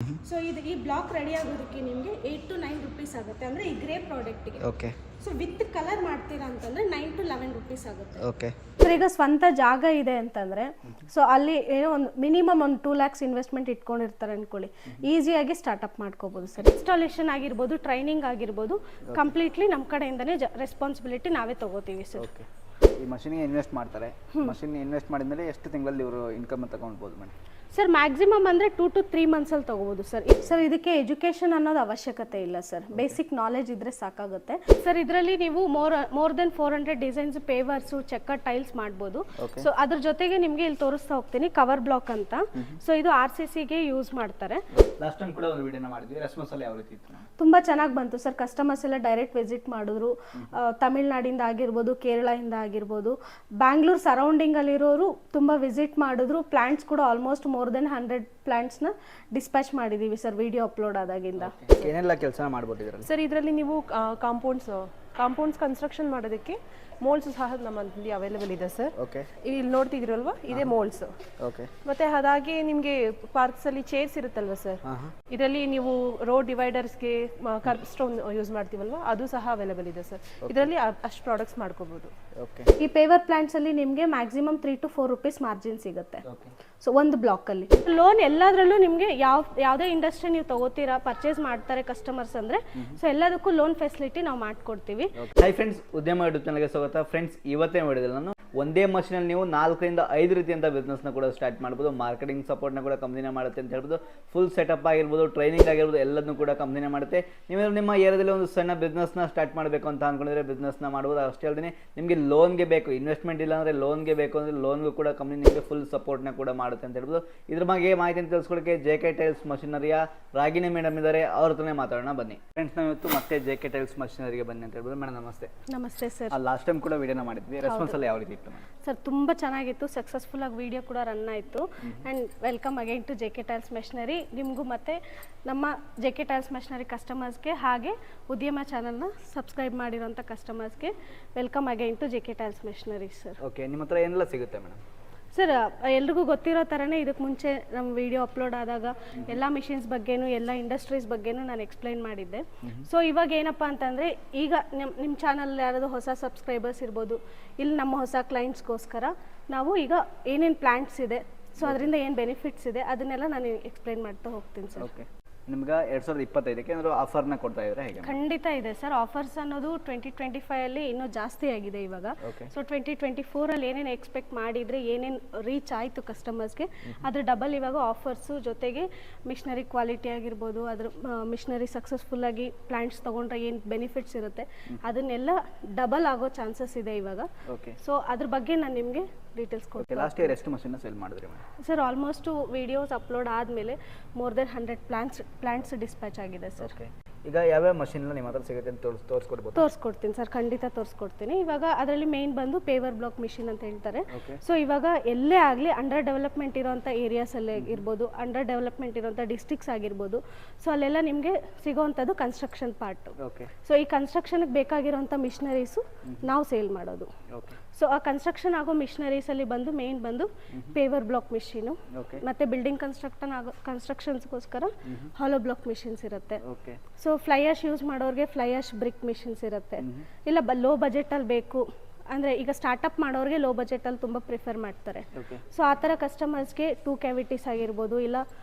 So ಇದು ಈ block ready ಆಗೋದಕ್ಕೆ ನಿಮಗೆ 8 to 9 rupees ಆಗುತ್ತೆ, ಅಂದರೆ ಈ ಗ್ರೇ ಪ್ರಾಡಕ್ಟಿಗೆ. ಓಕೆ. ಸೊ ವಿತ್ ಕಲರ್ ಮಾಡ್ತೀರಾ ಅಂತಂದರೆ 9 to 11 rupees ಆಗುತ್ತೆ. ಓಕೆ ಸರ್, ಈಗ ಸ್ವಂತ ಜಾಗ ಇದೆ ಅಂತಂದರೆ ಸೊ ಅಲ್ಲಿ ಏನೋ ಒಂದು ಮಿನಿಮಮ್ ಒಂದು 2 lakhs ಇನ್ವೆಸ್ಟ್ಮೆಂಟ್ ಇಟ್ಕೊಂಡಿರ್ತಾರೆ ಅಂದ್ಕೊಳ್ಳಿ, ಈಸಿಯಾಗಿ ಸ್ಟಾರ್ಟಪ್ ಮಾಡ್ಕೋಬೋದು ಸರ್. ಇನ್ಸ್ಟಾಲೇಷನ್ ಆಗಿರ್ಬೋದು, ಟ್ರೈನಿಂಗ್ ಆಗಿರ್ಬೋದು, ಕಂಪ್ಲೀಟ್ಲಿ ನಮ್ಮ ಕಡೆಯಿಂದನೇ ರೆಸ್ಪಾನ್ಸಿಬಿಲಿಟಿ ನಾವೇ ತಗೋತೀವಿ ಸರ್. ಓಕೆ. ಈ ಮಷಿನಿಗೆ ಇನ್ವೆಸ್ಟ್ ಮಾಡ್ತಾರೆ, ಮಷಿನ್ ಇನ್ವೆಸ್ಟ್ ಮಾಡಿದ್ಮೇಲೆ ಎಷ್ಟು ತಿಂಗಳಲ್ಲಿ ಇವರು ಇನ್ಕಮ್ ತಗೊಳ್ಬೋದು ಮೇಡಮ್? ಸರ್ ಮ್ಯಾಕ್ಸಿಮಮ್ ಅಂದರೆ 2 to 3 months ತೊಗೋಬೋದು ಸರ್. ಸರ್ ಇದಕ್ಕೆ ಎಜುಕೇಷನ್ ಅನ್ನೋದು ಅವಶ್ಯಕತೆ ಇಲ್ಲ ಸರ್, ಬೇಸಿಕ್ ನಾಲೆಜ್ ಇದ್ದರೆ ಸಾಕಾಗುತ್ತೆ ಸರ್. ಇದರಲ್ಲಿ ನೀವು more than 400 designs, pavers, checker, tiles ಮಾಡ್ಬೋದು. ಸೊ ಅದ್ರ ಜೊತೆಗೆ ನಿಮಗೆ ಇಲ್ಲಿ ತೋರಿಸ್ತಾ ಹೋಗ್ತೀನಿ ಕವರ್ ಬ್ಲಾಕ್ ಅಂತ. ಸೊ ಇದು RCCಗೆ ಯೂಸ್ ಮಾಡ್ತಾರೆ. ಲಾಸ್ಟ್ ಟೈಮ್ ಕೂಡ ಒಂದು ವಿಡಿಯೋನ ಮಾಡಿದ್ವಿ, ರೆಸ್ಪಾನ್ಸ್ ಎಲ್ಲ ಯಾವ ರೀತಿ ಇತ್ತು? ತುಂಬ ಚೆನ್ನಾಗಿ ಬಂತು ಸರ್. ಕಸ್ಟಮರ್ಸ್ ಎಲ್ಲ ಡೈರೆಕ್ಟ್ ವಿಸಿಟ್ ಮಾಡಿದ್ರು, ತಮಿಳ್ನಾಡಿಂದ ಆಗಿರ್ಬೋದು, ಕೇರಳದಿಂದ ಆಗಿರ್ಬೋದು, ಬ್ಯಾಂಗ್ಳೂರ್ ಸರೌಂಡಿಂಗಲ್ಲಿರೋರು ತುಂಬ ವಿಸಿಟ್ ಮಾಡಿದ್ರು. ಪ್ಲಾಂಟ್ಸ್ ಕೂಡ ಆಲ್ಮೋಸ್ಟ್ ಮೋರ್ ದೆನ್ 100 ಪ್ಲಾಂಟ್ಸ್ನ ಡಿಸ್ಪ್ಯಾಚ್ ಮಾಡಿದ್ದೀವಿ ಸರ್ ವಿಡಿಯೋ ಅಪ್ಲೋಡ್ ಆದಾಗಿಂದ. ಏನೆಲ್ಲ ಕೆಲಸ ಮಾಡ್ಬೋದು ಸರ್? ಇದರಲ್ಲಿ ನೀವು ಕಾಂಪೌಂಡ್ಸ್ ಕನ್ಸ್ಟ್ರಕ್ಷನ್ ಮಾಡೋದಕ್ಕೆ ಮೋಲ್ಡ್ಸ್ ಸಹ ನಮ್ಮಲ್ಲಿ ಅವೈಲೇಬಲ್ ಇದೆ ಸರ್. ಓಕೆ. ಇಲ್ಲಿ ನೋಡ್ತಿದ್ದೀರಲ್ವಾ, ಇದೇ ಮೋಲ್ಡ್ಸ್. ಓಕೆ. ಮತ್ತೆ ಅದಾಗೆ ನಿಮಗೆ ಪಾರ್ಕ್ಸ್ ಅಲ್ಲಿ ಚೇರ್ಸ್ ಇರುತ್ತಲ್ವಾ ಸರ್, ಇದರಲ್ಲಿ ನೀವು ರೋಡ್ ಡಿವೈಡರ್ಸ್ಗೆ ಕರ್ಬ್ ಸ್ಟೋನ್ ಯೂಸ್ ಮಾಡ್ತೀವಲ್ವಾ, ಅದು ಸಹ ಅವೈಲೇಬಲ್ ಇದೆ ಸರ್. ಇದರಲ್ಲಿ ಅಷ್ಟು ಪ್ರಾಡಕ್ಟ್ಸ್ ಮಾಡ್ಕೋಬಹುದು. ಓಕೆ. ಈ ಪೇವರ್ ಪ್ಲಾಂಟ್ಸ್ ಅಲ್ಲಿ ನಿಮಗೆ ಮ್ಯಾಕ್ಸಿಮಮ್ 3 to 4 rupees ಮಾರ್ಜಿನ್ ಸಿಗುತ್ತೆ. ಸೊ ಒಂದು ಬ್ಲಾಕ್ ಅಲ್ಲಿ ಲೋನ್ ಎಲ್ಲದರಲ್ಲೂ ನಿಮಗೆ ಯಾವುದೇ ಇಂಡಸ್ಟ್ರಿ ನೀವು ತಗೋತೀರಾ, ಪರ್ಚೇಸ್ ಮಾಡ್ತಾರೆ ಕಸ್ಟಮರ್ಸ್ ಅಂದ್ರೆ, ಸೊ ಎಲ್ಲದಕ್ಕೂ ಲೋನ್ ಫೆಸಿಲಿಟಿ ನಾವು ಮಾಡ್ಕೊಡ್ತೀವಿ. ಹೈ ಫ್ರೆಂಡ್ಸ್, ಉದ್ಯಮ ಯೂಟ್ಯೂಬ್ ಚಾನಲ್ಗೆ ಸ್ವಾಗತ. ಫ್ರೆಂಡ್ಸ್, ಇವತ್ತೇ ಮಾಡಿದ್ರೆ ನಾನು ಒಂದೇ ಮಷೀನಲ್ಲಿ ನೀವು 4 ರಿಂದ 5 ರೀತಿಯಂತ ಬಿಸ್ನೆಸ್ನ ಕೂಡ ಸ್ಟಾರ್ಟ್ ಮಾಡ್ಬೋದು. ಮಾರ್ಕೆಟಿಂಗ್ ಸಪೋರ್ಟ್ನ ಕೂಡ ಕಂಪ್ನಿನೇ ಮಾಡುತ್ತೆ ಅಂತ ಹೇಳ್ಬೋದು. ಫುಲ್ ಸೆಟಪ್ ಆಗಿರ್ಬೋದು, ಟ್ರೈನಿಂಗ್ ಆಗಿರ್ಬೋದು, ಎಲ್ಲದನ್ನು ಕೂಡ ಕಂಪ್ನಿನೇ ಮಾಡುತ್ತೆ. ನೀವು ನಿಮ್ಮ ಏರಿಯಾದಲ್ಲಿ ಒಂದು ಸಣ್ಣ ಬಿಸ್ನೆಸ್ನ ಸ್ಟಾರ್ಟ್ ಮಾಡಬೇಕು ಅಂತ ಅಂದ್ಕೊಂಡಿದ್ರೆ ಬಿಸ್ನೆಸ್ನ ಮಾಡ್ಬೋದು. ಅಷ್ಟೇ ಅಲ್ಲದೆ ನಿಮಗೆ ಲೋನ್ಗೆ ಬೇಕು, ಇನ್ವೆಸ್ಟ್ಮೆಂಟ್ ಇಲ್ಲ ಅಂದರೆ ಲೋನ್ಗೆ ಬೇಕು ಅಂದರೆ ಲೋನ್ಗೂ ಕೂಡ ಕಂಪ್ನಿ ನಿಮಗೆ ಫುಲ್ ಸಪೋರ್ಟ್ನ ಕೂಡ ಮಾಡುತ್ತೆ ಅಂತ ಹೇಳ್ಬೋದು. ಇದ್ರ ಬಗ್ಗೆ ಮಾಹಿತಿಯನ್ನು ತಿಳಿಸ್ಕೊಡಕ್ಕೆ JK ಟೈಲ್ಸ್ ಮಷಿನರಿಯ ರಾಗಿಣಿ ಮೇಡಮ್ ಇದ್ದಾರೆ, ಅವ್ರ ಹತ್ರನೇ ಮಾತಾಡೋಣ ಬನ್ನಿ. ಫ್ರೆಂಡ್ಸ್, ನಾವು ಇವತ್ತು ಮತ್ತೆ JK ಟೈಲ್ಸ್ ಮಷಿನರಿಗೆ ಬನ್ನಿ ಅಂತ ಹೇಳ್ಬೋದು. ಮೇಡಮ್ ನಮಸ್ತೆ. ನಮಸ್ತೆ ಸರ್. ಲಾಸ್ಟ್ ಟೈಮ್ ಕೂಡ ವಿಡಿಯೋನ ಮಾಡಿದ್ವಿ, ರೆಸ್ಪಾನ್ಸ್ ಎಲ್ಲ ಯಾವ ರೀತಿ ಇತ್ತು ಸರ್? ತುಂಬ ಚೆನ್ನಾಗಿತ್ತು, ಸಕ್ಸಸ್ಫುಲ್ ಆಗಿ ವಿಡಿಯೋ ಕೂಡ ರನ್ ಆಯಿತು. And welcome again to JK tiles machinery. ನಿಮಗೂ ಮತ್ತು ನಮ್ಮ JK ಟೈಲ್ಸ್ ಮೆಷಿನರಿ ಕಸ್ಟಮರ್ಸ್ಗೆ, ಹಾಗೆ ಉದ್ಯಮ ಚಾನಲ್ನ ಸಬ್ಸ್ಕ್ರೈಬ್ ಮಾಡಿರೋಂಥ ಕಸ್ಟಮರ್ಸ್ಗೆ welcome again to JK tiles machinery sir. Okay. ನಿಮ್ಮ ಹತ್ರ ಏನೆಲ್ಲ ಸಿಗುತ್ತೆ ಮೇಡಮ್? ಸರ್, ಎಲ್ರಿಗೂ ಗೊತ್ತಿರೋ ಥರನೇ ಇದಕ್ಕೆ ಮುಂಚೆ ನಮ್ಮ ವಿಡಿಯೋ ಅಪ್ಲೋಡ್ ಆದಾಗ ಎಲ್ಲ ಮಿಷಿನ್ಸ್ ಬಗ್ಗೆನೂ, ಎಲ್ಲ ಇಂಡಸ್ಟ್ರೀಸ್ ಬಗ್ಗೆನೂ ನಾನು ಎಕ್ಸ್ಪ್ಲೈನ್ ಮಾಡಿದ್ದೆ. ಸೊ ಇವಾಗ ಏನಪ್ಪ ಅಂತಂದರೆ, ಈಗ ನಿಮ್ಮ ಚಾನಲ್ ಯಾರಾದರೂ ಹೊಸ ಸಬ್ಸ್ಕ್ರೈಬರ್ಸ್ ಇರ್ಬೋದು, ಇಲ್ಲಿ ನಮ್ಮ ಹೊಸ ಕ್ಲೈಂಟ್ಸ್ಗೋಸ್ಕರ ನಾವು ಈಗ ಏನೇನು ಪ್ಲಾಂಟ್ಸ್ ಇದೆ, ಸೊ ಅದರಿಂದ ಏನು ಬೆನಿಫಿಟ್ಸ್ ಇದೆ, ಅದನ್ನೆಲ್ಲ ನಾನು ಎಕ್ಸ್ಪ್ಲೈನ್ ಮಾಡ್ತಾ ಹೋಗ್ತೀನಿ ಸರ್. ಓಕೆ. ನಿಮ್ಗೆ 2025ಕ್ಕೆ ಏನಾದರೂ ಆಫರ್ನ ಕೊಡ್ತಾ ಇದ್ದಾರೆ ಹೇಗೆ? ಖಂಡಿತ ಇದೆ ಸರ್. ಆಫರ್ಸ್ ಅನ್ನೋದು 2025 ಅಲ್ಲಿ ಇನ್ನೂ ಜಾಸ್ತಿ ಆಗಿದೆ ಇವಾಗ. ಸೊ 2024 ಅಲ್ಲಿ ಏನೇನು ಎಕ್ಸ್ಪೆಕ್ಟ್ ಮಾಡಿದರೆ, ಏನೇನು ರೀಚ್ ಆಯಿತು ಕಸ್ಟಮರ್ಸ್ಗೆ, ಅದ್ರ ಡಬಲ್ ಇವಾಗ ಆಫರ್ಸು, ಜೊತೆಗೆ ಮಿಷನರಿ ಕ್ವಾಲಿಟಿ ಆಗಿರ್ಬೋದು, ಅದ್ರ ಮಿಷನರಿ ಸಕ್ಸಸ್ಫುಲ್ಲಾಗಿ ಪ್ಲಾಂಟ್ಸ್ ತೊಗೊಂಡ್ರೆ ಏನು ಬೆನಿಫಿಟ್ಸ್ ಇರುತ್ತೆ, ಅದನ್ನೆಲ್ಲ ಡಬಲ್ ಆಗೋ ಚಾನ್ಸಸ್ ಇದೆ ಇವಾಗ. ಸೊ ಅದ್ರ ಬಗ್ಗೆ ನಾನು ನಿಮಗೆ ಡೀಟೇಲ್ಸ್ ಕೊಡ್ತೀನಿ. ಲಾಸ್ಟ್ ಇಯರ್ ಎಷ್ಟು ಮಷಿನ್ನ ಸೇಲ್ ಮಾಡಿದ್ರಿ ಸರ್? ಆಲ್ಮೋಸ್ಟ್ ವಿಡಿಯೋಸ್ ಅಪ್ಲೋಡ್ ಆದಮೇಲೆ ಮೋರ್ ದೆನ್ 100 ಪ್ಲಾಂಟ್ಸ್ ಡಿಸ್ಪ್ಯಾಚ್ ಆಗಿದೆ ಸರ್. ಈಗ ಯಾವ್ಯಾವ ಮಷಿನ್ ನಿಮ್ಮ ಹತ್ರ ಸಿಗುತ್ತೆ ಅಂತ ತೋರಿಸ್ಕೊಡ್ಬೋದು? ತೋರಿಸ್ಕೊಡ್ತೀನಿ ಸರ್, ಖಂಡಿತ ತೋರಿಸ್ಕೊಡ್ತೀನಿ. ಇವಾಗ ಅದರಲ್ಲಿ ಮೇನ್ ಬಂದು ಪೇವರ್ ಬ್ಲಾಕ್ ಮಿಷಿನ್ ಅಂತ ಹೇಳ್ತಾರೆ. ಸೊ ಇವಾಗ ಎಲ್ಲೇ ಆಗಲಿ ಅಂಡರ್ ಡೆವಲಪ್ಮೆಂಟ್ ಇರೋಂಥ ಏರಿಯಾಸಲ್ಲೇ ಇರ್ಬೋದು, ಅಂಡರ್ ಡೆವಲಪ್ಮೆಂಟ್ ಇರೋಂಥ ಡಿಸ್ಟ್ರಿಕ್ಸ್ ಆಗಿರ್ಬೋದು, ಸೊ ಅಲ್ಲೆಲ್ಲ ನಿಮಗೆ ಸಿಗೋವಂಥದ್ದು ಕನ್ಸ್ಟ್ರಕ್ಷನ್ ಪಾರ್ಟ್. ಸೊ ಈ ಕನ್ಸ್ಟ್ರಕ್ಷನ್ಗೆ ಬೇಕಾಗಿರೋಂಥ ಮಿಷನರೀಸು ನಾವು ಸೇಲ್ ಮಾಡೋದು. ಸೊ ಆ ಕನ್ಸ್ಟ್ರಕ್ಷನ್ ಆಗೋ ಮಿಷನರೀಸಲ್ಲಿ ಬಂದು ಮೇನ್ ಬಂದು ಪೇವರ್ ಬ್ಲಾಕ್ ಮಿಷಿನು, ಮತ್ತು ಬಿಲ್ಡಿಂಗ್ ಕನ್ಸ್ಟ್ರಕ್ಷನ್ಸ್ಗೋಸ್ಕರ ಹಾಲೋ ಬ್ಲಾಕ್ ಮಿಷಿನ್ಸ್ ಇರುತ್ತೆ. ಸೊ ಫ್ಲೈಯಾಶ್ ಯೂಸ್ ಮಾಡೋರಿಗೆ ಫ್ಲೈಯಾಶ್ ಬ್ರಿಕ್ ಮಿಷಿನ್ಸ್ ಇರುತ್ತೆ. ಇಲ್ಲ ಲೋ ಬಜೆಟಲ್ಲಿ ಬೇಕು ಅಂದರೆ, ಈಗ ಸ್ಟಾರ್ಟಪ್ ಮಾಡೋರಿಗೆ ಲೋ ಬಜೆಟಲ್ಲಿ ತುಂಬ ಪ್ರಿಫರ್ ಮಾಡ್ತಾರೆ. ಸೊ ಆ ಥರ ಕಸ್ಟಮರ್ಸ್ಗೆ 2 cavities ಆಗಿರ್ಬೋದು, ಇಲ್ಲ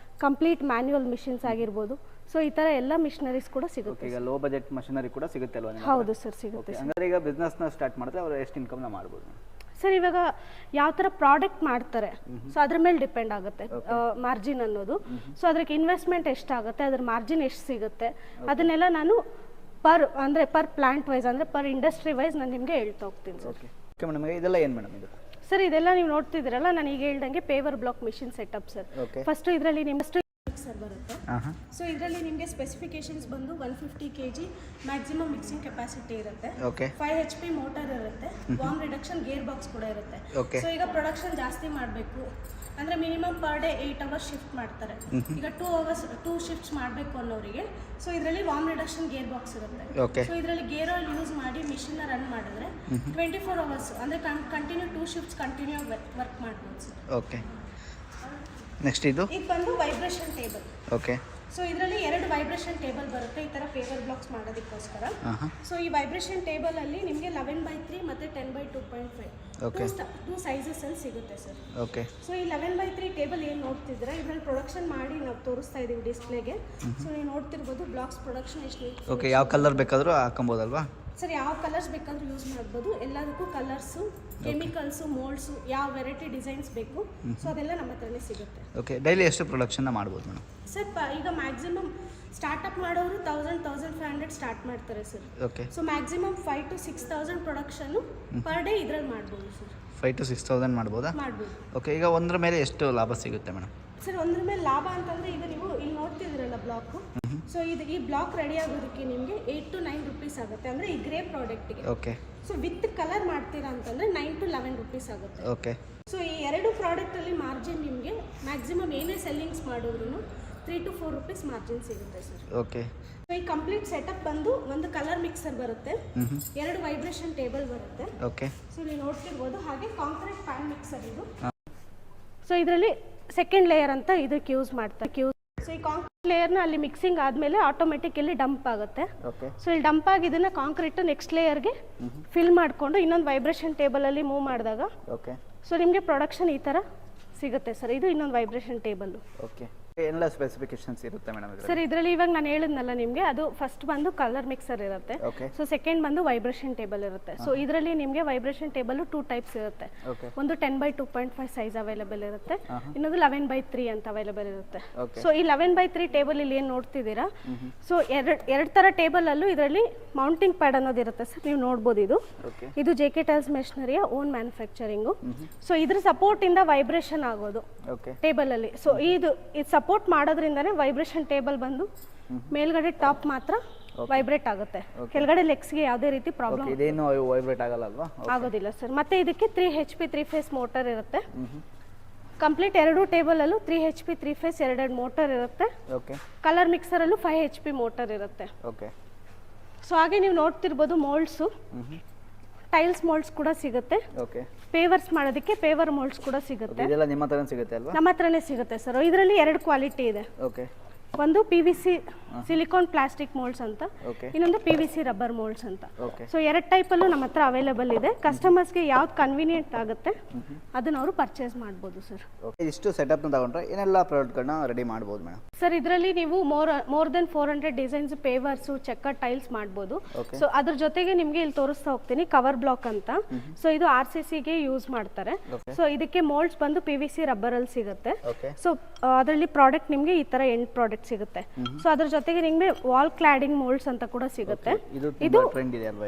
ಕಂಪ್ಲೀಟ್ ಮ್ಯಾನ್ಯುವಲ್ ಮಿಷಿನ್ಸ್ ಆಗಿರ್ಬೋದು, ಸೊ ಈ ಥರ ಎಲ್ಲ ಮಿಷನರೀಸ್ ಕೂಡ ಸಿಗುತ್ತೆ. ಈಗ ಲೋ ಬಜೆಟ್ ಮಷಿನರಿ ಕೂಡ ಸಿಗುತ್ತೆ ಅಲ್ವಾ? ಹೌದು ಸರ್, ಸಿಗುತ್ತೆ. ಅಂದರೆ ಈಗ ಬಿಸ್ನೆಸ್ನ ಸ್ಟಾರ್ಟ್ ಮಾಡಿದ್ರೆ ಅವರು ಎಷ್ಟು ಇನ್ಕಮ್ನ ಮಾಡ್ಬೋದು ಸರ್? ಇವಾಗ ಯಾವ ಥರ ಪ್ರಾಡಕ್ಟ್ ಮಾಡ್ತಾರೆ, ಸೊ ಅದ್ರ ಮೇಲೆ ಡಿಪೆಂಡ್ ಆಗುತ್ತೆ ಮಾರ್ಜಿನ್ ಅನ್ನೋದು. ಸೊ ಅದಕ್ಕೆ ಇನ್ವೆಸ್ಟ್ಮೆಂಟ್ ಎಷ್ಟಾಗುತ್ತೆ, ಅದ್ರ ಮಾರ್ಜಿನ್ ಎಷ್ಟು ಸಿಗುತ್ತೆ, ಅದನ್ನೆಲ್ಲ ನಾನು ಪರ್ ಪ್ಲಾಂಟ್ ವೈಸ್, ಅಂದರೆ ಪರ್ ಇಂಡಸ್ಟ್ರಿ ವೈಸ್ ನಾನು ನಿಮಗೆ ಹೇಳ್ತಾ ಹೋಗ್ತೀನಿ ಸರ್. ಓಕೆ ಮೇಡಮ್, ಇದೆಲ್ಲ ಏನು ಮೇಡಮ್ ಇದು? ಸರ್ ಇದೆಲ್ಲ ನೀವು ನೋಡ್ತಿದ್ದೀರಲ್ಲ, ನಾನು ಈಗ ಹೇಳ್ದಂಗೆ paver block machine setup sir. First ಇದರಲ್ಲಿ ನಿಮ್ಮಷ್ಟು ಸರ್ ಬರುತ್ತೆ. ಸೊ ಇದರಲ್ಲಿ ನಿಮಗೆ ಸ್ಪೆಸಿಫಿಕೇಶನ್ಸ್ ಬಂದು 150 kg ಮ್ಯಾಕ್ಸಿಮಮ್ ಮಿಕ್ಸಿಂಗ್ ಕೆಪಾಸಿಟಿ ಇರುತ್ತೆ, 5 HP ಮೋಟರ್ ಇರುತ್ತೆ, ವಾರ್ಮ್ ರಿಡಕ್ಷನ್ ಗೇರ್ ಬಾಕ್ಸ್ ಕೂಡ ಇರುತ್ತೆ. ಸೊ ಈಗ ಪ್ರೊಡಕ್ಷನ್ ಜಾಸ್ತಿ ಮಾಡಬೇಕು ಅಂದರೆ minimum per day 8 hours shift ಮಾಡ್ತಾರೆ. ಈಗ 2 shifts ಮಾಡಬೇಕು ಅನ್ನೋರಿಗೆ, ಸೊ ಇದರಲ್ಲಿ ವಾರ್ಮ್ ರಿಡಕ್ಷನ್ ಗೇರ್ ಬಾಕ್ಸ್ ಇರುತ್ತೆ. ಸೊ ಇದರಲ್ಲಿ ಗೇರ್ ಆಯಿಲ್ ಯೂಸ್ ಮಾಡಿ ಮಿಷಿನ್ನ ರನ್ ಮಾಡಿದ್ರೆ 24 hours ಅಂದರೆ ಕಂಟಿನ್ಯೂ 2 shifts ಕಂಟಿನ್ಯೂ ವರ್ಕ್ ಮಾಡ್ಬೋದು ಸರ್. ಓಕೆ. ನೆಕ್ಸ್ಟ್ ಇದು ಬಂದು ವೈಬ್ರೇಷನ್ ಟೇಬಲ್. ಓಕೆ. ಸೊ ಇದರಲ್ಲಿ 2 ವೈಬ್ರೇಷನ್ ಟೇಬಲ್ ಬರುತ್ತೆ ಈ ಥರ ಪೇವರ್ ಬ್ಲಾಕ್ಸ್ ಮಾಡೋದಕ್ಕೋಸ್ಕರ. ಸೊ ಈ ವೈಬ್ರೇಷನ್ ಟೇಬಲಲ್ಲಿ ನಿಮಗೆ 11/3 ಮತ್ತು 10/2.5 ಟೂ ಸೈಜಸಲ್ಲಿ ಸಿಗುತ್ತೆ ಸರ್. ಓಕೆ. ಸೊ ಈ 11/3 ಟೇಬಲ್ ಏನು ನೋಡ್ತಿದ್ರೆ ಇದರಲ್ಲಿ ಪ್ರೊಡಕ್ಷನ್ ಮಾಡಿ ನಾವು ತೋರಿಸ್ತಾ ಇದ್ದೀವಿ ಡಿಸ್ಪ್ಲೇಗೆ. ಸೊ ನೀವು ನೋಡ್ತಿರ್ಬೋದು ಬ್ಲಾಕ್ಸ್ ಪ್ರೊಡಕ್ಷನ್ ಎಷ್ಟು. ಓಕೆ, ಯಾವ ಕಲರ್ ಬೇಕಾದರೂ ಹಾಕೊಬೋದಲ್ವಾ ಸರ್? ಯಾವ ಕಲರ್ಸ್ ಬೇಕಾದ್ರೂ ಯೂಸ್ ಮಾಡ್ಬೋದು. ಎಲ್ಲದಕ್ಕೂ ಕಲರ್ಸು, ಕೆಮಿಕಲ್ಸು, ಮೋಲ್ಡ್ಸು, ಯಾವ ವೆರೈಟಿ ಡಿಸೈನ್ಸ್ ಬೇಕು ಸೊ ಅದೆಲ್ಲ ನಮ್ಮ ಹತ್ರನೇ ಸಿಗುತ್ತೆ. ಓಕೆ. ಡೈಲಿ ಎಷ್ಟು ಪ್ರೊಡಕ್ಷನ್ನ ಮಾಡ್ಬೋದು ಮೇಡಮ್? ಸರ್ ಈಗ ಮ್ಯಾಕ್ಸಿಮಮ್ ಸ್ಟಾರ್ಟಪ್ ಮಾಡೋರು 1,500 ಸ್ಟಾರ್ಟ್ ಮಾಡ್ತಾರೆ sir. Okay. So maximum 5,000 to 6,000 production per day ಇದ್ರಲ್ಲಿ ಮಾಡ್ಬೋದು ಸರ್. 5,000 to 6,000 ಮಾಡ್ಬೋದಾ? ಮಾಡ್ಬೋದು. ಓಕೆ. ಈಗ ಒಂದ್ರ ಮೇಲೆ ಎಷ್ಟು ಲಾಭ ಸಿಗುತ್ತೆ ಮೇಡಮ್? ಸರ್ ಒಂದ್ರ ಮೇಲೆ ಲಾಭ ಅಂತಂದರೆ ಈಗ ನೀವು ಇಲ್ಲಿ ನೋಡ್ತಿದ್ದೀರಲ್ಲ ಬ್ಲಾಕು, ಸೊ ಈ ಬ್ಲಾಕ್ ರೆಡಿ ಆಗೋದಕ್ಕೆ ನಿಮಗೆ 8 to 9 rupees ಆಗುತ್ತೆ, ಅಂದರೆ ಈ ಗ್ರೇ ಪ್ರಾಡಕ್ಟ್ಗೆ. ಓಕೆ. ಸೊ ವಿತ್ ಕಲರ್ ಮಾಡ್ತೀರಾ ಅಂತಂದರೆ 9 to 11 rupees ಆಗುತ್ತೆ. ಓಕೆ. ಸೊ ಈ 2 ಪ್ರಾಡಕ್ಟಲ್ಲಿ ಮಾರ್ಜಿನ್ ನಿಮಗೆ ಮ್ಯಾಕ್ಸಿಮಮ್ ಏನೇ ಸೆಲ್ಲಿಂಗ್ಸ್ ಮಾಡಿದ್ರು 3 to 4 rupees ಮಾರ್ಜಿನ್ ಸಿಗುತ್ತೆ ಸರ್. ಓಕೆ. ಸೊ ಈ ಕಂಪ್ಲೀಟ್ ಸೆಟಪ್ ಬಂದು ಒಂದು ಕಲರ್ ಮಿಕ್ಸರ್ ಬರುತ್ತೆ, 2 ವೈಬ್ರೇಷನ್ ಟೇಬಲ್ ಬರುತ್ತೆ. ಓಕೆ. ಸೊ ನೀವು ನೋಡ್ತಿರ್ಬೋದು. ಹಾಗೆ ಕಾಂಕ್ರೀಟ್ ಪ್ಯಾನ್ ಮಿಕ್ಸರ್ ಇದು. ಸೊ ಇದರಲ್ಲಿ ಸೆಕೆಂಡ್ ಲೇಯರ್ ಅಂತ ಇದಕ್ಕೆ ಯೂಸ್ ಮಾಡ್ತಾರೆ. ಸೊ ಈ ಕಾಂಕ್ರೀಟ್ ಲೇಯರ್ನ ಅಲ್ಲಿ ಮಿಕ್ಸಿಂಗ್ ಆದಮೇಲೆ ಆಟೋಮೆಟಿಕ್ ಇಲ್ಲಿ ಡಂಪ್ ಆಗುತ್ತೆ. ಸೊ ಇಲ್ಲಿ ಡಂಪ್ ಆಗಿ ಇದನ್ನ ಕಾಂಕ್ರೀಟ್ ನೆಕ್ಸ್ಟ್ ಲೇಯರ್ಗೆ ಫಿಲ್ ಮಾಡಿಕೊಂಡು ಇನ್ನೊಂದು ವೈಬ್ರೇಷನ್ ಟೇಬಲಲ್ಲಿ ಮೂವ್ ಮಾಡಿದಾಗ ಓಕೆ. ಸೊ ನಿಮಗೆ ಪ್ರೊಡಕ್ಷನ್ ಈ ಥರ ಸಿಗುತ್ತೆ ಸರ್. ಇದು ಇನ್ನೊಂದು ವೈಬ್ರೇಷನ್ ಟೇಬಲ್. ಓಕೆ. ಎಲ್ಲ ಸ್ಪೆಸಿಫಿಕೇಶನ್ಸ್ ಇರುತ್ತೆ ಮೇಡಮ್ ಸರ್? ಇದರಲ್ಲಿ ಇವಾಗ ನಾನು ಹೇಳಿದ್ನಲ್ಲ ನಿಮಗೆ, ಅದು ಫಸ್ಟ್ ಬಂದು ಕಲರ್ ಮಿಕ್ಸರ್ ಇರುತ್ತೆ. ಓಕೆ. ಸೊ ಸೆಕೆಂಡ್ ಬಂದು ವೈಬ್ರೇಷನ್ ಟೇಬಲ್ ಇರುತ್ತೆ. ಸೊ ಇದರಲ್ಲಿ ನಿಮಗೆ ವೈಬ್ರೇಷನ್ ಟೇಬಲ್ 2 ಟೈಪ್ಸ್ ಇರುತ್ತೆ. ಒಂದು 10/2.5 ಸೈಜ್ ಅವೈಲೇಬಲ್ ಇರುತ್ತೆ, ಇನ್ನೊಂದು 11/3 ಅಂತ ಅವೈಲೇಬಲ್ ಇರುತ್ತೆ. ಸೊ ಈ 11/3 ಟೇಬಲ್ ಇಲ್ಲಿ ಏನು ನೋಡ್ತಿದ್ದೀರಾ, ಸೊ ಎರಡು ಥರ ಟೇಬಲ್ ಅಲ್ಲೂ ಇದರಲ್ಲಿ ಮೌಂಟಿಂಗ್ ಪ್ಯಾಡ್ ಅನ್ನೋದು ಇರುತ್ತೆ ಸರ್. ನೀವು ನೋಡ್ಬೋದು ಇದು JK Tiles ಮೆಷಿನರಿಯ ಓನ್ ಮ್ಯಾನುಫ್ಯಾಕ್ಚರಿಂಗು. ಸೊ ಇದ್ರ ಸಪೋರ್ಟ್ ಇಂದ ವೈಬ್ರೇಷನ್ ಆಗೋದು ಟೇಬಲ್ ಅಲ್ಲಿ. ಸೊ ಇದು ಸಪೋರ್ಟ್ ಮಾಡೋದ್ರಿಂದನೇ ವೈಬ್ರೇಷನ್ ಟೇಬಲ್ ಬಂದು ಮೇಲ್ಗಡೆ ಟಾಪ್ ಮಾತ್ರ ವೈಬ್ರೇಟ್ ಆಗುತ್ತೆ, ಕೆಳಗಡೆ ಲೆಗ್ಸ್ಗೆ ಯಾವುದೇ ರೀತಿ ಪ್ರಾಬ್ಲಮ್ ಇದೇನು ವೈಬ್ರೇಟ್ ಆಗಲ್ಲ ಅಲ್ವಾ? ಆಗೋದಿಲ್ಲ ಸರ್. ಮತ್ತೆ ಇದಕ್ಕೆ 3 HP 3 ಫೇಸ್ ಮೋಟರ್ ಇರುತ್ತೆ. ಕಂಪ್ಲೀಟ್ 2 ಟೇಬಲ್ ಅಲ್ಲೂ 3 HP 3 ಫೇಸ್ 2 ಮೋಟರ್ ಇರುತ್ತೆ. ಕಲರ್ ಮಿಕ್ಸರ್ ಅಲ್ಲೂ 5 HP ಮೋಟರ್ ಇರುತ್ತೆ. ಸೊ ಹಾಗೆ ನೀವು ನೋಡ್ತಿರ್ಬೋದು ಮೋಲ್ಡ್ಸು, ಟೈಲ್ಸ್ ಮೋಲ್ಡ್ಸ್ ಕೂಡ ಸಿಗುತ್ತೆ. ಪೇವರ್ಸ್ ಮಾಡೋದಕ್ಕೆ ಪೇವರ್ ಮೋಲ್ಡ್ಸ್ ಕೂಡ ಸಿಗುತ್ತೆ. ನಿಮ್ಮ ಹತ್ರನೇ ಸಿಗುತ್ತೆ ಅಲ್ವಾ? ನಮ್ಮ ಹತ್ರನೇ ಸಿಗುತ್ತೆ ಸರ್. ಇದರಲ್ಲಿ 2 ಕ್ವಾಲಿಟಿ ಇದೆ. ಒಂದು PVC ಸಿಲಿಕಾನ್ ಪ್ಲಾಸ್ಟಿಕ್ ಮೋಲ್ಡ್ಸ್ ಅಂತ, ಇನ್ನೊಂದು PVC ರಬ್ಬರ್ ಮೋಲ್ಡ್ಸ್ ಅಂತ. ಸೊ 2 ಟೈಪಲ್ಲೂ ನಮ್ಮ ಹತ್ರ ಅವೈಲೇಬಲ್ ಇದೆ. ಕಸ್ಟಮರ್ಸ್ಗೆ ಯಾವ್ದು ಕನ್ವೀನಿಯಂಟ್ ಆಗುತ್ತೆ ಅದನ್ನ ಅವರು ಪರ್ಚೇಸ್ ಮಾಡ್ಬೋದು ಸರ್. ಇಷ್ಟು ಸೆಟಪ್ನ ತಗೊಂಡ್ರೆ ಏನೆಲ್ಲ ಪ್ರಾಡಕ್ಟ್ಗಳನ್ನ ರೆಡಿ ಮಾಡ್ಬೋದು ಮೇಡಮ್? ಸರ್ ಇದರಲ್ಲಿ ನೀವು more than 400 designs pavers checker tiles ಮಾಡ್ಬೋದು. ಸೊ ಅದ್ರ ಜೊತೆಗೆ ನಿಮಗೆ ಇಲ್ಲಿ ತೋರಿಸ್ತಾ ಹೋಗ್ತೀನಿ ಕವರ್ ಬ್ಲಾಕ್ ಅಂತ. ಸೊ ಇದು RCCಗೆ ಯೂಸ್ ಮಾಡ್ತಾರೆ. ಸೊ ಇದಕ್ಕೆ ಮೋಲ್ಡ್ಸ್ ಬಂದು PVC ರಬ್ಬರ್ ಅಲ್ಲಿ ಸಿಗುತ್ತೆ. ಸೊ ಅದರಲ್ಲಿ ಪ್ರಾಡಕ್ಟ್ ನಿಮಗೆ ಈ ತರ ಎಂಡ್ ಪ್ರಾಡಕ್ಟ್ ಸಿಗುತ್ತೆ. ಸೊ ಅದ್ರ ಜೊತೆಗೆ ನಿಮಗೆ ವಾಲ್ ಕ್ಲಾಡಿಂಗ್ ಮೋಲ್ಡ್ಸ್ ಅಂತ ಕೂಡ ಸಿಗುತ್ತೆ. ಇದು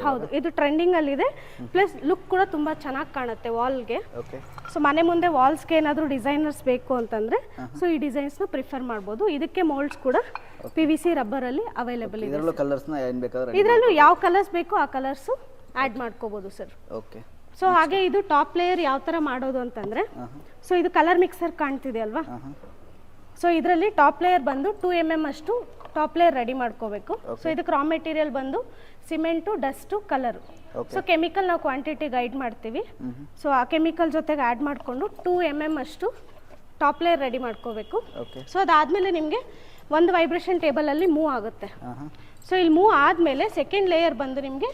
ಹೌದು, ಇದು ಟ್ರೆಂಡಿಂಗ್ ಅಲ್ಲಿ ಇದೆ. ಪ್ಲಸ್ ಲುಕ್ ಕೂಡ ತುಂಬಾ ಚೆನ್ನಾಗಿ ಕಾಣುತ್ತೆ ವಾಲ್ಗೆ. ಸೊ ಮನೆ ಮುಂದೆ ವಾಲ್ಸ್ಗೆ ಏನಾದರೂ ಡಿಸೈನರ್ಸ್ ಬೇಕು ಅಂತಂದ್ರೆ ಸೊ ಈ ಡಿಸೈನ್ಸ್ ನ ಪ್ರಿಫರ್ ಮಾಡ್ಬೋದು. ಇದಕ್ಕೆ ಮೋಲ್ಡ್ಸ್ ಕೂಡ PVC ರಬ್ಬರ್ ಅಲ್ಲಿ ಅವೈಲೇಬಲ್ ಇದೆ. ಇದರಲ್ಲೂ ಯಾವ ಕಲರ್ಸ್ ಬೇಕು ಆ ಕಲರ್ಸ್ ಆಡ್ ಮಾಡ್ಕೋಬಹುದು ಸರ್. ಸೊ ಹಾಗೆ ಇದು ಟಾಪ್ ಲೇಯರ್ ಯಾವ ತರ ಮಾಡೋದು ಅಂತಂದ್ರೆ, ಸೊ ಇದು ಕಲರ್ ಮಿಕ್ಸರ್ ಕಾಣ್ತಿದೆ ಅಲ್ವಾ? ಸೊ ಇದರಲ್ಲಿ ಟಾಪ್ ಲೇಯರ್ ಬಂದು 2 mm ಅಷ್ಟು ಟಾಪ್ ಲೇಯರ್ ರೆಡಿ ಮಾಡ್ಕೋಬೇಕು. ಸೊ ಇದಕ್ಕೆ ರಾ ಮೆಟೀರಿಯಲ್ ಬಂದು cement, dust, colour. So chemical ನಾವು ಕ್ವಾಂಟಿಟಿ ಗೈಡ್ ಮಾಡ್ತೀವಿ. ಸೊ ಆ ಕೆಮಿಕಲ್ ಜೊತೆಗೆ ಆ್ಯಡ್ ಮಾಡಿಕೊಂಡು 2 mm ಅಷ್ಟು ಟಾಪ್ ಲೇಯರ್ ರೆಡಿ ಮಾಡ್ಕೋಬೇಕು. ಸೊ ಅದಾದಮೇಲೆ ನಿಮಗೆ ಒಂದು ವೈಬ್ರೇಷನ್ ಟೇಬಲಲ್ಲಿ ಮೂವ್ ಆಗುತ್ತೆ. ಸೊ ಇಲ್ಲಿ ಮೂವ್ ಆದಮೇಲೆ ಸೆಕೆಂಡ್ ಲೇಯರ್ ಬಂದು ನಿಮಗೆ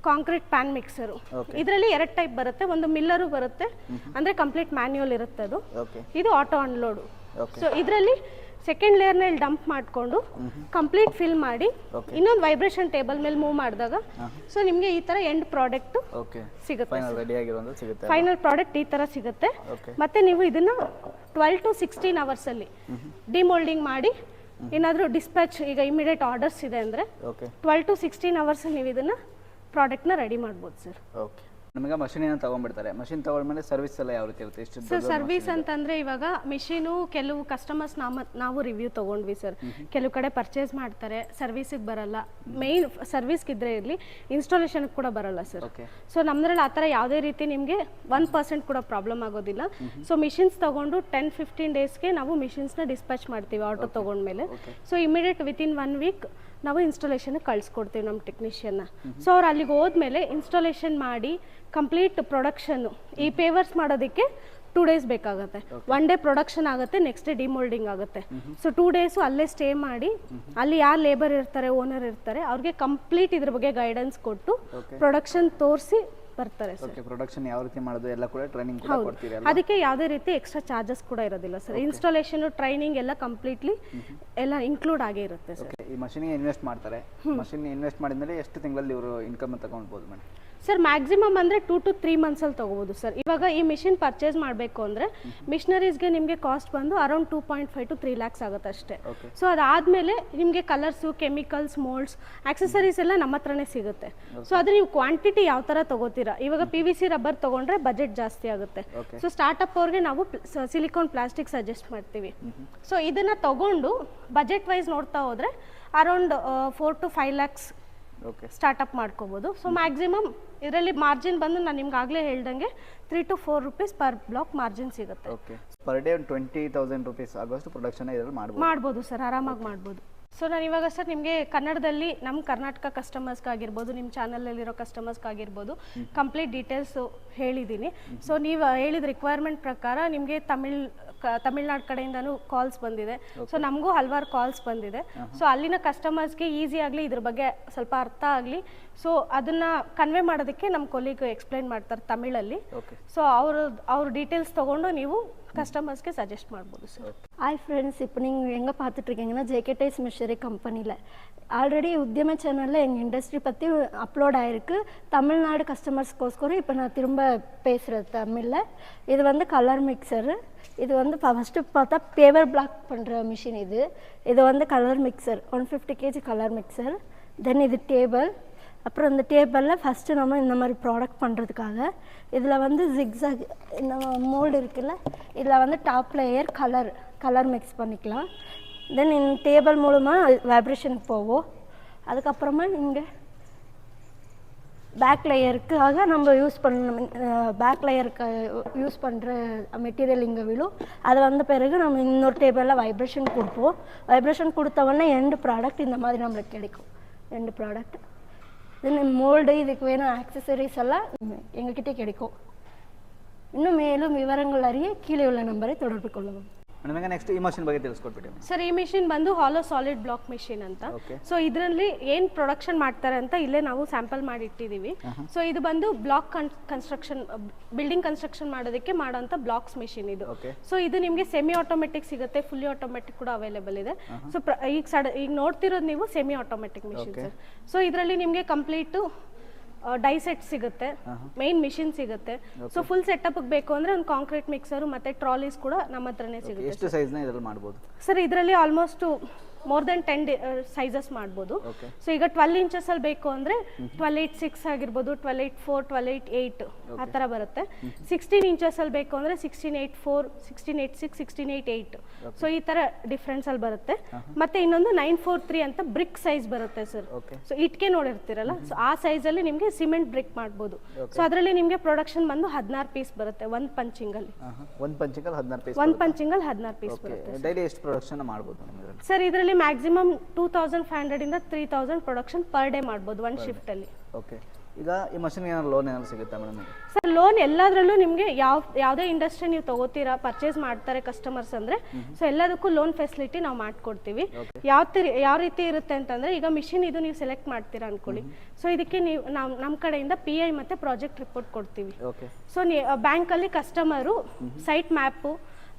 ಕಾಂಕ್ರೀಟ್ ಪ್ಯಾನ್ ಮಿಕ್ಸರು. ಇದರಲ್ಲಿ 2 ಟೈಪ್ ಬರುತ್ತೆ. ಒಂದು ಮಿಲ್ಲರು ಬರುತ್ತೆ, ಅಂದರೆ ಕಂಪ್ಲೀಟ್ ಮ್ಯಾನ್ಯುಯಲ್ ಇರುತ್ತೆ ಅದು. ಇದು ಆಟೋ ಅನ್ಲೋಡು. ಸೊ ಇದರಲ್ಲಿ ಸೆಕೆಂಡ್ ಲೇಯರ್ನ ಇಲ್ಲಿ ಡಂಪ್ ಮಾಡಿಕೊಂಡು ಕಂಪ್ಲೀಟ್ ಫಿಲ್ ಮಾಡಿ ಇನ್ನೊಂದು ವೈಬ್ರೇಷನ್ ಟೇಬಲ್ ಮೇಲೆ ಮೂವ್ ಮಾಡಿದಾಗ ಸೊ ನಿಮಗೆ ಈ ತರ ಎಂಡ್ ಪ್ರಾಡಕ್ಟ್ ಸಿಗುತ್ತೆ. ಫೈನಲ್ ಪ್ರಾಡಕ್ಟ್ ಈ ತರ ಸಿಗುತ್ತೆ. ಮತ್ತೆ ನೀವು ಇದನ್ನ 12 to 16 ಅವರ್ಸ್ ಅಲ್ಲಿ ಡಿಮೋಲ್ಡಿಂಗ್ ಮಾಡಿ ಏನಾದರೂ ಡಿಸ್ಪ್ಯಾಚ್, ಈಗ ಇಮಿಡಿಯೇಟ್ ಆರ್ಡರ್ಸ್ ಇದೆ ಅಂದರೆ 12 to 16 ಅವರ್ಸ್ ನೀವು ಇದನ್ನ ಪ್ರಾಡಕ್ಟ್ನ ರೆಡಿ ಮಾಡ್ಬೋದು ಸರ್. ನಮಗೆ ಮಷೀನ್ ಏನೋ ತಗೊಂಡ್ಬಿಡ್ತಾರೆ, ಮಷೀನ್ ತಗೊಂಡ್ಮೇಲೆ ಸರ್ವಿಸ್ ಎಲ್ಲ ಯಾವ ರೀತಿ ಇರುತ್ತೆ? ಎಷ್ಟು ಸರ್ ಸರ್ವಿಸ್ ಅಂತಂದ್ರೆ ಇವಾಗ ಮಿಷಿನು ಕೆಲವು ಕಸ್ಟಮರ್ಸ್ ನಾವು ರಿವ್ಯೂ ತಗೊಂಡ್ವಿ ಸರ್. ಕೆಲವು ಕಡೆ ಪರ್ಚೇಸ್ ಮಾಡ್ತಾರೆ, ಸರ್ವಿಸಿಗೆ ಬರಲ್ಲ. ಮೇನ್ ಸರ್ವಿಸ್ಗೆ ಇದ್ರೆ ಇರಲಿ, ಇನ್ಸ್ಟಾಲೇಷನ್ ಕೂಡ ಬರಲ್ಲ ಸರ್. ಸೊ ನಮ್ದ್ರಲ್ಲಿ ಆ ಥರ ಯಾವುದೇ ರೀತಿ ನಿಮಗೆ 1% ಕೂಡ ಪ್ರಾಬ್ಲಮ್ ಆಗೋದಿಲ್ಲ. ಸೊ ಮಿಷಿನ್ಸ್ ತಗೊಂಡು 10-15 ಡೇಸ್ಗೆ ನಾವು ಮಿಷಿನ್ಸ್ನ ಡಿಸ್ಪ್ಯಾಚ್ ಮಾಡ್ತೀವಿ ಆರ್ಡರ್ ತಗೊಂಡ್ಮೇಲೆ. ಸೊ ಇಮಿಡಿಯೇಟ್ ವಿತಿನ್ 1 ವೀಕ್ ನಾವು ಇನ್ಸ್ಟಾಲೇಷನ್ ಕಳಿಸ್ಕೊಡ್ತೀವಿ ನಮ್ಮ ಟೆಕ್ನಿಷಿಯನ್ನ. ಸೊ ಅವ್ರು ಅಲ್ಲಿಗೆ ಹೋದ್ಮೇಲೆ ಇನ್ಸ್ಟಾಲೇಷನ್ ಮಾಡಿ ಕಂಪ್ಲೀಟ್ ಪ್ರೊಡಕ್ಷನ್ನು ಈ ಪೇವರ್ಸ್ ಮಾಡೋದಕ್ಕೆ 2 ಡೇಸ್ ಬೇಕಾಗುತ್ತೆ. 1 ಡೇ ಪ್ರೊಡಕ್ಷನ್ ಆಗುತ್ತೆ, ನೆಕ್ಸ್ಟ್ ಡೇ ಡಿಮೋಲ್ಡಿಂಗ್ ಆಗುತ್ತೆ. ಸೊ 2 ಡೇಸು ಅಲ್ಲೇ ಸ್ಟೇ ಮಾಡಿ ಅಲ್ಲಿ ಯಾರು ಲೇಬರ್ ಇರ್ತಾರೆ, ಓನರ್ ಇರ್ತಾರೆ, ಅವ್ರಿಗೆ ಕಂಪ್ಲೀಟ್ ಇದ್ರ ಬಗ್ಗೆ ಗೈಡೆನ್ಸ್ ಕೊಟ್ಟು ಪ್ರೊಡಕ್ಷನ್ ತೋರಿಸಿ ಬರ್ತಾರೆ ಸರ್. ಓಕೆ, ಪ್ರೊಡಕ್ಷನ್ ಯಾವ ರೀತಿ ಮಾಡೋದು ಎಲ್ಲ ಕೂಡ ಟ್ರೈನಿಂಗ್ ಕೂಡ ಕೊಡ್ತೀರಿ ಅಲ್ವಾ? ಅದಕ್ಕೆ ಯಾವುದೇ ರೀತಿ ಎಕ್ಸ್ಟ್ರಾ ಚಾರ್ಜಸ್ ಕೂಡ ಇರೋದಿಲ್ಲ ಸರ್. ಇನ್ಸ್ಟಾಲೇಷನ್, ಟ್ರೈನಿಂಗ್ ಎಲ್ಲ ಕಂಪ್ಲೀಟ್ಲಿ ಎಲ್ಲ ಇನ್ಕ್ಲೂಡ್ ಆಗೇ ಇರುತ್ತೆ ಸರ್. ಈ ಮಷೀನಿಗೆ ಇನ್ವೆಸ್ಟ್ ಮಾಡ್ತಾರೆ, ಮಷೀನ್ ಇನ್ವೆಸ್ಟ್ ಮಾಡಿದ್ಮೇಲೆ ಎಷ್ಟು ತಿಂಗಳಲ್ಲಿ ಇವರು ಇನ್ಕಮ್ ತಗೊಳ್ಬೋದು ಮೇಡಮ್? ಸರ್ ಮ್ಯಾಕ್ಸಿಮಮ್ ಅಂದರೆ 2 to 3 ಮಂತ್ಸಲ್ಲಿ ತೊಗೋಬೋದು ಸರ್. ಇವಾಗ ಈ ಮಿಷಿನ್ ಪರ್ಚೇಸ್ ಮಾಡಬೇಕು ಅಂದರೆ ಮಿಷನರೀಸ್ಗೆ ನಿಮಗೆ ಕಾಸ್ಟ್ ಬಂದು ಅರೌಂಡ್ 2.5 to 3 lakhs ಆಗುತ್ತೆ ಅಷ್ಟೇ. ಸೊ ಅದಾದಮೇಲೆ ನಿಮಗೆ ಕಲರ್ಸು, ಕೆಮಿಕಲ್ಸ್, ಮೋಲ್ಡ್ಸ್, ಆಕ್ಸೆಸರೀಸ್ ಎಲ್ಲ ನಮ್ಮ ಹತ್ರನೇ ಸಿಗುತ್ತೆ. ಸೊ ಅದು ನೀವು ಕ್ವಾಂಟಿಟಿ ಯಾವ ಥರ ತೊಗೋತೀರಾ, ಇವಾಗ PVC ರಬ್ಬರ್ ತೊಗೊಂಡ್ರೆ ಬಜೆಟ್ ಜಾಸ್ತಿ ಆಗುತ್ತೆ. ಸೊ ಸ್ಟಾರ್ಟಪ್ ಅವ್ರಿಗೆ ನಾವು ಸಿಲಿಕಾನ್ ಪ್ಲಾಸ್ಟಿಕ್ ಸಜೆಸ್ಟ್ ಮಾಡ್ತೀವಿ. ಸೊ ಇದನ್ನು ತೊಗೊಂಡು ಬಜೆಟ್ ವೈಸ್ ನೋಡ್ತಾ ಹೋದರೆ ಅರೌಂಡ್ 4 to 5 lakhs ಸ್ಟಾರ್ಟಪ್ ಮಾಡ್ಕೋಬೋದು. ಸೊ ಮ್ಯಾಕ್ಸಿಮಮ್ ಇದರಲ್ಲಿ ಮಾರ್ಜಿನ್ ಬಂದು ನಾನು ನಿಮ್ಗೆ ಆಗಲೇ ಹೇಳ್ದಂಗೆ 3 to 4 rupees per block margin ಸಿಗುತ್ತೆ. ಓಕೆ, ಪರ್ ಡೇ ಒಂದು 20,000 rupees ಆಗೋಷ್ಟು ಪ್ರೊಡಕ್ಷನ್ ಇದರಲ್ಲಿ ಮಾಡ್ಬೋದು ಸರ್, ಆರಾಮಾಗಿ ಮಾಡ್ಬೋದು. ಸೊ ನಾನು ಇವಾಗ ಸರ್ ನಿಮಗೆ ಕನ್ನಡದಲ್ಲಿ ನಮ್ಮ ಕರ್ನಾಟಕ ಕಸ್ಟಮರ್ಸ್ಗಾಗಿರ್ಬೋದು, ನಿಮ್ಮ ಚಾನಲಲ್ಲಿರೋ ಕಸ್ಟಮರ್ಸ್ಗಾಗಿರ್ಬೋದು ಕಂಪ್ಲೀಟ್ ಡೀಟೇಲ್ಸು ಹೇಳಿದ್ದೀನಿ. ಸೊ ನೀವು ಹೇಳಿದ ರಿಕ್ವೈರ್ಮೆಂಟ್ ಪ್ರಕಾರ ನಿಮಗೆ ತಮಿಳ್ನಾಡು ಕಡೆಯಿಂದನೂ ಕಾಲ್ಸ್ ಬಂದಿದೆ. ಸೊ ನಮಗೂ ಹಲವಾರು ಕಾಲ್ಸ್ ಬಂದಿದೆ. ಸೊ ಅಲ್ಲಿನ ಕಸ್ಟಮರ್ಸ್ಗೆ ಈಸಿ ಆಗಲಿ, ಇದ್ರ ಬಗ್ಗೆ ಸ್ವಲ್ಪ ಅರ್ಥ ಆಗಲಿ, ಸೊ ಅದನ್ನು ಕನ್ವೆ ಮಾಡೋದಕ್ಕೆ ನಮ್ಮ ಕೊಲೀಗ್ ಎಕ್ಸ್ಪ್ಲೈನ್ ಮಾಡ್ತಾರೆ ತಮಿಳಲ್ಲಿ. ಸೊ ಅವ್ರ ಡೀಟೇಲ್ಸ್ ತೊಗೊಂಡು ನೀವು கஸ்டமர்ஸ்க்கு சஜஸ்ட் ಮಾಡ್ಬೋದು ಸರ್. ஹாய் ஃப்ரெண்ட்ஸ், இப்போ நீங்கள் எங்கே பார்த்துட்ருக்கீங்கன்னா JK டைல்ஸ் மிஷனரி கம்பெனியில் ஆல்ரெடி உத்தியம சேனலில் எங்கள் இண்டஸ்ட்ரி பற்றி அப்லோட் ஆகிருக்கு. தமிழ்நாடு கஸ்டமர்ஸ்க்கோஸ்கரம் இப்போ நான் திரும்ப பேசுகிறது தமிழில். இது வந்து கலர் மிக்சரு. இது வந்து ஃபஸ்ட்டு பார்த்தா பேவர் பிளாக் பண்ணுற மிஷின். இது வந்து colour mixer, 150 kg colour mixer. Then இது டேபிள். அப்புறம் இந்த டேபிளில் ஃபஸ்ட்டு நம்ம இந்த மாதிரி ப்ராடக்ட் பண்ணுறதுக்காக இதில் வந்து ஜிக்ஸாக் இந்த மோல்டு இருக்குல்ல, இதில் வந்து டாப் லேயர் கலர் மிக்ஸ் பண்ணிக்கலாம். தென் இந்த டேபிள் மூலமாக வைப்ரேஷனுக்கு போவோம். அதுக்கப்புறமா இங்கே பேக் லேயருக்காக நம்ம யூஸ் பேக் லேயருக்கு யூஸ் பண்ணுற மெட்டீரியல் இங்கே விழும். அது வந்த பிறகு நம்ம இன்னொரு டேபிளில் வைப்ரேஷன் கொடுப்போம். வைப்ரேஷன் கொடுத்தவொடனே எண்டு ப்ராடக்ட் இந்த மாதிரி நம்மளுக்கு கிடைக்கும். எண்டு ப்ராடக்ட் தென் மோல்டு, இதுக்கு வேணும் ஆக்சசரிஸ் எல்லாம் எங்ககிட்டே கிடைக்கும். இன்னும் மேலும் விவரங்கள் அறிய கீழே உள்ள நம்பரை தொடர்பு கொள்ளவும். ಮೇಡಮ್, ನೆಕ್ಸ್ಟ್ ಈ ಮಷಿನ್ ಬಗ್ಗೆ ತಿಳಿಸ್ಕೊಟ್ಬಿಡಿ ಸರ್. ಈ ಮಿಷಿನ್ ಬಂದು ಹಾಲೋ ಸಾಲಿಡ್ ಬ್ಲಾಕ್ ಮಿಷಿನ್ ಅಂತ. ಸೊ ಇದರಲ್ಲಿ ಏನು ಪ್ರೊಡಕ್ಷನ್ ಮಾಡ್ತಾರೆ ಅಂತ ಇಲ್ಲೇ ನಾವು ಸ್ಯಾಂಪಲ್ ಮಾಡಿ ಇಟ್ಟಿದ್ದೀವಿ. ಸೊ ಇದು ಬಂದು ಬ್ಲಾಕ್ ಕನ್ಸ್ಟ್ರಕ್ಷನ್, ಬಿಲ್ಡಿಂಗ್ ಕನ್ಸ್ಟ್ರಕ್ಷನ್ ಮಾಡೋದಕ್ಕೆ ಮಾಡೋಂಥ ಬ್ಲಾಕ್ಸ್ ಮಿಷಿನ್ ಇದು. ಸೊ ಇದು ನಿಮಗೆ ಸೆಮಿ ಆಟೋಮೆಟಿಕ್ ಸಿಗುತ್ತೆ, ಫುಲ್ಲಿ ಆಟೋಮೆಟಿಕ್ ಕೂಡ ಅವೈಲೇಬಲ್ ಇದೆ. ಸೊ ಈಗ ನೋಡ್ತಿರೋದು ನೀವು semi automatic machine sir. So ಇದರಲ್ಲಿ ನಿಮಗೆ ಕಂಪ್ಲೀಟು ಡೈ ಸೆಟ್ ಸಿಗುತ್ತೆ, ಮೇನ್ ಮಿಷಿನ್ ಸಿಗುತ್ತೆ. ಸೊ ಫುಲ್ ಸೆಟಪ್ ಬೇಕು ಅಂದ್ರೆ ಒಂದು ಕಾಂಕ್ರೀಟ್ ಮಿಕ್ಸರ್ ಮತ್ತೆ ಟ್ರಾಲೀಸ್ ಕೂಡ ನಮ್ಮ ಹತ್ರನೇ ಸಿಗುತ್ತೆ. ಎಷ್ಟು ಸೈಜ್ ನ ಇದರಲ್ಲಿ ಮಾಡಬಹುದು ಸರ್? ಇದರಲ್ಲಿ ಆಲ್ಮೋಸ್ಟ್ ಮೋರ್ ದೆನ್ 10 ಸೈಜಸ್ ಮಾಡ್ಬೋದು. ಸೊ ಈಗ 12 inches ಅಲ್ಲಿ ಬೇಕು ಅಂದ್ರೆ 12/8/6 ಆಗಿರ್ಬೋದು, 12/8/4, 12/8/8 ಆ ಥರ ಬರುತ್ತೆ. 16 inches ಅಲ್ಲಿ ಬೇಕು ಅಂದ್ರೆ 16/8/4, 16/8/6, 16/8/8. ಸೊ ಈ ಥರ ಡಿಫ್ರೆನ್ಸ್ ಅಲ್ಲಿ ಬರುತ್ತೆ. ಮತ್ತೆ ಇನ್ನೊಂದು 9/4/3 ಅಂತ ಬ್ರಿಕ್ ಸೈಜ್ ಬರುತ್ತೆ ಸರ್. ಸೊ ಇಟ್ಕೆ ನೋಡಿರ್ತೀರಲ್ಲ, ಸೊ ಆ ಸೈಜಲ್ಲಿ ನಿಮಗೆ ಸಿಮೆಂಟ್ ಬ್ರಿಕ್ ಮಾಡ್ಬೋದು. ಸೊ ಅದರಲ್ಲಿ ನಿಮಗೆ ಪ್ರೊಡಕ್ಷನ್ ಬಂದು 16 ಪೀಸ್ ಬರುತ್ತೆ ಒಂದು ಪಂಚಿಂಗ್ ಅಲ್ಲಿ. ಒಂದು ಪಂಚಿಂಗ್ ಅಲ್ಲಿ 16 ಪೀಸ್, ಒಂದು ಪಂಚಿಂಗ್ ಅಲ್ಲಿ 16 ಪೀಸ್ ಬರುತ್ತೆ. ಡೈಲಿ ಎಷ್ಟು ಪ್ರೊಡಕ್ಷನ್ ಮಾಡ್ಬೋದು ಸರ್? ಇದರಲ್ಲಿ ಮ್ಯಾಕ್ಸಿಮಮ್ 2500 ಇಂದ 3000 ಪ್ರೊಡಕ್ಷನ್ ಪರ್ ಡೇ ಮಾಡ್ಬೋದು ಒಂದು ಶಿಫ್ಟ್ ಅಲ್ಲಿ. ಓಕೆ, ಈಗ ಈ ಮಷಿನ್ ಏನಾದ್ರು ಲೋನ್ ಏನಾದ್ರು ಸಿಗುತ್ತಾ ಮೇಡಮ್? ಸರ್ ಲೋನ್ ಎಲ್ಲದರಲ್ಲೂ ನಿಮಗೆ ಯಾವುದೇ ಇಂಡಸ್ಟ್ರಿ ನೀವು ತಗೋತೀರಾ, ಪರ್ಚೇಸ್ ಮಾಡ್ತಾರೆ ಕಸ್ಟಮರ್ಸ್ ಅಂದ್ರೆ, ಸೊ ಎಲ್ಲದಕ್ಕೂ ಲೋನ್ ಫೆಸಿಲಿಟಿ ನಾವು ಮಾಡ್ಕೊಡ್ತೀವಿ. ಯಾವ ರೀತಿ ಇರುತ್ತೆ ಅಂತಂದ್ರೆ, ಈಗ ಮಿಷಿನ್ ಇದು ನೀವು ಸೆಲೆಕ್ಟ್ ಮಾಡ್ತೀರಾ ಅನ್ಕೊಳ್ಳಿ. ಸೊ ಇದಕ್ಕೆ ನೀವು ನಮ್ಮ ಕಡೆಯಿಂದ PI ಮತ್ತೆ ಪ್ರಾಜೆಕ್ಟ್ ರಿಪೋರ್ಟ್ ಕೊಡ್ತೀವಿ. ಸೊ ಬ್ಯಾಂಕಲ್ಲಿ ಕಸ್ಟಮರು ಸೈಟ್ ಮ್ಯಾಪು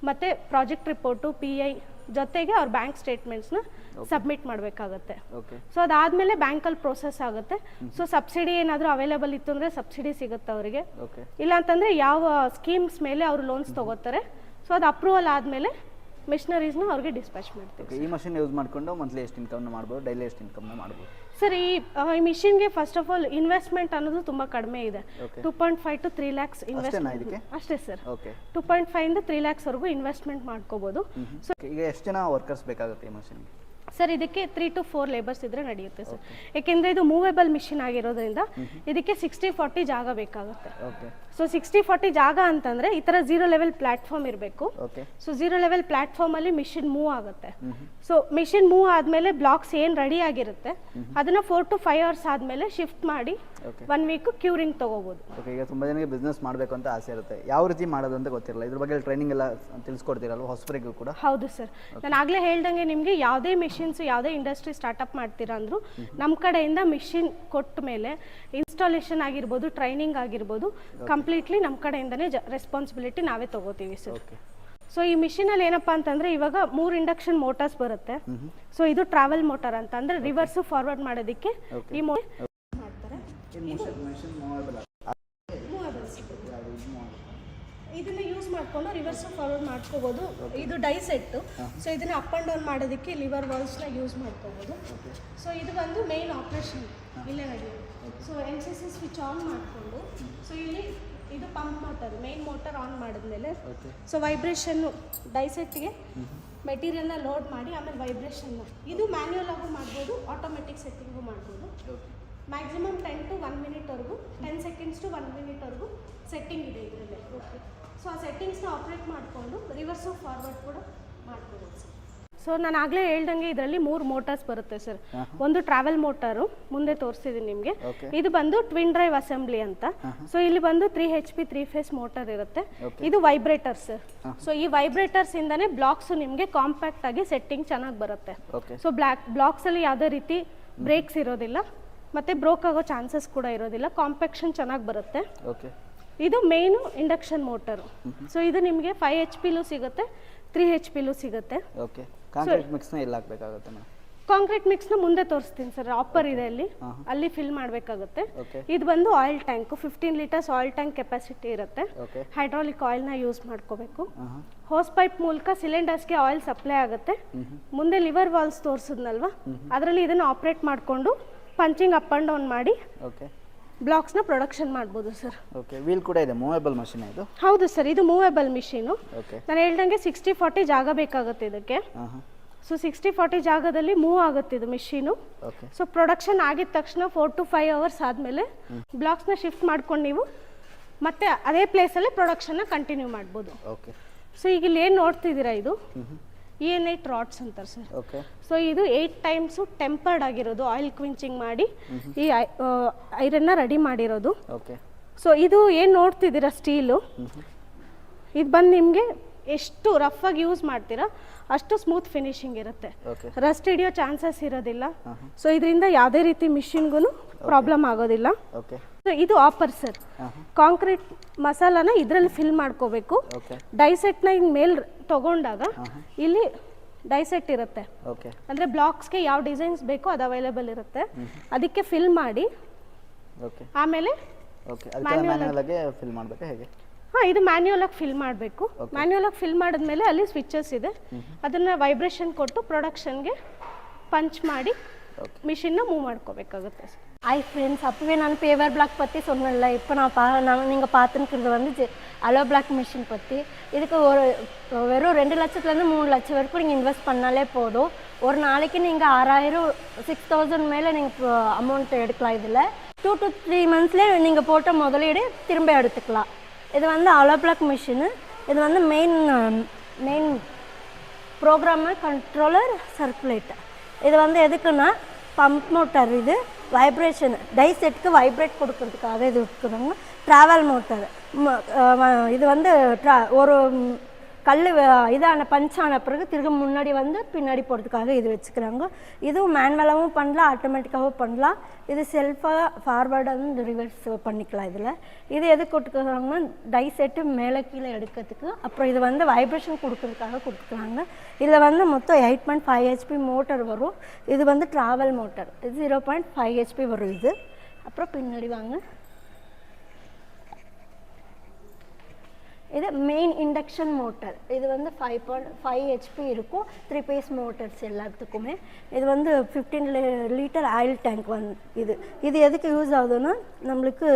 ಮತ್ತೆ ಪ್ರಾಜೆಕ್ಟ್ ರಿಪೋರ್ಟು, PI ಜೊತೆಗೆ ಅವ್ರ ಬ್ಯಾಂಕ್ ಸ್ಟೇಟ್ಮೆಂಟ್ಸ್ನ ಸಬ್ಮಿಟ್ ಮಾಡಬೇಕಾಗತ್ತೆ. ಸೊ ಅದಾದಮೇಲೆ ಬ್ಯಾಂಕಲ್ಲಿ ಪ್ರೋಸೆಸ್ ಆಗುತ್ತೆ. ಸೊ ಸಬ್ಸಿಡಿ ಏನಾದರೂ ಅವೈಲೇಬಲ್ ಇತ್ತು ಅಂದರೆ ಸಬ್ಸಿಡಿ ಸಿಗುತ್ತೆ ಅವರಿಗೆ. ಇಲ್ಲ ಅಂತಂದರೆ ಯಾವ ಸ್ಕೀಮ್ಸ್ ಮೇಲೆ ಅವರು ಲೋನ್ಸ್ ತೊಗೋತಾರೆ, ಸೊ ಅದು ಅಪ್ರೂವಲ್ ಆದಮೇಲೆ ಮಿಷನರೀಸ್ನ ಅವ್ರಿಗೆ ಡಿಸ್ಪ್ಯಾಚ್ ಮಾಡ್ತೀವಿ. ಈ ಮಷಿನ್ ಯೂಸ್ ಮಾಡಿಕೊಂಡು ಮಂತ್ಲಿ ಎಷ್ಟು ಇನ್ಕಮ್ನ ಮಾಡ್ಬೋದು, ಡೈಲಿ ಎಷ್ಟು ಇನ್ಕಮ್ನ ಮಾಡ್ಬೋದು? ಸರ್ ಈ ಮಿಷಿನ್ಗೆ ಫಸ್ಟ್ ಆಫ್ ಆಲ್ ಇನ್ವೆಸ್ಟ್ಮೆಂಟ್ ಅನ್ನೋದು ತುಂಬ ಕಡಿಮೆ ಇದೆ. 2.5 to 3 lakhs ಇನ್ವೆಸ್ಟ್ಮೆಂಟ್ ಅಷ್ಟೇ ಸರ್. 2.5 ಇಂದ 3 lakhs ವರೆಗೂ ಇನ್ವೆಸ್ಟ್ಮೆಂಟ್ ಮಾಡ್ಕೋಬಹುದು. ಸೊ ಈಗ ಎಷ್ಟು ಜನ ವರ್ಕರ್ಸ್ ಬೇಕಾಗುತ್ತೆ ಈ ಮಷಿನ್ಗೆ? ಸರ್ ಇದಕ್ಕೆ 3 to 4 ಲೇಬರ್ಸ್ ಇದ್ರೆ ನಡೆಯುತ್ತೆ ಸರ್. ಯಾಕೆಂದ್ರೆ ಇದು ಮೂವೇಬಲ್ ಮಿಷಿನ್ ಆಗಿರೋದ್ರಿಂದ ಇದಕ್ಕೆ 60-40 ಜಾಗ ಬೇಕಾಗುತ್ತೆ. ಸೊ 60-40 ಜಾಗ ಅಂತಂದರೆ ಈ ಥರ 0 ಲೆವೆಲ್ ಪ್ಲ್ಯಾಟ್ಫಾರ್ಮ್ ಇರಬೇಕು. ಓಕೆ. ಸೊ 0 ಲೆವೆಲ್ ಪ್ಲ್ಯಾಟ್ಫಾರ್ಮಲ್ಲಿ ಮಿಷಿನ್ ಮೂವ್ ಆಗುತ್ತೆ. ಸೊ ಮಿಷಿನ್ ಮೂವ್ ಆದಮೇಲೆ ಬ್ಲಾಕ್ಸ್ ಏನು ರೆಡಿ ಆಗಿರುತ್ತೆ ಅದನ್ನು 4 to 5 hours ಆದಮೇಲೆ ಶಿಫ್ಟ್ ಮಾಡಿ 1 week ಕ್ಯೂರಿಂಗ್ ತೊಗೋಬೋದು. ಓಕೆ. ಈಗ ತುಂಬ ಜನಕ್ಕೆ ಬಿಸ್ನೆಸ್ ಮಾಡಬೇಕು ಅಂತ ಆಸೆ ಇರುತ್ತೆ, ಯಾವ ರೀತಿ ಮಾಡೋದು ಅಂತ ಗೊತ್ತಿರಲ್ಲ, ಇದ್ರ ಬಗ್ಗೆ ಟ್ರೈನಿಂಗ್ ಎಲ್ಲ ತಿಳಿಸ್ಕೊಡ್ತೀರಲ್ವ ಹೊಸಬರಿಗೂ ಕೂಡ? ಹೌದು ಸರ್, ನಾನು ಆಗಲೇ ಹೇಳ್ದಂಗೆ ನಿಮಗೆ ಯಾವುದೇ ಮಿಷಿನ್ಸ್ ಯಾವುದೇ ಇಂಡಸ್ಟ್ರಿ ಸ್ಟಾರ್ಟಪ್ ಮಾಡ್ತೀರಾ ಅಂದರೂ ನಮ್ಮ ಕಡೆಯಿಂದ ಮಿಷಿನ್ ಕೊಟ್ಟ ಮೇಲೆ ಇನ್ಸ್ಟಾಲೇಷನ್ ಆಗಿರ್ಬೋದು, ಟ್ರೈನಿಂಗ್ ಆಗಿರ್ಬೋದು, ಕಂಪ್ಲೀಟ್ಲಿ ನಮ್ಮ ಕಡೆಯಿಂದನೇ ರೆಸ್ಪಾನ್ಸಿಬಿಲಿಟಿ ನಾವೇ ತಗೋತೀವಿ ಸರ್. ಸೊ ಈ ಮಿಷಿನಲ್ಲಿ ಏನಪ್ಪ ಅಂತಂದರೆ ಇವಾಗ 3 ಇಂಡಕ್ಷನ್ ಮೋಟರ್ಸ್ ಬರುತ್ತೆ. ಸೊ ಇದು ಟ್ರಾವೆಲ್ ಮೋಟರ್ ಅಂತ ಅಂದರೆ ರಿವರ್ಸು ಫಾರ್ವರ್ಡ್ ಮಾಡೋದಕ್ಕೆ ಈ ಮೋಟರ್ ಮಾಡ್ತಾರೆ. ಇದನ್ನ ಯೂಸ್ ಮಾಡಿಕೊಂಡು ರಿವರ್ಸು ಫಾರ್ವರ್ಡ್ ಮಾಡ್ಕೋಬೋದು. ಇದು ಡೈ ಸೆಟ್ಟು. ಸೊ ಇದನ್ನ ಅಪ್ ಆ್ಯಂಡ್ ಡೌನ್ ಮಾಡೋದಕ್ಕೆ ಲಿವರ್ ವಾಲ್ಸ್ನ ಯೂಸ್ ಮಾಡ್ಕೋಬೋದು. ಸೊ ಇದು ಬಂದು ಮೇನ್ ಆಪ್ರೇಷನ್ ಇಲ್ಲೇ ನಡೆಯೋದು. ಸೊ MCC ಸ್ವಿಚ್ ಆನ್ ಮಾಡಿಕೊಂಡು ಸೊ ಇಲ್ಲಿ ಇದು pump motor, main motor on ಮಾಡಿದ್ಮೇಲೆ ಸೊ ವೈಬ್ರೇಷನ್ನು ಡೈಸೆಟ್ಗೆ ಮೆಟೀರಿಯಲ್ನ ಲೋಡ್ ಮಾಡಿ ಆಮೇಲೆ ವೈಬ್ರೇಷನ್ನ ಇದು ಮ್ಯಾನ್ಯುಯಲ್ ಆಗು ಮಾಡ್ಬೋದು, ಆಟೋಮೆಟಿಕ್ ಸೆಟ್ಟಿಂಗು ಮಾಡ್ಬೋದು. Maximum 10 to 1 minute 10 seconds to 1 minute setting ಇದೆ ಇದರಲ್ಲಿ. ಓಕೆ. ಸೊ ಆ ಸೆಟ್ಟಿಂಗ್ಸ್ನ ಆಪ್ರೇಟ್ ಮಾಡಿಕೊಂಡು ರಿವರ್ಸು ಫಾರ್ವರ್ಡ್ ಕೂಡ ಮಾಡ್ಕೋಬೋದು ಸರ್. ಸೊ ನಾನು ಆಗಲೇ ಹೇಳ್ದಂಗೆ ಇದರಲ್ಲಿ 3 ಮೋಟರ್ಸ್ ಬರುತ್ತೆ ಸರ್. ಒಂದು ಟ್ರಾವೆಲ್ ಮೋಟರು ಮುಂದೆ ತೋರಿಸಿದ್ದೀನಿ ನಿಮಗೆ. ಇದು ಬಂದು ಟ್ವಿನ್ ಡ್ರೈವ್ ಅಸೆಂಬ್ಲಿ ಅಂತ. ಸೊ ಇಲ್ಲಿ ಬಂದು 3 HP 3 phase ಮೋಟರ್ ಇರುತ್ತೆ. ಇದು ವೈಬ್ರೇಟರ್ ಸರ್. ಸೊ ಈ ವೈಬ್ರೇಟರ್ಸ್ ಇಂದಾನೆ ಬ್ಲಾಕ್ಸ್ ನಿಮಗೆ ಕಾಂಪ್ಯಾಕ್ಟ್ ಆಗಿ ಸೆಟ್ಟಿಂಗ್ ಚೆನ್ನಾಗಿ ಬರುತ್ತೆ. ಸೊ ಬ್ಲಾಕ್ಸ್ ಅಲ್ಲಿ ಯಾವುದೇ ರೀತಿ ಬ್ರೇಕ್ಸ್ ಇರೋದಿಲ್ಲ, ಮತ್ತೆ ಬ್ರೋಕ್ ಆಗೋ ಚಾನ್ಸಸ್ ಕೂಡ ಇರೋದಿಲ್ಲ, ಕಾಂಪ್ಯಾಕ್ಷನ್ ಚೆನ್ನಾಗಿ ಬರುತ್ತೆ. ಇದು ಮೇನು ಇಂಡಕ್ಷನ್ ಮೋಟರು. ಸೊ ಇದು ನಿಮಗೆ 5 HP ಸಿಗುತ್ತೆ, 3 HP ಸಿಗುತ್ತೆ. ಓಕೆ. ಕಾಂಕ್ರೀಟ್ ಮಿಕ್ಸ್ನ ಎಲ್ಲ ಹಾಕಬೇಕಾಗುತ್ತೆ ಮೇಡಮ್? ಕಾಂಕ್ರೀಟ್ ಮಿಕ್ಸ್ನ ಮುಂದೆ ತೋರಿಸ್ತೀನಿ ಸರ್. ಆಪರ್ ಇದೆ ಅಲ್ಲಿ ಫಿಲ್ ಮಾಡಬೇಕಾಗುತ್ತೆ. ಇದು ಬಂದು oil tank, 15 liters oil tank capacity ಇರುತ್ತೆ. ಹೈಡ್ರಾಲಿಕ್ ಆಯಿಲ್ನ ಯೂಸ್ ಮಾಡ್ಕೋಬೇಕು. ಹೋಸ್ ಪೈಪ್ ಮೂಲಕ ಸಿಲಿಂಡರ್ಸ್ಗೆ ಆಯಿಲ್ ಸಪ್ಲೈ ಆಗುತ್ತೆ. ಮುಂದೆ ಲಿವರ್ ವಾಲ್ಸ್ ತೋರಿಸಿದ್ನಲ್ವಾ, ಅದರಲ್ಲಿ ಇದನ್ನು ಆಪ್ರೇಟ್ ಮಾಡಿಕೊಂಡು ಪಂಚಿಂಗ್ ಅಪ್ ಆ್ಯಂಡ್ ಡೌನ್ ಮಾಡಿ ಬ್ಲಾಕ್ಸ್ನ ಪ್ರೊಡಕ್ಷನ್ ಮಾಡ್ಬೋದು ಸರ್. ಓಕೆ. ವೀಲ್ ಕೂಡ ಇದೆ, ಮೂವೇಬಲ್ ಮಷಿನ್ ಇದು? ಹೌದು ಸರ್, ಇದು ಮೂವೇಬಲ್ ಮಿಷಿನು. ನಾನು ಹೇಳ್ದಂಗೆ 60-40 ಜಾಗ ಬೇಕಾಗುತ್ತೆ ಇದಕ್ಕೆ. ಸೊ 60-40 ಜಾಗದಲ್ಲಿ ಮೂವ್ ಆಗುತ್ತೆ ಇದು ಮಿಷಿನು. ಸೊ ಪ್ರೊಡಕ್ಷನ್ ಆಗಿದ ತಕ್ಷಣ 4 to 5 hours ಆದಮೇಲೆ ಬ್ಲಾಕ್ಸ್ನ ಶಿಫ್ಟ್ ಮಾಡ್ಕೊಂಡು ನೀವು ಮತ್ತೆ ಅದೇ ಪ್ಲೇಸಲ್ಲೇ ಪ್ರೊಡಕ್ಷನ್ನ ಕಂಟಿನ್ಯೂ ಮಾಡ್ಬೋದು. ಸೊ ಈಗ ಇಲ್ಲಿ ಏನು ನೋಡ್ತಿದ್ದೀರಾ, ಇದು EN8 ರಾಡ್ಸ್ ಅಂತಾರೆ ಸರ್. ಸೊ ಇದು 8 times ಟೆಂಪರ್ಡ್ ಆಗಿರೋದು, ಆಯಿಲ್ ಕ್ವಿಂಚಿಂಗ್ ಮಾಡಿ ಈ ಐರನ್ನ ರೆಡಿ ಮಾಡಿರೋದು. ಸೊ ಇದು ಏನು ನೋಡ್ತಿದ್ದೀರಾ ಸ್ಟೀಲು, ಇದು ಬಂದು ನಿಮಗೆ ಎಷ್ಟು ರಫ್ ಆಗಿ ಯೂಸ್ ಮಾಡ್ತೀರಾ ಅಷ್ಟು ಸ್ಮೂತ್ ಫಿನಿಶಿಂಗ್ ಇರುತ್ತೆ, ರಸ್ಟ್ ಹಿಡಿಯೋ ಚಾನ್ಸಸ್ ಇರೋದಿಲ್ಲ. ಸೊ ಇದರಿಂದ ಯಾವುದೇ ರೀತಿ ಮಿಷಿನ್ಗೂ ಪ್ರಾಬ್ಲಮ್ ಆಗೋದಿಲ್ಲ. ಸೊ ಇದು ಆಪರ್ ಸರ್. ಕಾಂಕ್ರೀಟ್ ಮಸಾಲಾನ ಇದರಲ್ಲಿ ಫಿಲ್ ಮಾಡ್ಕೋಬೇಕು. ಡೈಸೆಟ್ನ ಹಿಂಗೆ ಮೇಲೆ ತಗೊಂಡಾಗ ಇಲ್ಲಿ ಡೈಸೆಟ್ ಇರುತ್ತೆ, ಅಂದರೆ ಬ್ಲಾಕ್ಸ್ಗೆ ಯಾವ ಡಿಸೈನ್ಸ್ ಬೇಕೋ ಅದು ಅವೈಲೇಬಲ್ ಇರುತ್ತೆ. ಅದಕ್ಕೆ ಫಿಲ್ ಮಾಡಿ ಆಮೇಲೆ ಇದು ಮ್ಯಾನ್ಯುಯಲ್ ಆಗಿ ಫಿಲ್ ಮಾಡಬೇಕು. ಮ್ಯಾನ್ಯುಯಲ್ ಆಗಿ ಫಿಲ್ ಮಾಡಿದ್ಮೇಲೆ ಅಲ್ಲಿ ಸ್ವಿಚಸ್ ಇದೆ, ಅದನ್ನು ವೈಬ್ರೇಷನ್ ಕೊಟ್ಟು ಪ್ರೊಡಕ್ಷನ್ಗೆ பஞ்ச் ಮಾಡಿ மிஷினை மூவ் ಮಾಡ್ಕೋಬೇಕಾಗುತ್ತೆ. ஹாய் ஃப்ரெண்ட்ஸ், அப்போவே நான் பேவர் பிளாக் பற்றி சொன்னேன்ல. இப்போ நீங்கள் பார்த்துருக்கிறது வந்து அலோ பிளாக் மிஷின் பற்றி. இதுக்கு வெறும் 2 லட்சத்துலேருந்து 3 லட்சம் வரைக்கும் நீங்கள் இன்வெஸ்ட் பண்ணாலே போதும். ஒரு நாளைக்கு நீங்கள் 6000 6000 மேலே நீங்கள் அமௌண்ட் எடுக்கலாம். இதில் 2 to 3 monthsலேயே நீங்கள் போட்ட முதலீடு திரும்ப எடுத்துக்கலாம். இது வந்து அலோ பிளாக் மிஷினு. இது வந்து மெயின் ப்ரோக்ராமர் கண்ட்ரோலர் சர்க்குலேட்டர். இது வந்து எதுக்குன்னா பம்ப் மோட்டார், இது வைப்ரேஷன் டை செட்டுக்கு வைப்ரேட் கொடுக்கறதுக்காக இது இருக்குதுங்க. ட்ராவல் மோட்டார், இது வந்து ஒரு கல் இதான பஞ்சான பிறகு திரும்ப முன்னாடி வந்து பின்னாடி போகிறதுக்காக இது வச்சுக்கிறாங்க. இதுவும் மேனுவலாகவும் பண்ணலாம், ஆட்டோமேட்டிக்காகவும் பண்ணலாம். இது செல்ஃபாக ஃபார்வர்டாக ரிவர்ஸ் பண்ணிக்கலாம். இதில் இது எதுக்கு கொடுத்துக்கிறாங்கன்னா டை செட்டு மேலே கீழே எடுக்கிறதுக்கு, அப்புறம் இது வந்து வைப்ரேஷன் கொடுக்கறதுக்காக கொடுத்துக்கிறாங்க. இதில் வந்து மொத்தம் 8.5 HP மோட்டர் வரும். இது வந்து ட்ராவல் மோட்டர், இது 0.5 HP வரும். இது அப்புறம் பின்னாடி வாங்க, இது மெயின் இண்டக்ஷன் மோட்டர். இது வந்து 5.5 HP இருக்கும், 3 phase மோட்டர்ஸ் எல்லாத்துக்குமே. இது வந்து 15 liter ஆயில் டேங்க் வந்து இது எதுக்கு யூஸ் ஆகுதுன்னா, நம்மளுக்கு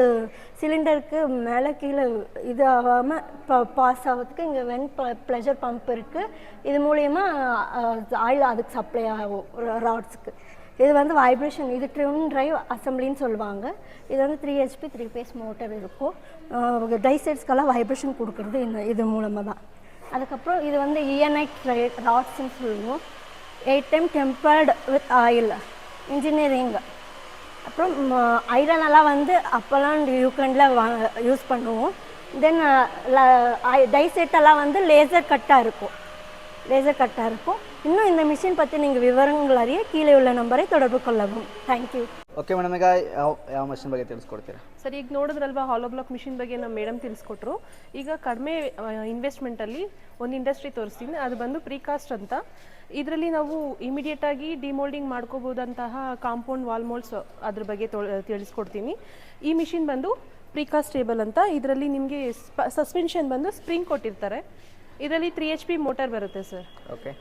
சிலிண்டருக்கு மேலே கீழே இது ஆகாமல் பாஸ் ஆகிறதுக்கு இங்கே ப்ளஷர் பம்ப் இருக்குது. இது மூலயமா ஆயில் அதுக்கு சப்ளை ஆகும் ராட்ஸுக்கு. இது வந்து வைப்ரேஷன், இது ட்ரிம் டிரைவ் அசம்பிளின்னு சொல்லுவாங்க. இது வந்து 3 HP 3 phase மோட்டர் இருக்கும். டைசெட்ஸ்க்கெல்லாம் வைப்ரேஷன் கொடுக்குறது இது மூலமாக தான். அதுக்கப்புறம் இது வந்து இஎன்ஐட் ராட்ஸ்ன்னு சொல்லுவோம். 8 time tempered with oil engineering. அப்புறம் ஐரன் எல்லாம் வந்து அப்போல்லாம் யூகண்டில் யூஸ் பண்ணுவோம். தென் டைசெட்டெல்லாம் வந்து லேசர் கட்டாக இருக்கும். ಇನ್ನೂ இந்த ಮಿಷಿನ್ ಪತ್ತಿ ನಿಮಗೆ ವಿವರಗಳು ಅರಿಯ ಕೀழே ಉಳ್ಳ ನಂಬರೇ தொடர்பு கொள்ளவும். Thank you. ಓಕೆ ಮೇಡಮ್, ಈಗ ಯಾವ ಮಷಿನ್ ಬಗ್ಗೆ ತಿಳಿಸ್ಕೊಡ್ತೀರಾ? ಸರ್, ಈಗ ನೋಡಿದ್ರಲ್ವಾ ಹಾಲೋ ಬ್ಲಾಕ್ ಮಿಷಿನ್ ಬಗ್ಗೆ ನಮ್ಮ ಮೇಡಮ್ ತಿಳಿಸ್ಕೊಟ್ರು. ಈಗ ಕಡಿಮೆ ಇನ್ವೆಸ್ಟ್ಮೆಂಟಲ್ಲಿ ಒಂದು ಇಂಡಸ್ಟ್ರಿ ತೋರಿಸ್ತೀನಿ. ಅದು ಬಂದು ಪ್ರೀಕಾಸ್ಟ್ ಅಂತ. ಇದರಲ್ಲಿ ನಾವು ಇಮಿಡಿಯೇಟಾಗಿ ಡಿಮೋಲ್ಡಿಂಗ್ ಮಾಡ್ಕೋಬೋದಂತಹ ಕಾಂಪೌಂಡ್ ವಾಲ್ ಮೋಲ್ಡ್ಸ್ ಅದ್ರ ಬಗ್ಗೆ ತಿಳಿಸ್ಕೊಡ್ತೀನಿ. ಈ ಮಿಷಿನ್ ಬಂದು ಪ್ರೀಕಾಸ್ಟ್ ಟೇಬಲ್ ಅಂತ. ಇದರಲ್ಲಿ ನಿಮಗೆ ಸಸ್ಪೆನ್ಷನ್ ಬಂದು ಸ್ಪ್ರಿಂಗ್ ಕೊಟ್ಟಿರ್ತಾರೆ. ಇದರಲ್ಲಿ 3 HP ಮೋಟರ್ ಬರುತ್ತೆ ಸರ್. ಓಕೆ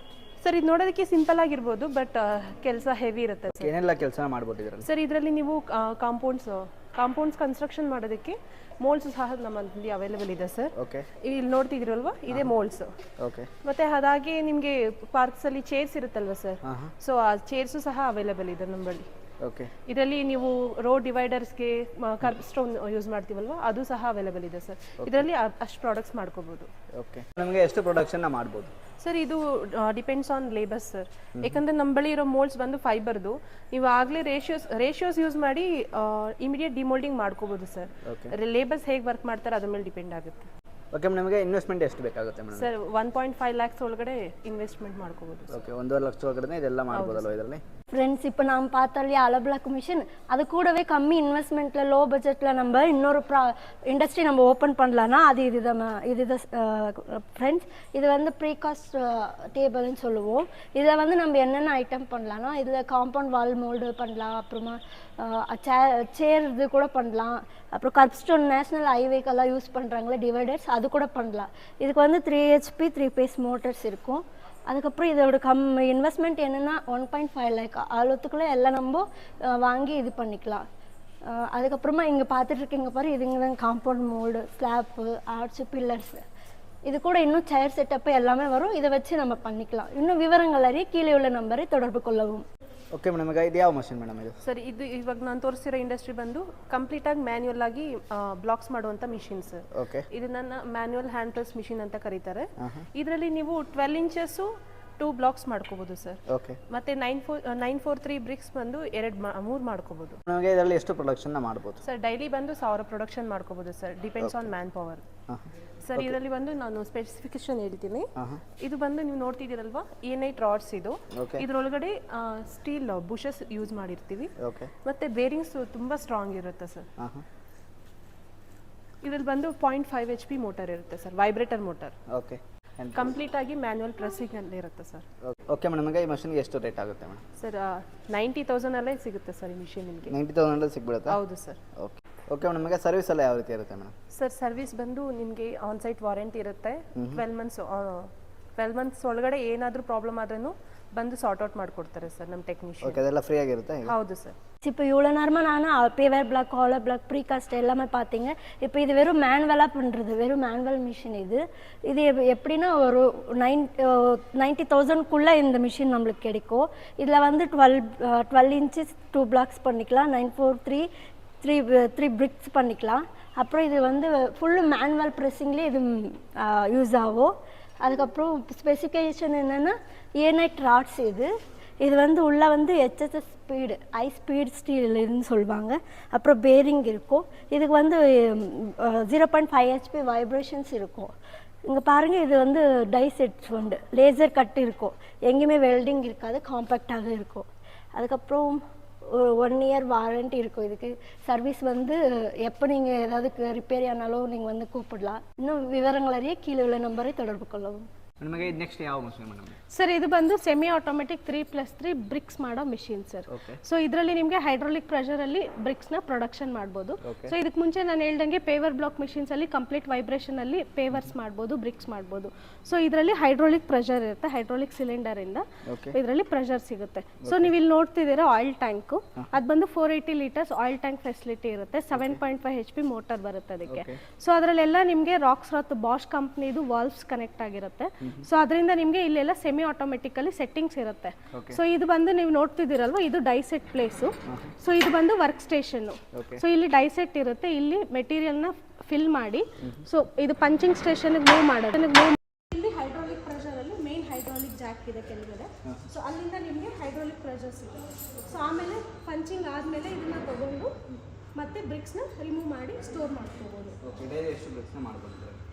ಸರ್, ಇದು ನೋಡೋದಕ್ಕೆ ಸಿಂಪಲ್ ಆಗಿರ್ಬೋದು, ಬಟ್ ಕೆಲಸ ಹೆವಿ ಇರುತ್ತೆ ಸರ್. ಏನೆಲ್ಲ ಕೆಲಸ ಮಾಡ್ಬೋದು ಇದರಲ್ಲಿ? ಸರ್, ಇದರಲ್ಲಿ ನೀವು ಕಾಂಪೌಂಡ್ಸ್ ಕನ್ಸ್ಟ್ರಕ್ಷನ್ ಮಾಡೋದಕ್ಕೆ ಮೋಲ್ಡ್ಸ್ ಸಹ ನಮ್ಮಲ್ಲಿ ಅವೈಲೇಬಲ್ ಇದೆ ಸರ್. ಓಕೆ, ಇಲ್ಲಿ ನೋಡ್ತಿದ್ದೀರಲ್ವಾ, ಇದೇ ಮೋಲ್ಡ್ಸ್. ಓಕೆ, ಮತ್ತೆ ಅದಾಗೆ ನಿಮಗೆ ಪಾರ್ಕ್ಸ್ ಅಲ್ಲಿ ಚೇರ್ಸ್ ಇರುತ್ತಲ್ವಾ ಸರ್, ಸೊ ಆ ಚೇರ್ಸು ಸಹ ಅವೈಲೇಬಲ್ ಇದೆ ನಮ್ಮಲ್ಲಿ. ಓಕೆ, ಇದರಲ್ಲಿ ನೀವು ರೋಡ್ ಡಿವೈಡರ್ಸ್ಗೆ ಕರ್ಬ್ ಸ್ಟೋನ್ ಯೂಸ್ ಮಾಡ್ತೀವಲ್ವಾ, ಅದು ಸಹ ಅವೈಲೇಬಲ್ ಇದೆ ಸರ್. ಇದರಲ್ಲಿ ಅಷ್ಟು ಪ್ರಾಡಕ್ಟ್ಸ್ ಮಾಡ್ಕೋಬಹುದು. ಓಕೆ, ನಮಗೆ ಎಷ್ಟು ಪ್ರೊಡಕ್ಷನ್ ಮಾಡ್ಬೋದು ಸರ್? ಇದು ಡಿಪೆಂಡ್ಸ್ ಆನ್ ಲೇಬರ್ಸ್ ಸರ್. ಯಾಕಂದ್ರೆ ನಮ್ಮ ಬಳಿ ಇರೋ ಮೋಲ್ಡ್ಸ್ ಬಂದು ಫೈಬರ್ದು. ನೀವು ಆಗಲೇ ರೇಷಿಯೋಸ್ ಯೂಸ್ ಮಾಡಿ ಇಮಿಡಿಯೇಟ್ ಡಿಮೋಲ್ಡಿಂಗ್ ಮಾಡ್ಕೋಬಹುದು ಸರ್. ಲೇಬರ್ಸ್ ಹೇಗೆ ವರ್ಕ್ ಮಾಡ್ತಾರೆ ಅದ್ರ ಮೇಲೆ ಡಿಪೆಂಡ್ ಆಗುತ್ತೆ. ಓಕೆ, ನಮಗೆ ಇನ್ವೆಸ್ಟ್ಮೆಂಟ್ ಎಷ್ಟು ಬೇಕಾಗುತ್ತೆ ಮೇಡಮ್? ಸರ್, 1.5 lakhs ಒಳಗಡೆ ಇನ್ವೆಸ್ಟ್ಮೆಂಟ್ ಮಾಡ್ಕೋಬಹುದು. ಓಕೆ, 1.5 ಲಕ್ಷ ಒಳಗಡೆ ಇದೆಲ್ಲ ಮಾಡ್ಬೋದಲ್ವ ಇದರಲ್ಲಿ? ஃப்ரெண்ட்ஸ், இப்போ நாம் பார்த்தாலே ஆலோ பிளாக் மிஷின், அது கூடவே கம்மி இன்வெஸ்ட்மெண்ட்டில் லோ பட்ஜெட்டில் நம்ம இன்னொரு இண்டஸ்ட்ரி நம்ம ஓப்பன் பண்ணலான்னா அது இதுதான் ஃப்ரெண்ட்ஸ். இது வந்து ப்ரீகாஸ்ட் டேபிள்னு சொல்லுவோம். இதில் வந்து நம்ம என்னென்ன ஐட்டம் பண்ணலான்னா, இதில் காம்பவுண்ட் வால் மோல்டு பண்ணலாம், அப்புறமா சேர் இது கூட பண்ணலாம், அப்புறம் கர்ப்ஸ்டோன் நேஷ்னல் ஹைவேக்கெல்லாம் யூஸ் பண்ணுறாங்களே டிவைடர்ஸ், அது கூட பண்ணலாம். இதுக்கு வந்து 3 HP 3 phase மோட்டர்ஸ் இருக்கும். அதுக்கப்புறம் இதோட இன்வெஸ்ட்மெண்ட் என்னென்னா 1.5 lakh அவ்வளோத்துக்குள்ளே எல்லாம் நம்ம வாங்கி இது பண்ணிக்கலாம். அதுக்கப்புறமா இங்கே பார்த்துட்ருக்கீங்க பாரு, இதுங்க தான் compound mould, slab, arts, pillars. இது கூட இன்னும் சேர் செட்டப்பு எல்லாமே வரும். இதை வச்சு நம்ம பண்ணிக்கலாம். இன்னும் விவரங்கள் அறிய கீழே உள்ள நம்பரை தொடர்பு கொள்ளவும். ಓಕೆ ಮೇಡಮ್, ಈಗ ಇದು ಯಾವ ಮಷಿನ್ ಮೇಡಮ್ ಇದು? ಸರ್, ಇದು ಇವಾಗ ನಾನು ತೋರಿಸಿರೋ ಇಂಡಸ್ಟ್ರಿ ಬಂದು ಕಂಪ್ಲೀಟಾಗಿ ಮ್ಯಾನ್ಯುಯಲ್ ಆಗಿ ಬ್ಲಾಕ್ಸ್ ಮಾಡುವಂಥ ಮಿಷಿನ್ ಸರ್. ಓಕೆ, ಇದು ನನ್ನ ಮ್ಯಾನ್ಯುಯಲ್ ಹ್ಯಾಂಡ್ ಪ್ರೆಸ್ ಮಿಷಿನ್ ಅಂತ ಕರೀತಾರೆ. ಇದರಲ್ಲಿ ನೀವು 12 inches 2 blocks ಮಾಡ್ಕೋಬಹುದು ಸರ್. ಓಕೆ, ಮತ್ತೆ 943 ಬ್ರಿಕ್ಸ್ ಬಂದು 3 ಮಾಡ್ಕೋಬಹುದು. ನಮಗೆ ಇದರಲ್ಲಿ ಎಷ್ಟು ಪ್ರೊಡಕ್ಷನ್ ಮಾಡ್ಬೋದು ಸರ್? ಡೈಲಿ ಬಂದು 1000 ಪ್ರೊಡಕ್ಷನ್ ಮಾಡ್ಕೋಬಹುದು sir. Depends on man power sir. ಇದರಲ್ಲಿ ಬಂದು ನಾನು ಸ್ಪೆಸಿಫಿಕೇಶನ್ ಹೇಳ್ತೀನಿ. ಇದು ಬಂದು ನೀವು ನೋಡ್ತಿದ್ದೀರಲ್ವಾ, E9 ರಾಡ್ಸ್. ಇದು ಇದರೊಳಗಡೆ ಸ್ಟೀಲ್ ಬುಷಸ್ ಯೂಸ್ ಮಾಡಿರ್ತೀವಿ. ಮತ್ತೆ ಬೇರಿಂಗ್ಸ್ ತುಂಬಾ ಸ್ಟ್ರಾಂಗ್ ಇರುತ್ತೆ ಸರ್. ಇದರಲ್ಲಿ ಬಂದು 0.5 HP ಮೋಟರ್ ಇರುತ್ತೆ sir, vibrator motor. Okay, complete ಆಗಿ ಮ್ಯಾನ್ಯುಯಲ್ ಪ್ರೆಸ್ಸಿಂಗ್ ಅಲ್ಲಿ ಇರುತ್ತೆ ಸರ್. ಓಕೆ ಮೇಡಮ್, ಈ ಮಷಿನ್ಗೆ ಎಷ್ಟು ರೇಟ್ ಆಗುತ್ತೆ ಮೇಡಮ್? ಸರ್, 90,000 ಅಲ್ಲೇ ಸಿಗುತ್ತೆ ಸರ್ ಈ ಮಿಷಿನ್ ನಿಮಗೆ. 90,000 ಸಿಗ್ಬಿಡುತ್ತಾ? ಹೌದು ಸರ್. ಓಕೆ, ಓಕೆ ಮೇಡಮ್, ಈಗ ಸರ್ವಿಸ್ ಎಲ್ಲ ಯಾವ ರೀತಿ ಇರುತ್ತೆ ಮೇಡಮ್? ಸರ್, ಸರ್ವಿಸ್ ಬಂದು ನಿಮಗೆ ಆನ್ ಸೈಟ್ ವಾರಂಟಿ ಇರುತ್ತೆ. 12 months ಒಳಗಡೆ ಏನಾದರೂ ಪ್ರಾಬ್ಲಮ್ ಆದ್ರೂ ಬಂದು ಸಾರ್ಟ್ ಔಟ್ ಮಾಡಿಕೊಡ್ತಾರೆ ಸರ್ ನಮ್ಮ ಟೆಕ್ನಿಷಿಯನ್. ಓಕೆ, ಅದೆಲ್ಲ ಫ್ರೀ ಆಗಿರುತ್ತೆ? ಹೌದು ಸರ್. இப்போ இவ்வளோ நேரமாக நான் paver block, hollow block, precast எல்லாமே பார்த்தீங்க. இப்போ இது வெறும் மேனுவலாக பண்ணுறது, வெறும் மேனுவல் மிஷின். இது எப்படின்னா ஒரு 90,000க்குள்ளே இந்த மிஷின் நம்மளுக்கு கிடைக்கும். இதில் வந்து 12 inches 2 blocks பண்ணிக்கலாம், 943 3 bricks பண்ணிக்கலாம். அப்புறம் இது வந்து ஃபுல்லு மேனுவல் ப்ரெஸ்ஸிங்லேயே இது யூஸ் ஆகும். அதுக்கப்புறம் ஸ்பெசிஃபிகேஷன் என்னென்னா E9 ராட்ஸ். இது வந்து உள்ளே வந்து HSS ஸ்பீடு, ஹை ஸ்பீட் ஸ்டீல்னு சொல்லுவாங்க. அப்புறம் பேரிங் இருக்கும். இதுக்கு வந்து 0.5 HP வைப்ரேஷன்ஸ் இருக்கும். இங்கே பாருங்கள், இது வந்து டைசெட்ஸ் உண்டு, லேசர் கட் இருக்கும், எங்கேயுமே வெல்டிங் இருக்காது, காம்பேக்டாக இருக்கும். அதுக்கப்புறம் 1 year வாரண்டி இருக்கும். இதுக்கு சர்வீஸ் வந்து எப்போ நீங்கள் ஏதாவது ரிப்பேர் ஆனாலும் நீங்கள் வந்து கூப்பிடலாம். இன்னும் விவரங்கள் அறிய கீழே உள்ள நம்பரை தொடர்பு கொள்ளவும். ನಿಮಗೆ ನೆಕ್ಸ್ಟ್ ಯಾವ ಮಷಿನ್ ಮೇಡಮ್? ಸರ್, ಇದು ಬಂದು ಸೆಮಿ ಆಟೋಮೆಟಿಕ್ 3+3 ಬ್ರಿಕ್ಸ್ ಮಾಡೋ ಮಿಷಿನ್ ಸರ್. ಸೊ ಇದರಲ್ಲಿ ನಿಮಗೆ ಹೈಡ್ರಾಲಿಕ್ ಪ್ರೆಷರ್ ಅಲ್ಲಿ ಬ್ರಿಕ್ಸ್ ನ ಪ್ರೊಡಕ್ಷನ್ ಮಾಡಬಹುದು. ಸೊ ಇದಕ್ಕೆ ಮುಂಚೆ ನಾನು ಹೇಳ್ದಂಗೆ ಪೇವರ್ ಬ್ಲಾಕ್ ಮಿಷಿನ್ಸ್ ಅಲ್ಲಿ ಕಂಪ್ಲೀಟ್ ವೈಬ್ರೇಷನ್ ಅಲ್ಲಿ ಪೇವರ್ಸ್ ಮಾಡಬಹುದು, ಬ್ರಿಕ್ಸ್ ಮಾಡಬಹುದು. ಸೊ ಇದರಲ್ಲಿ ಹೈಡ್ರಾಲಿಕ್ ಪ್ರೆಷರ್ ಇರುತ್ತೆ, ಹೈಡ್ರಾಲಿಕ್ ಸಿಲಿಂಡರ್ ಇಂದ ಇದರಲ್ಲಿ ಪ್ರೆಷರ್ ಸಿಗುತ್ತೆ. ಸೊ ನೀವು ಇಲ್ಲಿ ನೋಡ್ತಿದ್ದೀರಾ ಆಯಿಲ್ ಟ್ಯಾಂಕ್, ಅದು ಬಂದು 480 liters ಆಯಿಲ್ ಟ್ಯಾಂಕ್ ಫೆಸಿಲಿಟಿ ಇರುತ್ತೆ. 7.5 HP ಮೋಟರ್ ಬರುತ್ತೆ ಅದಕ್ಕೆ. ಸೊ ಅದರಲ್ಲೆಲ್ಲ ನಿಮಗೆ ರಾಕ್ಸ್ ರಾತ್ ಬಾಷ್ ಕಂಪ್ನಿದು ವಾಲ್ವ್ಸ್ ಕನೆಕ್ಟ್ ಆಗಿರುತ್ತೆ. ಸೊ ಅದರಿಂದ ನಿಮಗೆ ಇಲ್ಲೆಲ್ಲ ಸೆಮಿ ಆಟೋಮೆಟಿಕಲಿ ಸೆಟ್ಟಿಂಗ್ಸ್ ಇರುತ್ತೆ. ಸೊ ಇದು ಬಂದು ನೀವು ನೋಡ್ತಿದ್ದೀರಲ್ವ, ಇದು ಡೈಸೆಟ್ ಪ್ಲೇಸು. ಸೊ ಇದು ಬಂದು ವರ್ಕ್ ಸ್ಟೇಷನ್ನು. ಸೊ ಇಲ್ಲಿ ಡೈಸೆಟ್ ಇರುತ್ತೆ, ಇಲ್ಲಿ ಮೆಟೀರಿಯಲ್ನ ಫಿಲ್ ಮಾಡಿ ಸೊ ಇದು ಪಂಚಿಂಗ್ ಸ್ಟೇಷನ್ಗೆ ಮೂವ್ ಮಾಡೋದು. ಇಲ್ಲಿ ಹೈಡ್ರಾಲಿಕ್ ಪ್ರೆಷರಲ್ಲಿ ಮೇನ್ ಹೈಡ್ರಾಲಿಕ್ ಜಾಕ್ ಇದೆ ಕೆಳಗಡೆ. ಸೊ ಅಲ್ಲಿಂದ ನಿಮಗೆ ಹೈಡ್ರಾಲಿಕ್ ಪ್ರೆಷರ್ಸ್ ಇದೆ. ಸೊ ಆಮೇಲೆ ಪಂಚಿಂಗ್ ಆದಮೇಲೆ ಇದನ್ನು ತಗೊಂಡು ಮತ್ತೆ ಬ್ರಿಕ್ಸ್ನ ರಿಮೂವ್ ಮಾಡಿ ಸ್ಟೋರ್ ಮಾಡ್ಕೋಬೋದು.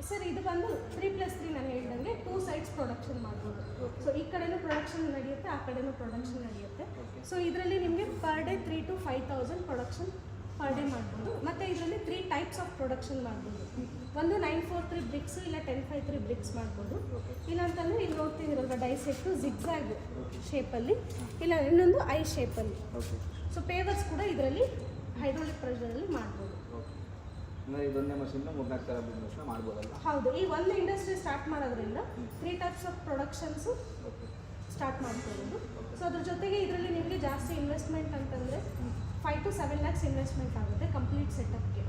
ಸರ್ ಇದು ಬಂದು 3+3 ನಾನು ಹೇಳ್ದಂಗೆ 2 ಸೈಡ್ಸ್ ಪ್ರೊಡಕ್ಷನ್ ಮಾಡ್ಬೋದು. ಸೊ ಈ ಕಡೆನೂ ಪ್ರೊಡಕ್ಷನ್ ನಡೆಯುತ್ತೆ, ಆ ಕಡೆನೂ ಪ್ರೊಡಕ್ಷನ್ ನಡೆಯುತ್ತೆ. ಸೊ ಇದರಲ್ಲಿ ನಿಮಗೆ per day 3,000 to 5,000 production per day ಮಾಡ್ಬೋದು. ಮತ್ತು ಇದರಲ್ಲಿ 3 ಟೈಪ್ಸ್ ಆಫ್ ಪ್ರೊಡಕ್ಷನ್ ಮಾಡ್ಬೋದು. ಒಂದು 943 ಬ್ರಿಕ್ಸ್ ಇಲ್ಲ 1053 ಬ್ರಿಕ್ಸ್ ಮಾಡ್ಬೋದು. ಇಲ್ಲಾಂತಂದರೆ ಇಲ್ಲಿ ನೋಡ್ತಿದ್ದೀರಲ್ವ ಡೈಸೆಕ್ಟು ಜಿಗ್ಝ್ಯಾಗ್ ಶೇಪಲ್ಲಿ, ಇಲ್ಲ ಇನ್ನೊಂದು ಐ ಶೇಪಲ್ಲಿ. ಸೊ ಪೇವರ್ಸ್ ಕೂಡ ಇದರಲ್ಲಿ ಹೈಡ್ರಾಲಿಕ್ ಪ್ರೆಷರಲ್ಲಿ ಮಾಡ್ಬೋದು. ಇದೊಂದೇ ಮಷಿನ್ 3-4 ಥರ ಬಿಸ್ನೆಸ್ನ ಮಾಡ್ಬೋದಲ್ಲ? ಹೌದು, ಈ ಒಂದು ಇಂಡಸ್ಟ್ರಿ ಸ್ಟಾರ್ಟ್ ಮಾಡೋದ್ರಿಂದ 3 ಟೈಪ್ಸ್ ಆಫ್ ಪ್ರೊಡಕ್ಷನ್ಸು ಸ್ಟಾರ್ಟ್ ಮಾಡ್ಕೋಬೋದು. ಸೊ ಅದ್ರ ಜೊತೆಗೆ ಇದರಲ್ಲಿ ನಿಮಗೆ ಜಾಸ್ತಿ ಇನ್ವೆಸ್ಟ್ಮೆಂಟ್ ಅಂತಂದರೆ 5 to 7 lakhs ಇನ್ವೆಸ್ಟ್ಮೆಂಟ್ ಆಗುತ್ತೆ ಕಂಪ್ಲೀಟ್ ಸೆಟಪ್ಗೆ.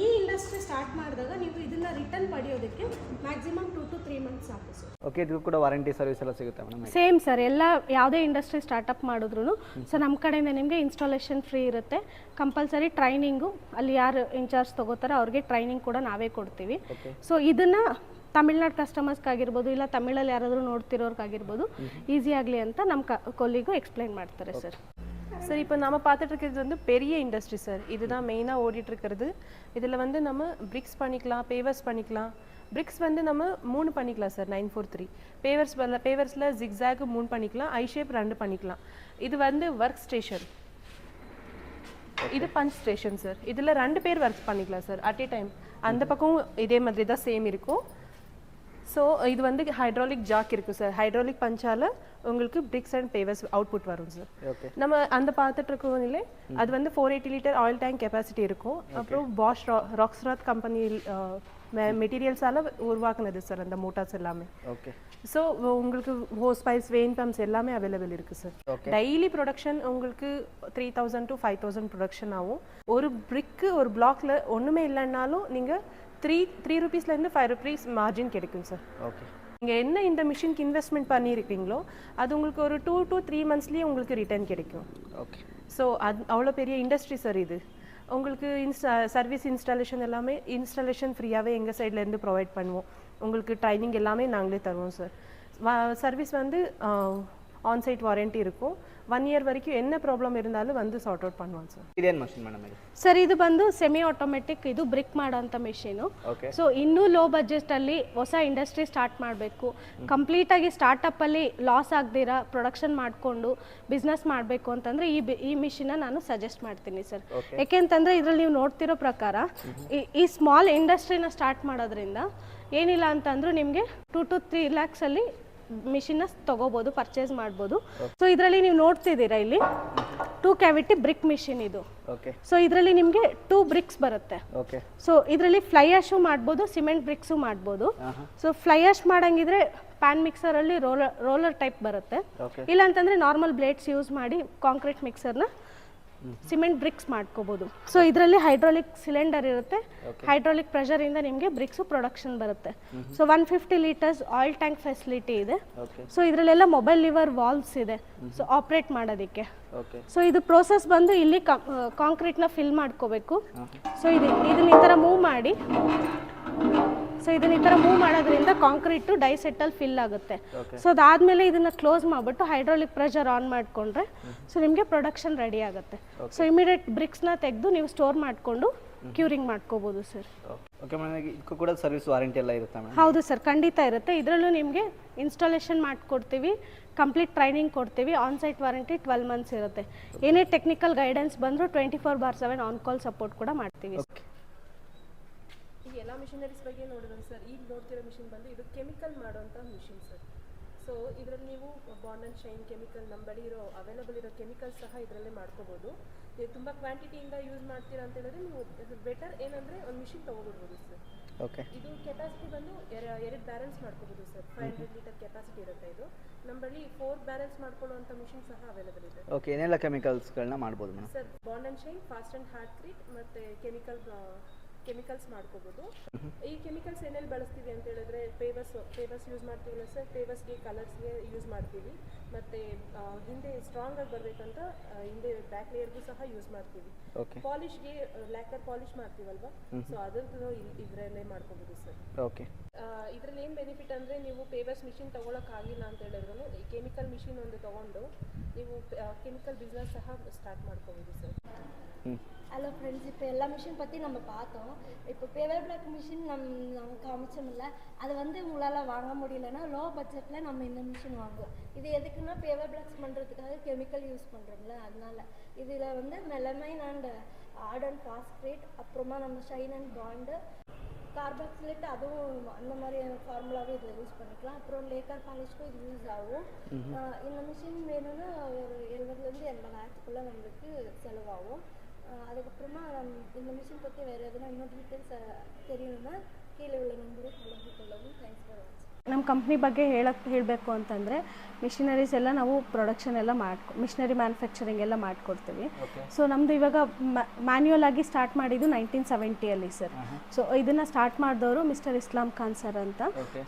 ಈ ಇಂಡಸ್ಟ್ರಿ ಸ್ಟಾರ್ಟ್ ಮಾಡಿದಾಗ ನೀವು ಇದನ್ನು ರಿಟರ್ನ್ ಪಡೆಯೋದಕ್ಕೆ ಮ್ಯಾಕ್ಸಿಮಮ್ 2 to 3 months ಸಾಕು ಸರ್. ಓಕೆ, ಇದು ಕೂಡ ವಾರಂಟಿ ಸರ್ವಿಸ್ ಎಲ್ಲ ಸಿಗುತ್ತೆ ಮೇಡಮ್? ಸೇಮ್ ಸರ್, ಎಲ್ಲ ಯಾವುದೇ ಇಂಡಸ್ಟ್ರಿ ಸ್ಟಾರ್ಟಪ್ ಮಾಡಿದ್ರು ಸೊ ನಮ್ಮ ಕಡೆಯಿಂದ ನಿಮಗೆ ಇನ್ಸ್ಟಾಲೇಷನ್ ಫ್ರೀ ಇರುತ್ತೆ. ಕಂಪಲ್ಸರಿ ಟ್ರೈನಿಂಗು, ಅಲ್ಲಿ ಯಾರು ಇನ್ಚಾರ್ಜ್ ತೊಗೋತಾರೋ ಅವ್ರಿಗೆ ಟ್ರೈನಿಂಗ್ ಕೂಡ ನಾವೇ ಕೊಡ್ತೀವಿ. ಸೊ ಇದನ್ನು ತಮಿಳ್ನಾಡು ಕಸ್ಟಮರ್ಸ್ಗಾಗಿರ್ಬೋದು ಇಲ್ಲ ತಮಿಳಲ್ಲಿ ಯಾರಾದರೂ ನೋಡ್ತಿರೋರ್ಗಾಗಿರ್ಬೋದು ಈಸಿ ಆಗಲಿ ಅಂತ ನಮ್ಮ ಕೊಲ್ಲಿಗೂ ಎಕ್ಸ್ಪ್ಲೈನ್ ಮಾಡ್ತಾರೆ ಸರ್. சார் இப்போ நம்ம பார்த்துட்டு இருக்கிறது வந்து பெரிய இண்டஸ்ட்ரி சார். இதுதான் மெயினாக ஓடிட்டு இருக்கிறது. இதில் வந்து நம்ம பிரிக்ஸ் பண்ணிக்கலாம், பேவர்ஸ் பண்ணிக்கலாம். பிரிக்ஸ் வந்து நம்ம 3 பண்ணிக்கலாம் சார், 943. பேவர்ஸில் ஜிக்ஸாக் 3 பண்ணிக்கலாம், ஐ ஷேப் 2 பண்ணிக்கலாம். இது வந்து ஒர்க் ஸ்டேஷன், இது பஞ்ச் ஸ்டேஷன் சார். இதில் 2 பேர் ஒர்க் பண்ணிக்கலாம் சார் அட் ஏ டைம். அந்த பக்கம் இதே மாதிரி தான் சேம் இருக்கும். ஸோ இது வந்து ஹைட்ராலிக் ஜாக் இருக்குது சார். ஹைட்ராலிக் பஞ்சால் உங்களுக்கு பிரிக்ஸ் அண்ட் பேவர்ஸ் அவுட்புட் வரும் சார். நம்ம அந்த பார்த்துட்டு இருக்கோம் இல்லை, அது வந்து 480 லிட்டர் ஆயில் டேங்க் கெப்பாசிட்டி இருக்கும். அப்புறம் பாஷ் ராக்ஸ்ராத் கம்பெனி மெட்டீரியல்ஸால் உருவாக்குனது சார் அந்த மோட்டார்ஸ் எல்லாமே. ஓகே. ஸோ உங்களுக்கு ஹோஸ் பைப்ஸ், வெயின் பம்ப்ஸ் எல்லாமே அவைலபிள் இருக்குது சார். டெய்லி ப்ரொடக்ஷன் உங்களுக்கு 3,000 to 5,000 ப்ரொடக்ஷன் ஆகும். ஒரு பிரிக்கு ஒரு பிளாக்ல ஒன்றுமே இல்லைன்னாலும் நீங்கள் 3 ரூபீஸ்லேருந்து 5 rupees மார்ஜின் கிடைக்கும் சார். ஓகே. நீங்கள் என்ன இந்த மிஷினுக்கு இன்வெஸ்ட்மெண்ட் பண்ணியிருக்கீங்களோ அது உங்களுக்கு ஒரு 2 to 3 monthsலேயே உங்களுக்கு ரிட்டர்ன் கிடைக்கும். ஓகே. ஸோ அது அவ்வளோ பெரிய இண்டஸ்ட்ரி சார் இது. உங்களுக்கு சர்வீஸ் இன்ஸ்டாலேஷன் எல்லாமே இன்ஸ்டாலேஷன் ஃப்ரீயாகவே எங்கள் சைட்லேருந்து ப்ரொவைட் பண்ணுவோம். உங்களுக்கு ட்ரைனிங் எல்லாமே நாங்களே தருவோம் சார். சர்வீஸ் வந்து ஆன்சைட் வாரண்ட்டி இருக்கும். 1 year வரைக்கும் என்ன ப்ராಬ್ಲಮ್ இருந்தாலும் வந்து ಸಾರ್ಟ್ ಔಟ್ பண்ணுவோம் ಸರ್. ಇದೇನು ಮಷಿನ್ ಮೇಡಮ್ ಇದು? ಸರ್ ಇದು ಬಂದು ಸೆಮಿ ಆಟೋಮೆಟಿಕ್, ಇದು ಬ್ರಿಕ್ ಮಾಡೋಂಥ ಮೆಷಿನು. ಸೊ ಇನ್ನೂ ಲೋ ಬಜೆಟಲ್ಲಿ ಹೊಸ ಇಂಡಸ್ಟ್ರಿ ಸ್ಟಾರ್ಟ್ ಮಾಡಬೇಕು, ಕಂಪ್ಲೀಟಾಗಿ ಸ್ಟಾರ್ಟಪ್ಪಲ್ಲಿ ಲಾಸ್ ಆಗದಿರಾ ಪ್ರೊಡಕ್ಷನ್ ಮಾಡಿಕೊಂಡು ಬಿಸ್ನೆಸ್ ಮಾಡಬೇಕು ಅಂತಂದರೆ ಈ ಮಿಷಿನ ನಾನು ಸಜೆಸ್ಟ್ ಮಾಡ್ತೀನಿ ಸರ್. ಯಾಕೆಂತಂದರೆ ಇದರಲ್ಲಿ ನೀವು ನೋಡ್ತಿರೋ ಪ್ರಕಾರ ಈ ಸ್ಮಾಲ್ ಇಂಡಸ್ಟ್ರಿನ ಸ್ಟಾರ್ಟ್ ಮಾಡೋದ್ರಿಂದ ಏನಿಲ್ಲ ಅಂತಂದ್ರೂ ನಿಮಗೆ 2 to 3 lakhs ಮಿಷಿನ್ನ ತಗೋಬೋದು, ಪರ್ಚೇಸ್ ಮಾಡ್ಬೋದು. ಸೊ ಇದರಲ್ಲಿ ನೀವು ನೋಡ್ತಿದ್ದೀರಾ ಇಲ್ಲಿ 2 cavity ಬ್ರಿಕ್ ಮಿಷಿನ್ ಇದು. ಸೊ ಇದರಲ್ಲಿ ನಿಮಗೆ 2 ಬ್ರಿಕ್ಸ್ ಬರುತ್ತೆ. ಸೊ ಇದರಲ್ಲಿ ಫ್ಲೈ ಆಶು ಮಾಡ್ಬೋದು, ಸಿಮೆಂಟ್ ಬ್ರಿಕ್ಸು ಮಾಡ್ಬೋದು. ಸೊ ಫ್ಲೈ ಆಶ್ ಮಾಡಂಗಿದ್ರೆ ಪ್ಯಾನ್ ಮಿಕ್ಸರಲ್ಲಿ ರೋಲರ್ ಟೈಪ್ ಬರುತ್ತೆ. ಇಲ್ಲ ಅಂತಂದರೆ ನಾರ್ಮಲ್ ಬ್ಲೇಡ್ಸ್ ಯೂಸ್ ಮಾಡಿ ಕಾಂಕ್ರೀಟ್ ಮಿಕ್ಸರ್ನ ಸಿಮೆಂಟ್ ಬ್ರಿಕ್ಸ್ ಮಾಡ್ಕೋಬೋದು. ಸೊ ಇದರಲ್ಲಿ ಹೈಡ್ರಾಲಿಕ್ ಸಿಲಿಂಡರ್ ಇರುತ್ತೆ, ಹೈಡ್ರಾಲಿಕ್ ಪ್ರೆಷರಿಂದ ನಿಮಗೆ ಬ್ರಿಕ್ಸು ಪ್ರೊಡಕ್ಷನ್ ಬರುತ್ತೆ. So 150 liters oil tank facility ಇದೆ. ಸೊ ಇದರಲ್ಲೆಲ್ಲ ಮೊಬೈಲ್ ಲಿವರ್ ವಾಲ್ವ್ಸ್ ಇದೆ ಸೊ ಆಪ್ರೇಟ್ ಮಾಡೋದಕ್ಕೆ. ಸೊ ಇದು ಪ್ರೋಸೆಸ್ ಬಂದು ಇಲ್ಲಿ ಕಾಂಕ್ರೀಟ್ನ ಫಿಲ್ ಮಾಡ್ಕೋಬೇಕು. ಸೊ ಇದನ್ನ ಈ ಥರ ಮೂವ್ ಮಾಡಿ, ಸೊ ಇದನ್ನ ಈ ಥರ ಮೂವ್ ಮಾಡೋದ್ರಿಂದ ಕಾಂಕ್ರೀಟು ಡೈಸೆಟ್ಟಲ್ಲಿ ಫಿಲ್ ಆಗುತ್ತೆ. ಸೊ ಅದಾದಮೇಲೆ ಇದನ್ನು ಕ್ಲೋಸ್ ಮಾಡಿಬಿಟ್ಟು ಹೈಡ್ರಾಲಿಕ್ ಪ್ರೆಷರ್ ಆನ್ ಮಾಡಿಕೊಂಡ್ರೆ ಸೊ ನಿಮಗೆ ಪ್ರೊಡಕ್ಷನ್ ರೆಡಿ ಆಗುತ್ತೆ. ಸೊ ಇಮಿಡಿಯೇಟ್ ಬ್ರಿಕ್ಸ್ನ ತೆಗೆದು ನೀವು ಸ್ಟೋರ್ ಮಾಡಿಕೊಂಡು ಕ್ಯೂರಿಂಗ್ ಮಾಡ್ಕೋಬೋದು ಸರ್. ಓಕೆ ಮೇಡಮ್, ಇದಕ್ಕೂ ಕೂಡ ಸರ್ವಿಸ್ ವಾರಂಟಿ ಎಲ್ಲ ಇರುತ್ತೆ ಮೇಡಮ್? ಹೌದು ಸರ್, ಖಂಡಿತ ಇರುತ್ತೆ. ಇದರಲ್ಲೂ ನಿಮಗೆ ಇನ್ಸ್ಟಾಲೇಷನ್ ಮಾಡಿಕೊಡ್ತೀವಿ, ಕಂಪ್ಲೀಟ್ ಟ್ರೈನಿಂಗ್ ಕೊಡ್ತೀವಿ. ಆನ್ಸೈಟ್ ವಾರಂಟಿ 12 months ಇರುತ್ತೆ. ಏನೇ ಟೆಕ್ನಿಕಲ್ ಗೈಡೆನ್ಸ್ ಬಂದರೂ 24/7 ಆನ್ ಕಾಲ್ ಸಪೋರ್ಟ್ ಕೂಡ ಮಾಡ್ತೀವಿ. ಈ ಎಲ್ಲ ಮಿಷನರೀಸ್ ಬಗ್ಗೆ ನೋಡಿದ್ರೆ ಸರ್, ಈಗ ನೋಡ್ತಿರೋ ಮಿಷಿನ್ ಬಂದು ಇದು ಕೆಮಿಕಲ್ ಮಾಡುವಂಥ ಮಿಷಿನ್ ಸರ್. ಸೊ ಇದರಲ್ಲಿ ನೀವು ಬಾಂಡ್ ಆ್ಯಂಡ್ ಶೈನ್ ಕೆಮಿಕಲ್, ನಮ್ಮ ಬಳಿ ಇರೋ ಅವೈಲಬಲ್ ಇರೋ ಕೆಮಿಕಲ್ಸ್ ಸಹ ಇದರಲ್ಲೇ ಮಾಡ್ಕೋಬೋದು. ನೀವು ತುಂಬ ಕ್ವಾಂಟಿಟಿಯಿಂದ ಯೂಸ್ ಮಾಡ್ತೀರಾ ಅಂತ ಹೇಳಿದ್ರೆ ನೀವು ಬೆಟರ್ ಏನಂದರೆ ಒಂದು ಮಿಷಿನ್ ತೊಗೊಬಿಡ್ಬೋದು ಸರ್. ಓಕೆ. ಇದು ಕೆಪಾಸಿಟಿ ಬಂದು 2 barrels ಮಾಡ್ಕೋಬೋದು ಸರ್. 500 liter ಕೆಪಾಸಿಟಿ ಇರುತ್ತೆ ಇದು. ನಮ್ಮ ಬಳಿ 4 barrels ಮಾಡ್ಕೊಳ್ಳುವಂಥ ಮಿಷಿನ್ ಸಹ ಅವೈಲಬಲ್ ಇದೆ. ಓಕೆ, ಏನೆಲ್ಲ ಕೆಮಿಕಲ್ಸ್ಗಳನ್ನ ಮಾಡ್ಬೋದು madam? Sir bond and shine, fast and hard Crete ಮತ್ತು ಕೆಮಿಕಲ್ ಕೆಮಿಕಲ್ಸ್ ಮಾಡ್ಕೋಬೋದು. ಈ ಕೆಮಿಕಲ್ಸ್ ಏನೆಲ್ಲಿ ಬಳಸ್ತೀವಿ ಅಂತ ಹೇಳಿದ್ರೆ ಪೇವರ್ಸ್ ಯೂಸ್ ಮಾಡ್ತೀವಲ್ಲ ಸರ್, ಪೇವರ್ಸ್ಗೆ ಕಲರ್ಸ್ಗೆ ಯೂಸ್ ಮಾಡ್ತೀವಿ. ಮತ್ತು ಹಿಂದೆ ಸ್ಟ್ರಾಂಗ್ ಆಗಿ ಬರಬೇಕಂತ ಹಿಂದೆ ಬ್ಯಾಕ್ ಲೇಯರ್ಗೂ ಸಹ ಯೂಸ್ ಮಾಡ್ತೀವಿ. ಪಾಲಿಶ್ಗೆ ಲ್ಯಾಕರ್ ಪಾಲಿಶ್ ಮಾಡ್ತೀವಲ್ವಾ, ಸೊ ಅದ್ರದ್ದು ಇದರಲ್ಲೇ ಮಾಡ್ಕೋಬೋದು ಸರ್. ಓಕೆ, ಇದರಲ್ಲಿ ಏನು ಬೆನಿಫಿಟ್ ಅಂದರೆ ನೀವು ಪೇವರ್ಸ್ ಮಿಷಿನ್ ತೊಗೊಳಕ್ಕಾಗಿಲ್ಲ ಅಂತ ಹೇಳಿದ್ರು ಈ ಕೆಮಿಕಲ್ ಮಿಷಿನ್ ಒಂದು ತೊಗೊಂಡು ನೀವು கெமிக்கல் பிஸ்னஸ் சஹ ஸ்டார்ட் ಮಾಡ್ಕೋಬಹುದು ಸರ್. ஹலோ ஃப்ரெண்ட்ஸ், இப்போ எல்லா மிஷின் பற்றி நம்ம பார்த்தோம். இப்போ பேவர் பிளாக் மிஷின் நம்ம காமிச்சோம்ல, அது வந்து உங்களால் வாங்க முடியலன்னா லோ பட்ஜெட்டில் நம்ம இந்த மிஷின் வாங்குவோம். இது எதுக்குன்னா பேவர் பிளாக்ஸ் பண்ணுறதுக்காக கெமிக்கல் யூஸ் பண்ணுறோம்ல, அதனால இதில் வந்து மெலமைன் அண்ட் ஆர்டன் பாஸ்பேட், அப்புறமா நம்ம ஷைன் அண்ட் பாண்டு, கார்பாக்சிலேட், அதுவும் அந்த மாதிரியான ஃபார்முலாவே இதில் யூஸ் பண்ணிக்கலாம். அப்புறம் லேக்கர் பாலிஷ்க்கும் இது யூஸ் ஆகும். இந்த மிஷின் வேணும்னா ஒரு 70,000 80,000 நம்மளுக்கு செலவாகும். அதுக்கப்புறமா இந்த மிஷின் பற்றி வேறு எதுனா இன்னும் டீட்டೇಲ್ಸ್ தெரியணும்னா கீழே உள்ள நம்பரை தொடர்பு கொள்ளவும். Thanks for watching. ನಮ್ಮ ಕಂಪ್ನಿ ಬಗ್ಗೆ ಹೇಳಬೇಕು ಅಂತಂದರೆ ಮಿಷಿನರೀಸ್ ಎಲ್ಲ ನಾವು ಪ್ರೊಡಕ್ಷನ್ ಎಲ್ಲ ಮಿಷಿನರಿ ಮ್ಯಾನುಫ್ಯಾಕ್ಚರಿಂಗ್ ಎಲ್ಲ ಮಾಡಿಕೊಡ್ತೀವಿ. ಸೊ ನಮ್ಮದು ಇವಾಗ ಮ್ಯಾನ್ಯುಯಲ್ ಆಗಿ ಸ್ಟಾರ್ಟ್ ಮಾಡಿದ್ದು 1970 ಸರ್. ಸೊ ಇದನ್ನು ಸ್ಟಾರ್ಟ್ ಮಾಡಿದವರು ಮಿಸ್ಟರ್ ಇಸ್ಲಾಂ ಖಾನ್ ಸರ್ ಅಂತ.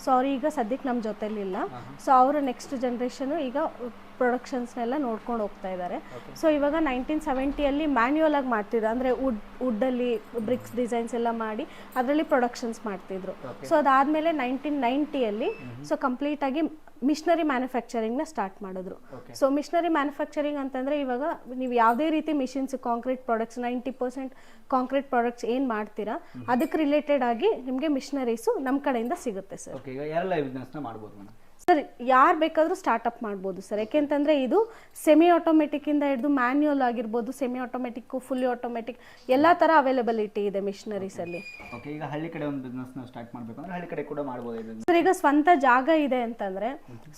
ಸೊ ಅವ್ರು ಈಗ ಸದ್ಯಕ್ಕೆ ನಮ್ಮ ಜೊತೆಲಿಲ್ಲ. ಸೊ ಅವರ ನೆಕ್ಸ್ಟ್ ಜನ್ರೇಷನು ಈಗ ಪ್ರೊಡಕ್ಷನ್ಸ್ನೆಲ್ಲ ನೋಡ್ಕೊಂಡು ಹೋಗ್ತಾ ಇದ್ದಾರೆ. ಸೊ ಇವಾಗ 1970 ಮ್ಯಾನ್ಯುಯಲ್ ಆಗಿ ಮಾಡ್ತಿದ್ರು, ಅಂದರೆ ವುಡ್ಡಲ್ಲಿ ಬ್ರಿಕ್ಸ್ ಡಿಸೈನ್ಸ್ ಎಲ್ಲ ಮಾಡಿ ಅದರಲ್ಲಿ ಪ್ರೊಡಕ್ಷನ್ಸ್ ಮಾಡ್ತಿದ್ರು. ಸೊ ಅದಾದಮೇಲೆ 1990 ಸೊ ಕಂಪ್ಲೀಟ್ ಆಗಿ ಮಿಷನರಿ ಮ್ಯಾನುಫ್ಯಾಕ್ಚರಿಂಗ್ನ ಸ್ಟಾರ್ಟ್ ಮಾಡಿದ್ರು. ಸೊ ಮಿಷನರಿ ಮ್ಯಾನುಫ್ಯಾಕ್ಚರಿಂಗ್ ಅಂತಂದರೆ ಇವಾಗ ನೀವು ಯಾವುದೇ ರೀತಿ machines, concrete products 90% concrete products ಏನು ಮಾಡ್ತೀರಾ ಅದಕ್ಕೆ ರಿಲೇಟೆಡ್ ಆಗಿ ನಿಮಗೆ ಮಿಷನರೀಸು ನಮ್ಮ ಕಡೆಯಿಂದ ಸಿಗುತ್ತೆ ಸರ್. ಓಕೆ, ಈಗ ಯಾರೆಲ್ಲ ಈ ಬಿಸ್ನೆಸ್ನ ಮಾಡ್ಬೋದು ಮೇಡಮ್? ಸರ್ ಯಾರು ಬೇಕಾದರೂ ಸ್ಟಾರ್ಟಪ್ ಮಾಡ್ಬೋದು ಸರ್. ಯಾಕೆಂತಂದರೆ ಇದು ಸೆಮಿ ಆಟೋಮೆಟಿಕ್ಕಿಂದ ಹಿಡಿದು ಮ್ಯಾನ್ಯುಯಲ್ ಆಗಿರ್ಬೋದು, ಸೆಮಿ ಆಟೋಮೆಟಿಕ್ಕು, ಫುಲ್ಲಿ ಆಟೋಮೆಟಿಕ್ ಎಲ್ಲ ಥರ ಅವೈಲಬಿಲಿಟಿ ಇದೆ ಮಿಷನರೀಸಲ್ಲಿ. ಓಕೆ, ಈಗ ಹಳ್ಳಿ ಕಡೆ ಒಂದು ಬಿಸ್ನೆಸ್ನ ಸ್ಟಾರ್ಟ್ ಮಾಡಬೇಕು ಅಂದರೆ ಹಳ್ಳಿ ಕಡೆ ಕೂಡ ಮಾಡ್ಬೋದು ಸರ್. ಈಗ ಸ್ವಂತ ಜಾಗ ಇದೆ ಅಂತಂದರೆ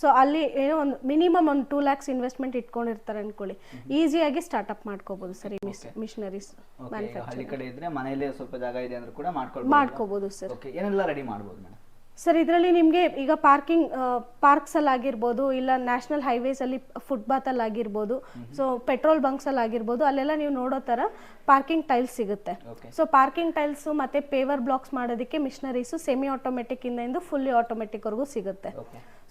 ಸೊ ಅಲ್ಲಿ ಏನೋ ಒಂದು ಮಿನಿಮಮ್ ಒಂದು 2 lakhs ಇನ್ವೆಸ್ಟ್ಮೆಂಟ್ ಇಟ್ಕೊಂಡಿರ್ತಾರೆ ಅಂದ್ಕೊಳ್ಳಿ, ಈಸಿಯಾಗಿ ಸ್ಟಾರ್ಟಪ್ ಮಾಡ್ಕೋಬೋದು ಸರ್ ಈ ಮಿಷನರೀಸ್ ಮ್ಯಾನುಫ್ಯಾಕ್ಚರಿಂಗ್. ಹಳ್ಳಿ ಕಡೆ ಇದ್ರೆ ಮನೆಯಲ್ಲೇ ಸ್ವಲ್ಪ ಜಾಗ ಇದೆ ಅಂದ್ರೆ ಕೂಡ ಮಾಡ್ಕೋಬೋದು ಸರ್. ಓಕೆ, ಏನೆಲ್ಲ ರೆಡಿ ಮಾಡ್ಬೋದು ಮೇಡಮ್? ಸರ್ ಇದರಲ್ಲಿ ನಿಮಗೆ ಈಗ ಪಾರ್ಕ್ಸಲ್ಲಿ ಆಗಿರ್ಬೋದು, ಇಲ್ಲ ನ್ಯಾಷನಲ್ ಹೈವೇಸಲ್ಲಿ ಫುಟ್ಪಾತಲ್ಲಿ ಆಗಿರ್ಬೋದು, ಸೊ ಪೆಟ್ರೋಲ್ ಬಂಕ್ಸಲ್ಲಿ ಆಗಿರ್ಬೋದು, ಅಲ್ಲೆಲ್ಲ ನೀವು ನೋಡೋ ಥರ ಪಾರ್ಕಿಂಗ್ ಟೈಲ್ಸ್ ಸಿಗುತ್ತೆ. ಸೊ ಪಾರ್ಕಿಂಗ್ ಟೈಲ್ಸು ಮತ್ತು ಪೇವರ್ ಬ್ಲಾಕ್ಸ್ ಮಾಡೋದಕ್ಕೆ ಮಿಷನರೀಸು ಸೆಮಿ ಆಟೋಮೆಟಿಕ್ಕಿಂದ ಫುಲ್ಲಿ ಆಟೋಮೆಟಿಕ್ವರೆಗೂ ಸಿಗುತ್ತೆ.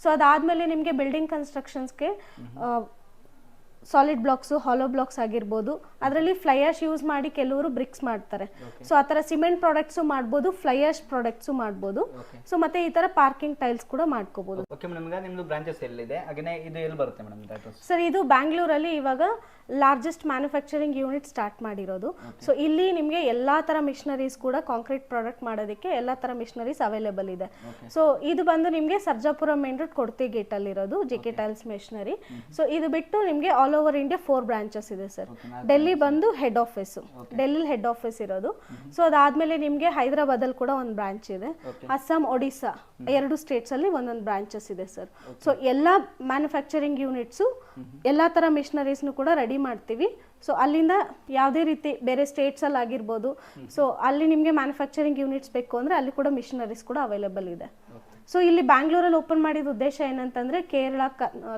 ಸೊ ಅದಾದಮೇಲೆ ನಿಮಗೆ ಬಿಲ್ಡಿಂಗ್ ಕನ್ಸ್ಟ್ರಕ್ಷನ್ಸ್ಗೆ ಸಾಲಿಡ್ ಬ್ಲಾಕ್ಸು, ಹಾಲೋ ಬ್ಲಾಕ್ಸ್ ಆಗಿರ್ಬೋದು, ಅದರಲ್ಲಿ ಫ್ಲೈಯರ್ಸ್ ಯೂಸ್ ಮಾಡಿ ಕೆಲವರು ಬ್ರಿಕ್ಸ್ ಮಾಡ್ತಾರೆ. ಸೊ ಆ ಥರ ಸಿಮೆಂಟ್ ಪ್ರಾಡಕ್ಟ್ಸು ಮಾಡ್ಬೋದು, ಫ್ಲೈಯರ್ಸ್ ಪ್ರಾಡಕ್ಟ್ಸು ಮಾಡ್ಬೋದು. ಸೊ ಮತ್ತೆ ಈ ಥರ ಪಾರ್ಕಿಂಗ್ ಟೈಲ್ಸ್ ಕೂಡ ಮಾಡ್ಕೋಬೋದು. ಓಕೆ ಮೇಡಮ್, ಈಗ ನಿಮ್ಮದು ಬ್ರಾಂಚಸ್ ಎಲ್ಲಿದೆ, ಹಾಗೆ ಇದು ಎಲ್ಲಿ ಬರುತ್ತೆ ಮೇಡಮ್? ಸರ್ ಇದು ಬ್ಯಾಂಗ್ಳೂರಲ್ಲಿ ಇವಾಗ ಲಾರ್ಜೆಸ್ಟ್ ಮ್ಯಾನುಫ್ಯಾಕ್ಚರಿಂಗ್ ಯೂನಿಟ್ ಸ್ಟಾರ್ಟ್ ಮಾಡಿರೋದು. ಸೊ ಇಲ್ಲಿ ನಿಮಗೆ ಎಲ್ಲ ಥರ ಮಿಷನರೀಸ್ ಕೂಡ ಕಾಂಕ್ರೀಟ್ ಪ್ರಾಡಕ್ಟ್ ಮಾಡೋದಕ್ಕೆ ಎಲ್ಲ ಥರ ಮಿಷನರೀಸ್ ಅವೈಲೇಬಲ್ ಇದೆ. ಸೊ ಇದು ಬಂದು ನಿಮಗೆ ಸರ್ಜಾಪುರ ಮೇನ್ ರೋಡ್ ಕೊಡ್ತಿ ಗೇಟಲ್ಲಿರೋದು JK ಟೈಲ್ಸ್ ಮಿಷನರಿ. ಸೊ ಇದು ಬಿಟ್ಟು ನಿಮಗೆ ಆಲ್ ಓವರ್ ಇಂಡಿಯಾ 4 ಬ್ರಾಂಚಸ್ ಇದೆ ಸರ್. ಡೆಲ್ಲಿ ಬಂದು ಹೆಡ್ ಆಫೀಸು, ಡೆಲ್ಲಿಲಿ ಹೆಡ್ ಆಫೀಸ್ ಇರೋದು. ಸೊ ಅದಾದಮೇಲೆ ನಿಮಗೆ ಹೈದರಾಬಾದಲ್ಲಿ ಕೂಡ ಒಂದು ಬ್ರಾಂಚ್ ಇದೆ. ಅಸ್ಸಾಂ, ಒಡಿಸ್ಸಾ 2 ಸ್ಟೇಟ್ಸಲ್ಲಿ ಒಂದೊಂದು ಬ್ರಾಂಚಸ್ ಇದೆ ಸರ್. ಸೊ ಎಲ್ಲ ಮ್ಯಾನುಫ್ಯಾಕ್ಚರಿಂಗ್ ಯೂನಿಟ್ಸು ಎಲ್ಲ ಥರ ಮಿಷನರೀಸ್ನು ಕೂಡ ರೆಡಿ ಮಾಡ್ತೀವಿ. ಸೊ ಅಲ್ಲಿಂದ ಯಾವುದೇ ರೀತಿ ಬೇರೆ ಸ್ಟೇಟ್ಸಲ್ಲಿ ಆಗಿರ್ಬೋದು, ಸೊ ಅಲ್ಲಿ ನಿಮಗೆ ಮ್ಯಾನುಫ್ಯಾಕ್ಚರಿಂಗ್ ಯೂನಿಟ್ಸ್ ಬೇಕು ಅಂದರೆ ಅಲ್ಲಿ ಕೂಡ ಮಿಷನರೀಸ್ ಕೂಡ ಅವೈಲೇಬಲ್ ಇದೆ. ಸೊ ಇಲ್ಲಿ ಬ್ಯಾಂಗ್ಳೂರಲ್ಲಿ ಓಪನ್ ಮಾಡಿದ ಉದ್ದೇಶ ಏನಂತಂದರೆ ಕೇರಳ,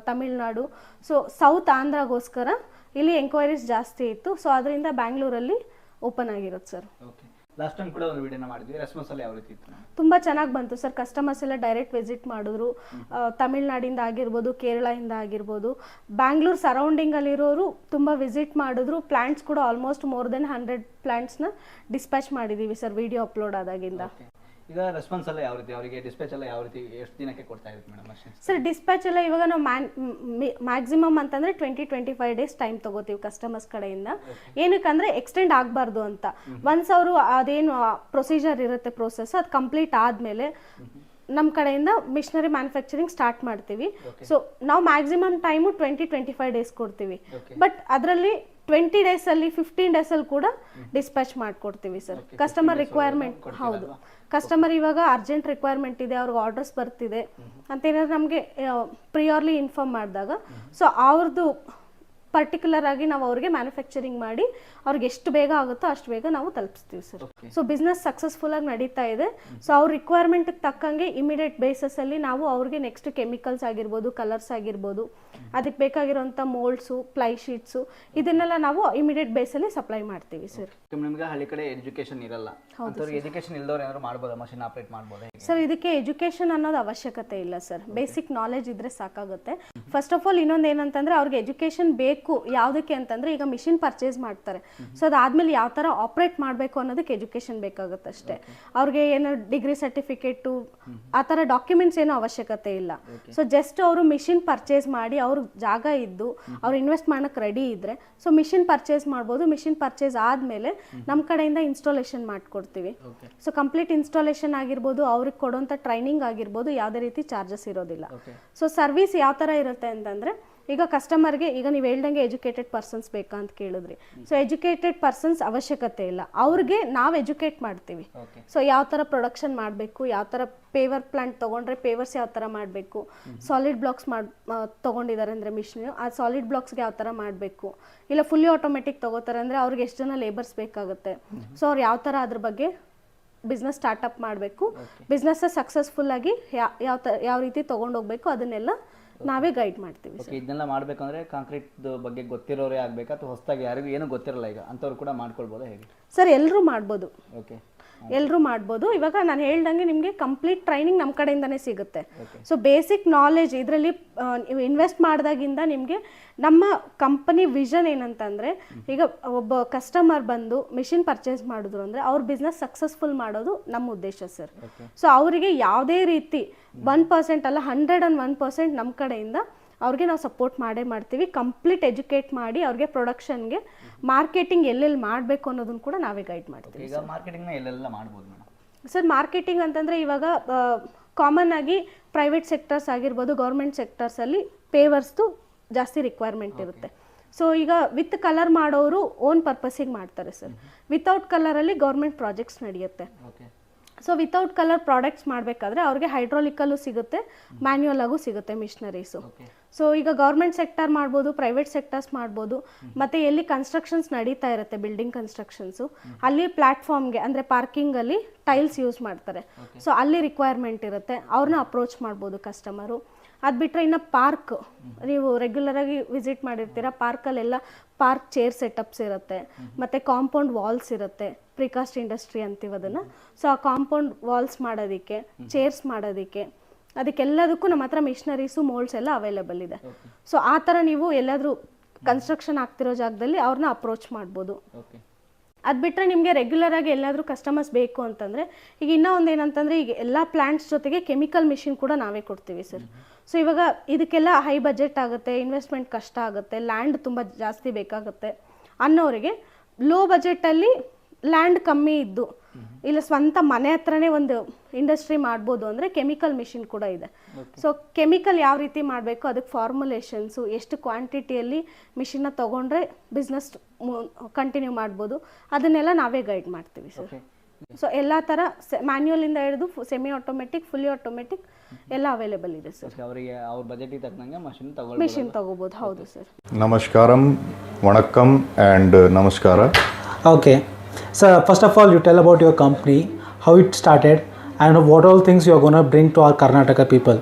ತಮಿಳ್ನಾಡು, ಸೊ ಸೌತ್ ಆಂಧ್ರಗೋಸ್ಕರ ಇಲ್ಲಿ ಎಂಕ್ವೈರೀಸ್ ಜಾಸ್ತಿ ಇತ್ತು. ಸೊ ಅದರಿಂದ ಬ್ಯಾಂಗ್ಳೂರಲ್ಲಿ ಓಪನ್ ಆಗಿರೋದು ಸರ್. ಲಾಸ್ಟ್ ಟೈಮ್ ಕೂಡ ಒಂದು ವಿಡಿಯೋನ ಮಾಡಿದ್ವಿ, ರೆಸ್ಪಾನ್ಸ್ ಎಲ್ಲ ಯಾವ ರೀತಿ ಇತ್ತು? ತುಂಬ ಚೆನ್ನಾಗಿ ಬಂತು ಸರ್. ಕಸ್ಟಮರ್ಸ್ ಎಲ್ಲ ಡೈರೆಕ್ಟ್ ವಿಸಿಟ್ ಮಾಡಿದ್ರು. ತಮಿಳ್ನಾಡಿಂದ ಆಗಿರ್ಬೋದು, ಕೇರಳದಿಂದ ಆಗಿರ್ಬೋದು, ಬ್ಯಾಂಗ್ಳೂರ್ ಸರೌಂಡಿಂಗಲ್ಲಿರೋರು ತುಂಬ ವಿಸಿಟ್ ಮಾಡಿದ್ರು. ಪ್ಲ್ಯಾಂಟ್ಸ್ ಕೂಡ ಆಲ್ಮೋಸ್ಟ್ ಮೋರ್ ದೆನ್ 100 ಪ್ಲ್ಯಾಂಟ್ಸ್ನ ಡಿಸ್ಪ್ಯಾಚ್ ಮಾಡಿದ್ದೀವಿ ಸರ್ ವಿಡಿಯೋ ಅಪ್ಲೋಡ್ ಆದಾಗಿಂದ. ಈಗ ರೆಸ್ಪಾನ್ಸ್ ಎಲ್ಲ ಯಾವ ರೀತಿ, ಅವರಿಗೆ ಡಿಸ್ಪ್ಯಾಚ್ ಎಲ್ಲ ಯಾವ ರೀತಿ, ಎಷ್ಟು ದಿನಕ್ಕೆ ಕೊಡ್ತಾ ಇರುತ್ತೆ ಮೇಡಮ್ ಅಷ್ಟೇ? ಸರ್ ಡಿಸ್ಪ್ಯಾಚ್ ಎಲ್ಲ ಇವಾಗ ನಾವು ಮ್ಯಾಕ್ಸಿಮಮ್ ಅಂತಂದರೆ 20-25 ಡೇಸ್ ಟೈಮ್ ತೊಗೋತೀವಿ ಕಸ್ಟಮರ್ಸ್ ಕಡೆಯಿಂದ. ಏನಕ್ಕಂದರೆ ಎಕ್ಸ್ಟೆಂಡ್ ಆಗಬಾರ್ದು ಅಂತ. ಒನ್ಸ್ ಅವರು ಅದೇನು ಪ್ರೊಸೀಜರ್ ಇರುತ್ತೆ, ಪ್ರೋಸೆಸ್ ಅದು ಕಂಪ್ಲೀಟ್ ಆದಮೇಲೆ ನಮ್ಮ ಕಡೆಯಿಂದ ಮಿಷನರಿ ಮ್ಯಾನುಫ್ಯಾಕ್ಚರಿಂಗ್ ಸ್ಟಾರ್ಟ್ ಮಾಡ್ತೀವಿ. ಸೊ ನಾವು ಮ್ಯಾಕ್ಸಿಮಮ್ ಟೈಮು 20-25 ಡೇಸ್ ಕೊಡ್ತೀವಿ. ಬಟ್ ಅದರಲ್ಲಿ 20 ಡೇಸಲ್ಲಿ 15 ಡೇಸಲ್ಲಿ ಕೂಡ ಡಿಸ್ಪ್ಯಾಚ್ ಮಾಡಿಕೊಡ್ತೀವಿ ಸರ್. ಕಸ್ಟಮರ್ ರಿಕ್ವೈರ್ಮೆಂಟ್, ಹೌದು, ಕಸ್ಟಮರ್ ಇವಾಗ ಅರ್ಜೆಂಟ್ ರಿಕ್ವೈರ್ಮೆಂಟ್ ಇದೆ, ಅವ್ರಿಗೆ ಆರ್ಡರ್ಸ್ ಬರ್ತಿದೆ ಅಂತೇನಾದ್ರು ನಮಗೆ ಪ್ರಿಯರ್ಲಿ ಇನ್ಫಾರ್ಮ್ ಮಾಡಿದಾಗ ಸೊ ಅವ್ರದ್ದು ಪರ್ಟಿಕ್ಯುಲರ್ ಆಗಿ ನಾವು ಅವ್ರಿಗೆ ಮ್ಯಾನುಫ್ಯಾಕ್ಚರಿಂಗ್ ಮಾಡಿ ಅವ್ರಿಗೆ ಎಷ್ಟು ಬೇಗ ಆಗುತ್ತೋ ಅಷ್ಟು ಬೇಗ ನಾವು ತಲುಪಿಸ್ತೀವಿ ಸರ್. ಸೊ ಬಿಸ್ನೆಸ್ ಸಕ್ಸಸ್ಫುಲ್ ಆಗಿ ನಡೀತಾ ಇದೆ. ಸೊ ಅವ್ರ ರಿಕ್ವೈರ್ಮೆಂಟ್ಗೆ ತಕ್ಕಂಗೆ ಇಮಿಡಿಯೇಟ್ ಬೇಸಸಲ್ಲಿ ನಾವು ಅವ್ರಿಗೆ ನೆಕ್ಸ್ಟ್ ಕೆಮಿಕಲ್ಸ್ ಆಗಿರ್ಬೋದು, ಕಲರ್ಸ್ ಆಗಿರ್ಬೋದು, ಅದಕ್ಕೆ ಬೇಕಾಗಿರೋಂಥ ಮೋಲ್ಡ್ಸು, ಪ್ಲೈ ಶೀಟ್ಸು ಇದನ್ನೆಲ್ಲ ನಾವು ಇಮಿಡಿಯೇಟ್ ಬೇಸಲ್ಲಿ ಸಪ್ಲೈ ಮಾಡ್ತೀವಿ ಸರ್. ನಿಮ್ಗೆ ಹಳ್ಳಿ ಕಡೆ ಎಜುಕೇಶನ್ ಇರಲ್ಲ, ಅಂಥವ್ರಿಗೆ ಎಜುಕೇಶನ್ ಇಲ್ದವ್ರು ಏನಾದ್ರು ಮಾಡ್ಬೋದಾ, ಮಷಿನ್ ಆಪರೇಟ್ ಮಾಡ್ಬೋದಾ? ಸರ್ ಇದಕ್ಕೆ ಎಜುಕೇಷನ್ ಅನ್ನೋದು ಅವಶ್ಯಕತೆ ಇಲ್ಲ ಸರ್, ಬೇಸಿಕ್ ನಾಲೆಜ್ ಇದ್ರೆ ಸಾಕಾಗುತ್ತೆ. ಫಸ್ಟ್ ಆಫ್ ಆಲ್ ಇನ್ನೊಂದು ಏನಂತಂದ್ರೆ ಅವ್ರಿಗೆ ಎಜುಕೇಷನ್ ಬೇಕು. ಯಾವುದಕ್ಕೆ ಅಂತಂದ್ರೆ ಈಗ ಮಿಷಿನ್ ಪರ್ಚೇಸ್ ಮಾಡ್ತಾರೆ, ಸೊ ಅದಾದ್ಮೇಲೆ ಯಾವ ಥರ ಆಪ್ರೇಟ್ ಮಾಡಬೇಕು ಅನ್ನೋದಕ್ಕೆ ಎಜುಕೇಷನ್ ಬೇಕಾಗುತ್ತೆ ಅಷ್ಟೇ. ಅವ್ರಿಗೆ ಏನು ಡಿಗ್ರಿ ಸರ್ಟಿಫಿಕೇಟು ಆ ಥರ ಡಾಕ್ಯುಮೆಂಟ್ಸ್ ಏನೋ ಅವಶ್ಯಕತೆ ಇಲ್ಲ. ಸೊ ಜಸ್ಟ್ ಅವರು ಮಿಷಿನ್ ಪರ್ಚೇಸ್ ಮಾಡಿ ಅವ್ರ ಜಾಗ ಇದ್ದು ಅವ್ರು ಇನ್ವೆಸ್ಟ್ ಮಾಡೋಕ್ಕೆ ರೆಡಿ ಇದ್ರೆ ಸೊ ಮಿಷಿನ್ ಪರ್ಚೇಸ್ ಮಾಡ್ಬೋದು. ಮಿಷಿನ್ ಪರ್ಚೇಸ್ ಆದಮೇಲೆ ನಮ್ಮ ಕಡೆಯಿಂದ ಇನ್ಸ್ಟಾಲೇಷನ್ ಮಾಡಿಕೊಡ್ತೀವಿ. ಸೊ ಕಂಪ್ಲೀಟ್ ಇನ್ಸ್ಟಾಲೇಷನ್ ಆಗಿರ್ಬೋದು, ಅವ್ರಿಗೆ ಕೊಡೋಂಥ ಟ್ರೈನಿಂಗ್ ಆಗಿರ್ಬೋದು, ಯಾವುದೇ ರೀತಿ ಚಾರ್ಜಸ್ ಇರೋದಿಲ್ಲ. ಸೊ ಸರ್ವಿಸ್ ಯಾವ ಥರ ಇರುತ್ತೆ ಅಂತಂದರೆ, ಈಗ ಕಸ್ಟಮರ್ಗೆ ಈಗ ನೀವು ಹೇಳ್ದಂಗೆ ಎಜುಕೇಟೆಡ್ ಪರ್ಸನ್ಸ್ ಬೇಕಾ ಅಂತ ಕೇಳಿದ್ರಿ. ಸೊ ಎಜುಕೇಟೆಡ್ ಪರ್ಸನ್ಸ್ ಅವಶ್ಯಕತೆ ಇಲ್ಲ, ಅವ್ರಿಗೆ ನಾವು ಎಜುಕೇಟ್ ಮಾಡ್ತೀವಿ. ಸೊ ಯಾವ ಥರ ಪ್ರೊಡಕ್ಷನ್ ಮಾಡಬೇಕು, ಯಾವ ಥರ ಪೇವರ್ ಪ್ಲಾಂಟ್ ತೊಗೊಂಡ್ರೆ ಪೇವರ್ಸ್ ಯಾವ ಥರ ಮಾಡಬೇಕು, ಸಾಲಿಡ್ ಬ್ಲಾಕ್ಸ್ ತೊಗೊಂಡಿದ್ದಾರೆ ಅಂದರೆ ಮಿಷಿನ್, ಆ ಸಾಲಿಡ್ ಬ್ಲಾಕ್ಸ್ಗೆ ಯಾವ ಥರ ಮಾಡಬೇಕು, ಇಲ್ಲ ಫುಲ್ಲಿ ಆಟೋಮೆಟಿಕ್ ತೊಗೋತಾರೆ ಅಂದರೆ ಅವ್ರಿಗೆ ಎಷ್ಟು ಜನ ಲೇಬರ್ಸ್ ಬೇಕಾಗುತ್ತೆ, ಸೊ ಅವ್ರು ಯಾವ ಥರ ಅದ್ರ ಬಗ್ಗೆ ಬಿಸ್ನೆಸ್ ಸ್ಟಾರ್ಟಪ್ ಮಾಡಬೇಕು, ಬಿಸ್ನೆಸ್ ಸಕ್ಸಸ್ಫುಲ್ ಆಗಿ ಯಾವ ರೀತಿ ತೊಗೊಂಡೋಗ್ಬೇಕು ಅದನ್ನೆಲ್ಲ ನಾವೇ ಗೈಡ್ ಮಾಡ್ತೀವಿ. ಇದನ್ನೆಲ್ಲ ಮಾಡಬೇಕಂದ್ರೆ ಕಾಂಕ್ರೀಟ್ ಬಗ್ಗೆ ಗೊತ್ತಿರೋರೇ ಆಗಬೇಕಾ ಅಥವಾ ಹೊಸದಾಗಿ ಯಾರಿಗೂ ಏನು ಗೊತ್ತಿರಲ್ಲ ಈಗ ಅಂಥವ್ರು ಕೂಡ ಮಾಡ್ಕೊಳ್ಬೋದಾ, ಹೇಗೆ? ಸರ್ ಎಲ್ಲರೂ ಮಾಡ್ಬೋದು. ಓಕೆ, ಎಲ್ಲರೂ ಮಾಡ್ಬೋದು. ಇವಾಗ ನಾನು ಹೇಳ್ದಂಗೆ ನಿಮಗೆ ಕಂಪ್ಲೀಟ್ ಟ್ರೈನಿಂಗ್ ನಮ್ಮ ಕಡೆಯಿಂದನೇ ಸಿಗುತ್ತೆ. ಸೊ ಬೇಸಿಕ್ ನಾಲೆಜ್ ಇದರಲ್ಲಿ ನೀವು ಇನ್ವೆಸ್ಟ್ ಮಾಡಿದಾಗಿಂದ ನಿಮಗೆ ನಮ್ಮ ಕಂಪನಿ ವಿಷನ್ ಏನಂತಂದರೆ, ಈಗ ಒಬ್ಬ ಕಸ್ಟಮರ್ ಬಂದು ಮಿಷಿನ್ ಪರ್ಚೇಸ್ ಮಾಡಿದ್ರು ಅಂದರೆ ಅವ್ರ ಬಿಸ್ನೆಸ್ ಸಕ್ಸಸ್ಫುಲ್ ಮಾಡೋದು ನಮ್ಮ ಉದ್ದೇಶ ಸರ್. ಸೊ ಅವರಿಗೆ ಯಾವುದೇ ರೀತಿ 1% ಅಲ್ಲ 101% ನಮ್ಮ ಕಡೆಯಿಂದ ಅವ್ರಿಗೆ ನಾವು ಸಪೋರ್ಟ್ ಮಾಡೇ ಮಾಡ್ತೀವಿ. ಕಂಪ್ಲೀಟ್ ಎಜುಕೇಟ್ ಮಾಡಿ ಅವ್ರಿಗೆ ಪ್ರೊಡಕ್ಷನ್ಗೆ ಮಾರ್ಕೆಟಿಂಗ್ ಎಲ್ಲೆಲ್ಲಿ ಮಾಡಬೇಕು ಅನ್ನೋದನ್ನು ಕೂಡ ನಾವೇ ಗೈಡ್ ಮಾಡ್ತೀವಿ. ಈಗ ಮಾರ್ಕೆಟಿಂಗ್ನ ಎಲ್ಲೆಲ್ಲ ಮಾಡ್ಬೋದು ಮೇಡಮ್? ಸರ್ ಮಾರ್ಕೆಟಿಂಗ್ ಅಂತಂದರೆ ಇವಾಗ ಕಾಮನ್ ಆಗಿ ಪ್ರೈವೇಟ್ ಸೆಕ್ಟರ್ಸ್ ಆಗಿರ್ಬೋದು, ಗೌರ್ಮೆಂಟ್ ಸೆಕ್ಟರ್ಸಲ್ಲಿ ಪೇವರ್ಸ್ದು ಜಾಸ್ತಿ ರಿಕ್ವೈರ್ಮೆಂಟ್ ಇರುತ್ತೆ. ಸೊ ಈಗ ವಿತ್ ಕಲರ್ ಮಾಡೋರು ಓನ್ ಪರ್ಪಸ್ಸಿಗೆ ಮಾಡ್ತಾರೆ ಸರ್. ವಿತೌಟ್ ಕಲರಲ್ಲಿ ಗೌರ್ಮೆಂಟ್ ಪ್ರಾಜೆಕ್ಟ್ಸ್ ನಡೆಯುತ್ತೆ. ಸೊ ವಿತೌಟ್ ಕಲರ್ ಪ್ರಾಡಕ್ಟ್ಸ್ ಮಾಡಬೇಕಾದ್ರೆ ಅವ್ರಿಗೆ ಹೈಡ್ರಾಲಿಕಲ್ಲೂ ಸಿಗುತ್ತೆ, ಮ್ಯಾನ್ಯುಯಲ್ ಆಗೂ ಸಿಗುತ್ತೆ ಮಿಷನರೀಸು. ಸೊ ಈಗ ಗೌರ್ಮೆಂಟ್ ಸೆಕ್ಟರ್ ಮಾಡ್ಬೋದು, ಪ್ರೈವೇಟ್ ಸೆಕ್ಟರ್ಸ್ ಮಾಡ್ಬೋದು, ಮತ್ತು ಎಲ್ಲಿ ಕನ್ಸ್ಟ್ರಕ್ಷನ್ಸ್ ನಡೀತಾ ಇರುತ್ತೆ ಬಿಲ್ಡಿಂಗ್ ಕನ್ಸ್ಟ್ರಕ್ಷನ್ಸು ಅಲ್ಲಿ ಪ್ಲ್ಯಾಟ್ಫಾರ್ಮ್ಗೆ ಅಂದರೆ ಪಾರ್ಕಿಂಗಲ್ಲಿ ಟೈಲ್ಸ್ ಯೂಸ್ ಮಾಡ್ತಾರೆ. ಸೊ ಅಲ್ಲಿ ರಿಕ್ವೈರ್ಮೆಂಟ್ ಇರುತ್ತೆ, ಅವ್ರನ್ನ ಅಪ್ರೋಚ್ ಮಾಡ್ಬೋದು ಕಸ್ಟಮರು. ಅದು ಬಿಟ್ಟರೆ ಇನ್ನು ಪಾರ್ಕ್ ನೀವು ರೆಗ್ಯುಲರಾಗಿ ವಿಸಿಟ್ ಮಾಡಿರ್ತೀರ, ಪಾರ್ಕಲ್ಲೆಲ್ಲ ಪಾರ್ಕ್ ಚೇರ್ ಸೆಟಪ್ಸ್ ಇರುತ್ತೆ, ಮತ್ತು ಕಾಂಪೌಂಡ್ ವಾಲ್ಸ್ ಇರುತ್ತೆ, ಪ್ರಿಕಾಸ್ಟ್ ಇಂಡಸ್ಟ್ರಿ ಅಂತೀವಿ ಅದನ್ನು. ಸೊ ಆ ಕಾಂಪೌಂಡ್ ವಾಲ್ಸ್ ಮಾಡೋದಕ್ಕೆ, ಚೇರ್ಸ್ ಮಾಡೋದಕ್ಕೆ, ಅದಕ್ಕೆಲ್ಲದಕ್ಕೂ ನಮ್ಮ ಹತ್ರ ಮಿಷನರೀಸು, ಮೋಲ್ಡ್ಸ್ ಎಲ್ಲ ಅವೈಲೇಬಲ್ ಇದೆ. ಸೊ ಆ ಥರ ನೀವು ಎಲ್ಲಾದರೂ ಕನ್ಸ್ಟ್ರಕ್ಷನ್ ಆಗ್ತಿರೋ ಜಾಗದಲ್ಲಿ ಅವ್ರನ್ನ ಅಪ್ರೋಚ್ ಮಾಡ್ಬೋದು. ಅದು ಬಿಟ್ಟರೆ ನಿಮಗೆ ರೆಗ್ಯುಲರಾಗಿ ಎಲ್ಲಾದರೂ ಕಸ್ಟಮರ್ಸ್ ಬೇಕು ಅಂತಂದರೆ, ಈಗ ಇನ್ನೂ ಒಂದು ಏನಂತಂದರೆ, ಈಗ ಎಲ್ಲ ಪ್ಲ್ಯಾಂಟ್ಸ್ ಜೊತೆಗೆ ಕೆಮಿಕಲ್ ಮಿಷಿನ್ ಕೂಡ ನಾವೇ ಕೊಡ್ತೀವಿ ಸರ್. ಸೊ ಇವಾಗ ಇದಕ್ಕೆಲ್ಲ ಹೈ ಬಜೆಟ್ ಆಗುತ್ತೆ, ಇನ್ವೆಸ್ಟ್ಮೆಂಟ್ ಕಷ್ಟ ಆಗುತ್ತೆ, ಲ್ಯಾಂಡ್ ತುಂಬ ಜಾಸ್ತಿ ಬೇಕಾಗುತ್ತೆ ಅನ್ನೋರಿಗೆ ಲೋ ಬಜೆಟಲ್ಲಿ ಲ್ಯಾಂಡ್ ಕಮ್ಮಿ ಇದ್ದು ಇಲ್ಲ ಸ್ವಂತ ಮನೆ ಹತ್ರನೇ ಒಂದು ಇಂಡಸ್ಟ್ರಿ ಮಾಡ್ಬೋದು ಅಂದರೆ ಕೆಮಿಕಲ್ ಮಿಷಿನ್ ಕೂಡ ಇದೆ. ಸೊ ಕೆಮಿಕಲ್ ಯಾವ ರೀತಿ ಮಾಡಬೇಕು, ಅದಕ್ಕೆ ಫಾರ್ಮುಲೇಷನ್ಸು, ಎಷ್ಟು ಕ್ವಾಂಟಿಟಿಯಲ್ಲಿ ಮಿಷಿನ್ನ ತೊಗೊಂಡ್ರೆ ಬಿಸ್ನೆಸ್ ಕಂಟಿನ್ಯೂ ಮಾಡ್ಬೋದು, ಅದನ್ನೆಲ್ಲ ನಾವೇ ಗೈಡ್ ಮಾಡ್ತೀವಿ ಸರ್. ಸೊ ಎಲ್ಲ ಥರ ಮ್ಯಾನ್ಯುಯಲಿಂದ ಹಿಡಿದು ಸೆಮಿ ಆಟೋಮೆಟಿಕ್, ಫುಲ್ಲಿ ಆಟೋಮೆಟಿಕ್ ಎಲ್ಲ ಅವೈಲೇಬಲ್ ಇದೆ ಸರ್. ಅವರಿಗೆ ಅವ್ರ ಬಜೆಟಿಗೆ ತಕ್ಕಂಗೆ ಮಿಷಿನ್ ತಗೋಬೋದು. ಹೌದು ಸರ್. ನಮಸ್ಕಾರಂ, ವಣಕ್ಕಂ ಆ್ಯಂಡ್ ನಮಸ್ಕಾರ. Okay. So first of all, you tell about your company, how it started, and what all things you are going to bring to our Karnataka people.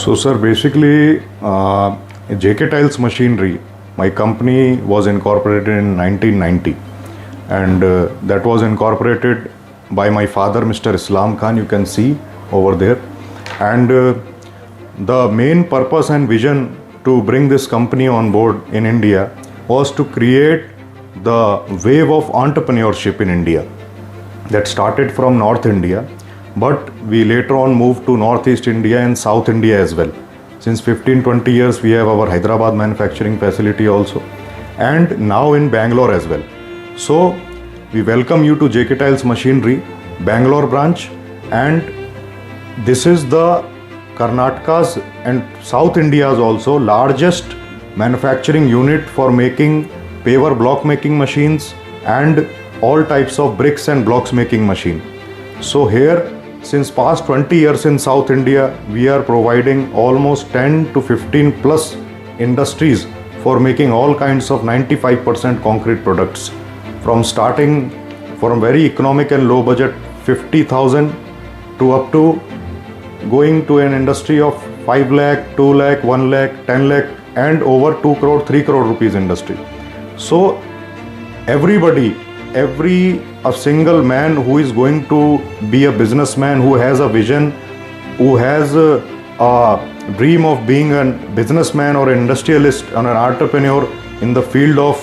So sir, basically JK Tiles Machinery, my company was incorporated in 1990, and that was incorporated by my father, Mr. Islam Khan, you can see over there. And the main purpose and vision to bring this company on board in India was to create the wave of entrepreneurship in India that started from North India, but we later on moved to Northeast India and South India as well. Since 15-20 years we have our Hyderabad manufacturing facility also, and now in Bangalore as well. So we welcome you to JK Tiles Machinery, Bangalore branch, and this is the Karnataka's and South India's also largest manufacturing unit for making paver block making machines and all types of bricks and blocks making machine. So here, since past 20 years in South India, we are providing almost 10 to 15 plus industries for making all kinds of 95% concrete products. From starting from very economic and low budget 50,000 to up to going to an industry of 5 lakh, 2 lakh, 1 lakh, 10 lakh and over 2 crore, 3 crore rupees industry. So everybody, a single man who is going to be a businessman, who has a vision, who has a dream of being a businessman or an industrialist or an entrepreneur in the field of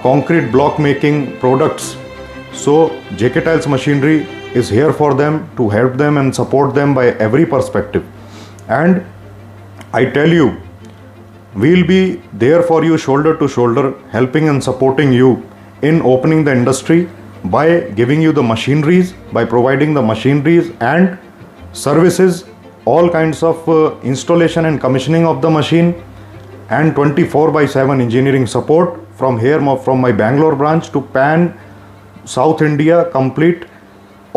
concrete block making products. So JK Tiles Machinery is here for them, to help them and support them by every perspective. And I tell you, we'll be there for you shoulder to shoulder, helping and supporting you in opening the industry by giving you the machineries, by providing the machineries and services, all kinds of installation and commissioning of the machine, and 24/7 engineering support from here, from my Bangalore branch to Pan South India, complete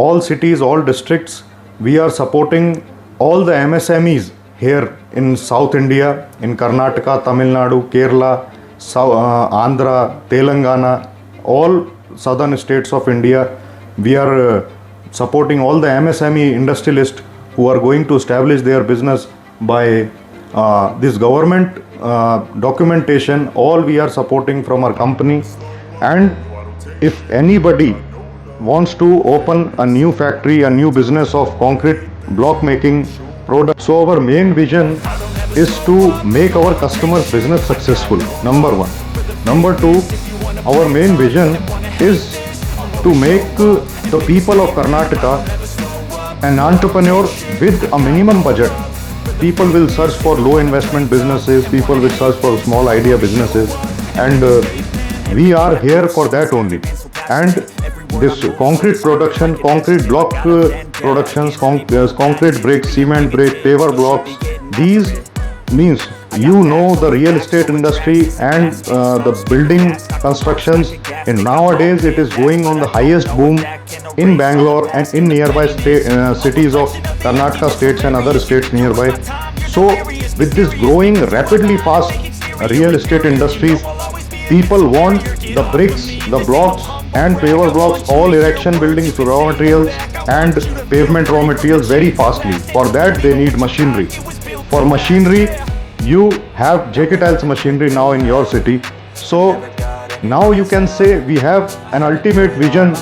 all cities, all districts. We are supporting all the MSMEs here in South India, in Karnataka, Tamil Nadu, Kerala, Andhra, Telangana, all southern states of India. We are supporting all the MSME industrialists who are going to establish their business by this government documentation. All we are supporting from our company. And if anybody wants to open a new factory, a new business of concrete block making products, so our main vision is to make our customers' business successful, number one. Number two, our main vision is to make the people of Karnataka an entrepreneur with a minimum budget. People will search for low investment businesses, people will search for small idea businesses, and we are here for that only. And this concrete production, concrete block productions, concrete bricks, cement brick, paver blocks, these means, you know, the real estate industry and the building constructions, and nowadays it is going on the highest boom in Bangalore and in nearby cities of Karnataka states and other states nearby. So with this growing rapidly fast real estate industries, people want the bricks, the blocks and paver blocks, all erection buildings, raw materials and pavement raw materials very fastly. For that they need machinery. For machinery, you have JK Tiles Machinery now in your city. So now you can say we have an ultimate vision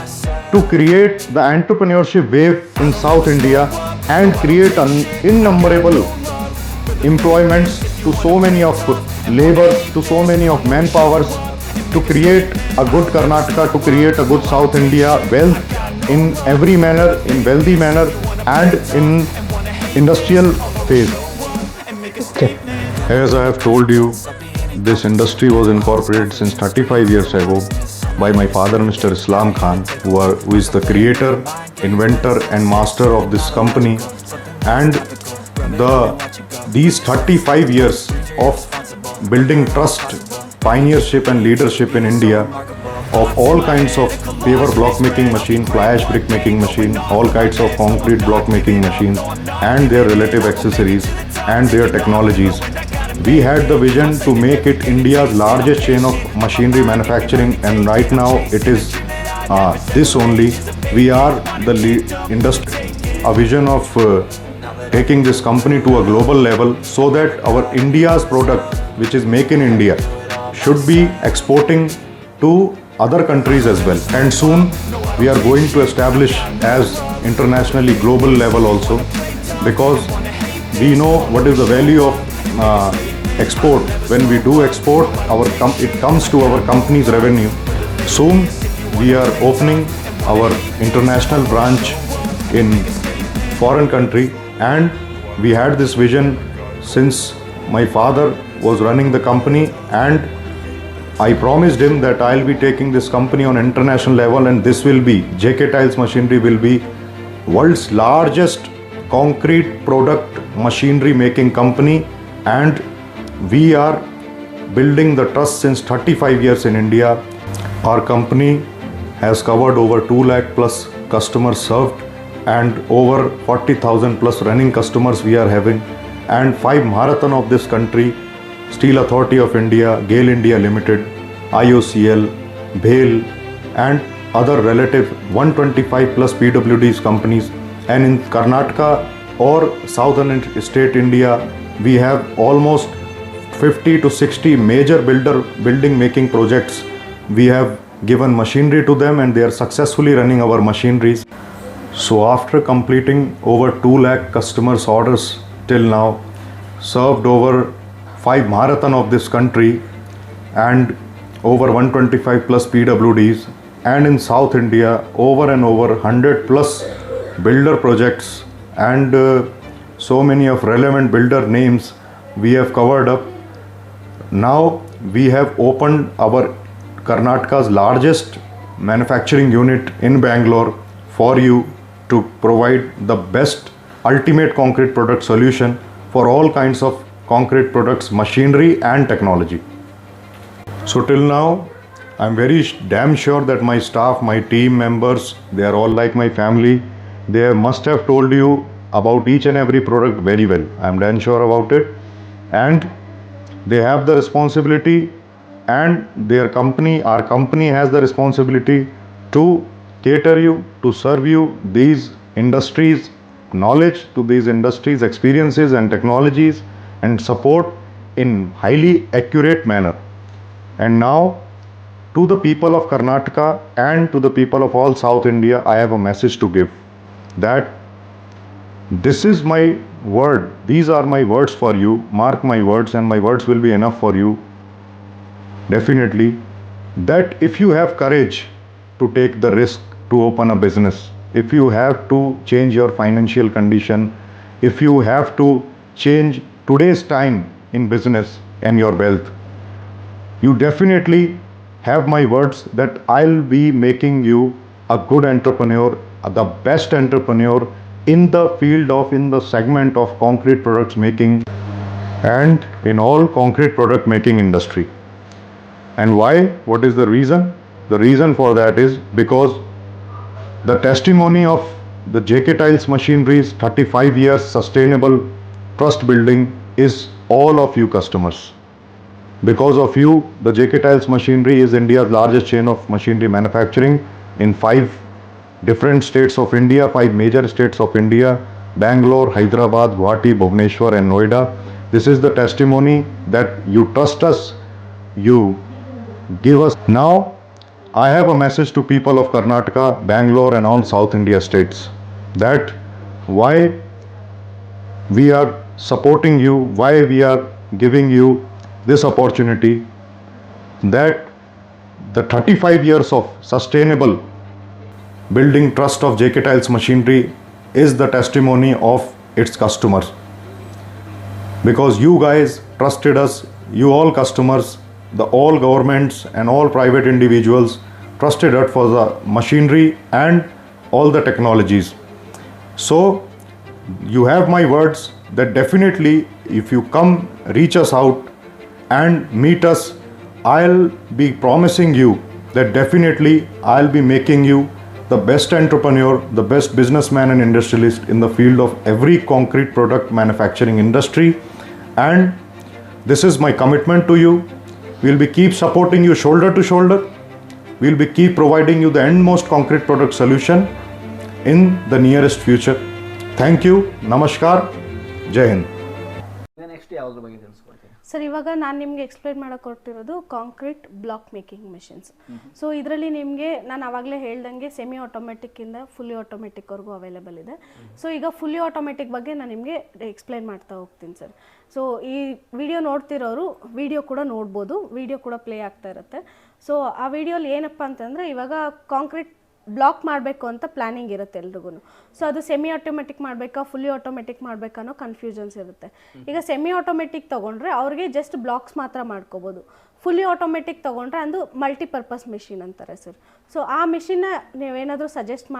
to create the entrepreneurship wave in South India and create an innumerable employments to so many of labor, to so many of manpowers, to create a good Karnataka, to create a good South India, wealth in every manner, in wealthy manner and in industrial phase. Okay. As I have told you, this industry was incorporated since 35 years ago by my father, Mr. Islam Khan, who is the creator, inventor and master of this company. And these 35 years of building trust, pioneership and leadership in India of all kinds of paver block making machine, fly ash brick making machine, all kinds of concrete block making machines and their relative accessories and their technologies. We had the vision to make it India's largest chain of machinery manufacturing, and right now it is this only. We are the industry, a vision of taking this company to a global level so that our India's product, which is Make in India, should be exporting to other countries as well. And soon we are going to establish as internationally global level also, because we know what is the value of export. When we do export, it comes to our company's revenue. Soon we are opening our international branch in foreign country, and we had this vision since my father was running the company, and I promised him that I'll be taking this company on international level, and this will be, JK Tiles Machinery will be world's largest concrete product machinery making company, and we are building the trust since 35 years in India. Our company has covered over 2 lakh plus customers served, and over 40,000 plus running customers we are having, and 5 Marathon of this country, Steel Authority of India, GAIL India Limited, IOCL, BHEL and other relative 125 plus PWD's companies. And in Karnataka or southern state India, we have almost 50 to 60 major building making projects. We have given machinery to them and they are successfully running our machineries. So after completing over 2 lakh customers orders till now, served over 5 marathon of this country and over 125 plus PWDs, and in South India over and over 100 plus builder projects and so many of relevant builder names we have covered up. Now we have opened our Karnataka's largest manufacturing unit in Bangalore for you to provide the best ultimate concrete product solution for all kinds of concrete products, machinery and technology. So till now, I'm very damn sure that my staff, my team members, they are all like my family. They must have told you about each and every product very well. I'm damn sure about it. And they have the responsibility, and their company, our company has the responsibility to cater you, to serve you these industries, knowledge to these industries, experiences and technologies, and support in highly accurate manner. And now, to the people of Karnataka and to the people of all South India, I have a message to give, that this is my word, these are my words for you, mark my words and my words will be enough for you, definitely, that if you have courage to take the risk to open a business, if you have to change your financial condition, if you have to change today's time in business and your wealth, you definitely have my words that I'll be making you a good entrepreneur, the best entrepreneur in the field of, in the segment of concrete products making and in all concrete product making industry. And why? What is the reason? The reason for that is because the testimony of the JK Tiles Machinery's 35 years sustainable trust building is all of you customers. Because of you, the JK Tiles Machinery is India's largest chain of machinery manufacturing in 5 different states of India, 5 major states of India: Bangalore, Hyderabad, Guwahati, Bhubaneswar and Noida. This is the testimony that you trust us, you give us. Now, I have a message to people of Karnataka, Bangalore and all South India states, that why we are supporting you, why we are giving you this opportunity, that the 35 years of sustainable building trust of JK Tiles Machinery is the testimony of its customers. Because you guys trusted us, you all customers, the all governments and all private individuals trusted us for the machinery and all the technologies. So you have my words that definitely if you come, reach us out and meet us, I'll be promising you that definitely I'll be making you the best entrepreneur, the best businessman and industrialist in the field of every concrete product manufacturing industry. And this is my commitment to you. We'll be keep supporting you shoulder to shoulder. We'll be keep providing you the endmost concrete product solution in the nearest future. Thank you. Namaskar. Jai Hind. Next ಯಾವ್ದ್ರ ಬಗ್ಗೆ ತಿಳಿಸ್ಕೊಡ್ತೀನಿ? Sir, ಇವಾಗ ನಾನು ನಿಮಗೆ explain ಮಾಡೋಕೆ ಕೊಟ್ಟಿರೋದು concrete block making machines. So ಇದರಲ್ಲಿ ನಿಮಗೆ ನಾನು ಆವಾಗಲೇ ಹೇಳ್ದಂಗೆ ಸೆಮಿ ಆಟೋಮೆಟಿಕ್ಕಿಂದ ಫುಲ್ಲಿ ಆಟೋಮೆಟಿಕ್ವರೆಗೂ ಅವೈಲೇಬಲ್ ಇದೆ. ಸೊ ಈಗ ಫುಲ್ಲಿ ಆಟೋಮೆಟಿಕ್ ಬಗ್ಗೆ ನಾನು ನಿಮಗೆ ಎಕ್ಸ್ಪ್ಲೈನ್ ಮಾಡ್ತಾ ಹೋಗ್ತೀನಿ ಸರ್. ಸೊ ಈ ವಿಡಿಯೋ ನೋಡ್ತಿರೋರು ವಿಡಿಯೋ ಕೂಡ ನೋಡ್ಬೋದು, ವಿಡಿಯೋ ಕೂಡ ಪ್ಲೇ ಆಗ್ತಾ ಇರುತ್ತೆ. ಸೊ ಆ ವಿಡಿಯೋಲಿ ಏನಪ್ಪ ಅಂತಂದರೆ, ಇವಾಗ ಕಾಂಕ್ರೀಟ್ ಬ್ಲಾಕ್ ಮಾಡಬೇಕು ಅಂತ ಪ್ಲಾನಿಂಗ್ ಇರುತ್ತೆ ಎಲ್ರಿಗೂ. ಸೊ ಅದು ಸೆಮಿ ಆಟೋಮೆಟಿಕ್ ಮಾಡಬೇಕಾ ಫುಲ್ಲಿ ಆಟೋಮೆಟಿಕ್ ಮಾಡಬೇಕಾ ಅನ್ನೋ ಕನ್ಫ್ಯೂಷನ್ಸ್ ಇರುತ್ತೆ. ಈಗ ಸೆಮಿ ಆಟೋಮೆಟಿಕ್ ತೊಗೊಂಡ್ರೆ ಅವ್ರಿಗೆ ಜಸ್ಟ್ ಬ್ಲಾಕ್ಸ್ ಮಾತ್ರ ಮಾಡ್ಕೋಬೋದು. ಫುಲ್ಲಿ ಆಟೋಮೆಟಿಕ್ ತೊಗೊಂಡ್ರೆ ಅದು ಮಲ್ಟಿಪರ್ಪಸ್ ಮಿಷಿನ್ ಅಂತಾರೆ ಸರ್. ಸೊ ಆ ಮಿಷಿನ್ನ ನೀವೇನಾದರೂ ಸಜೆಸ್ಟ್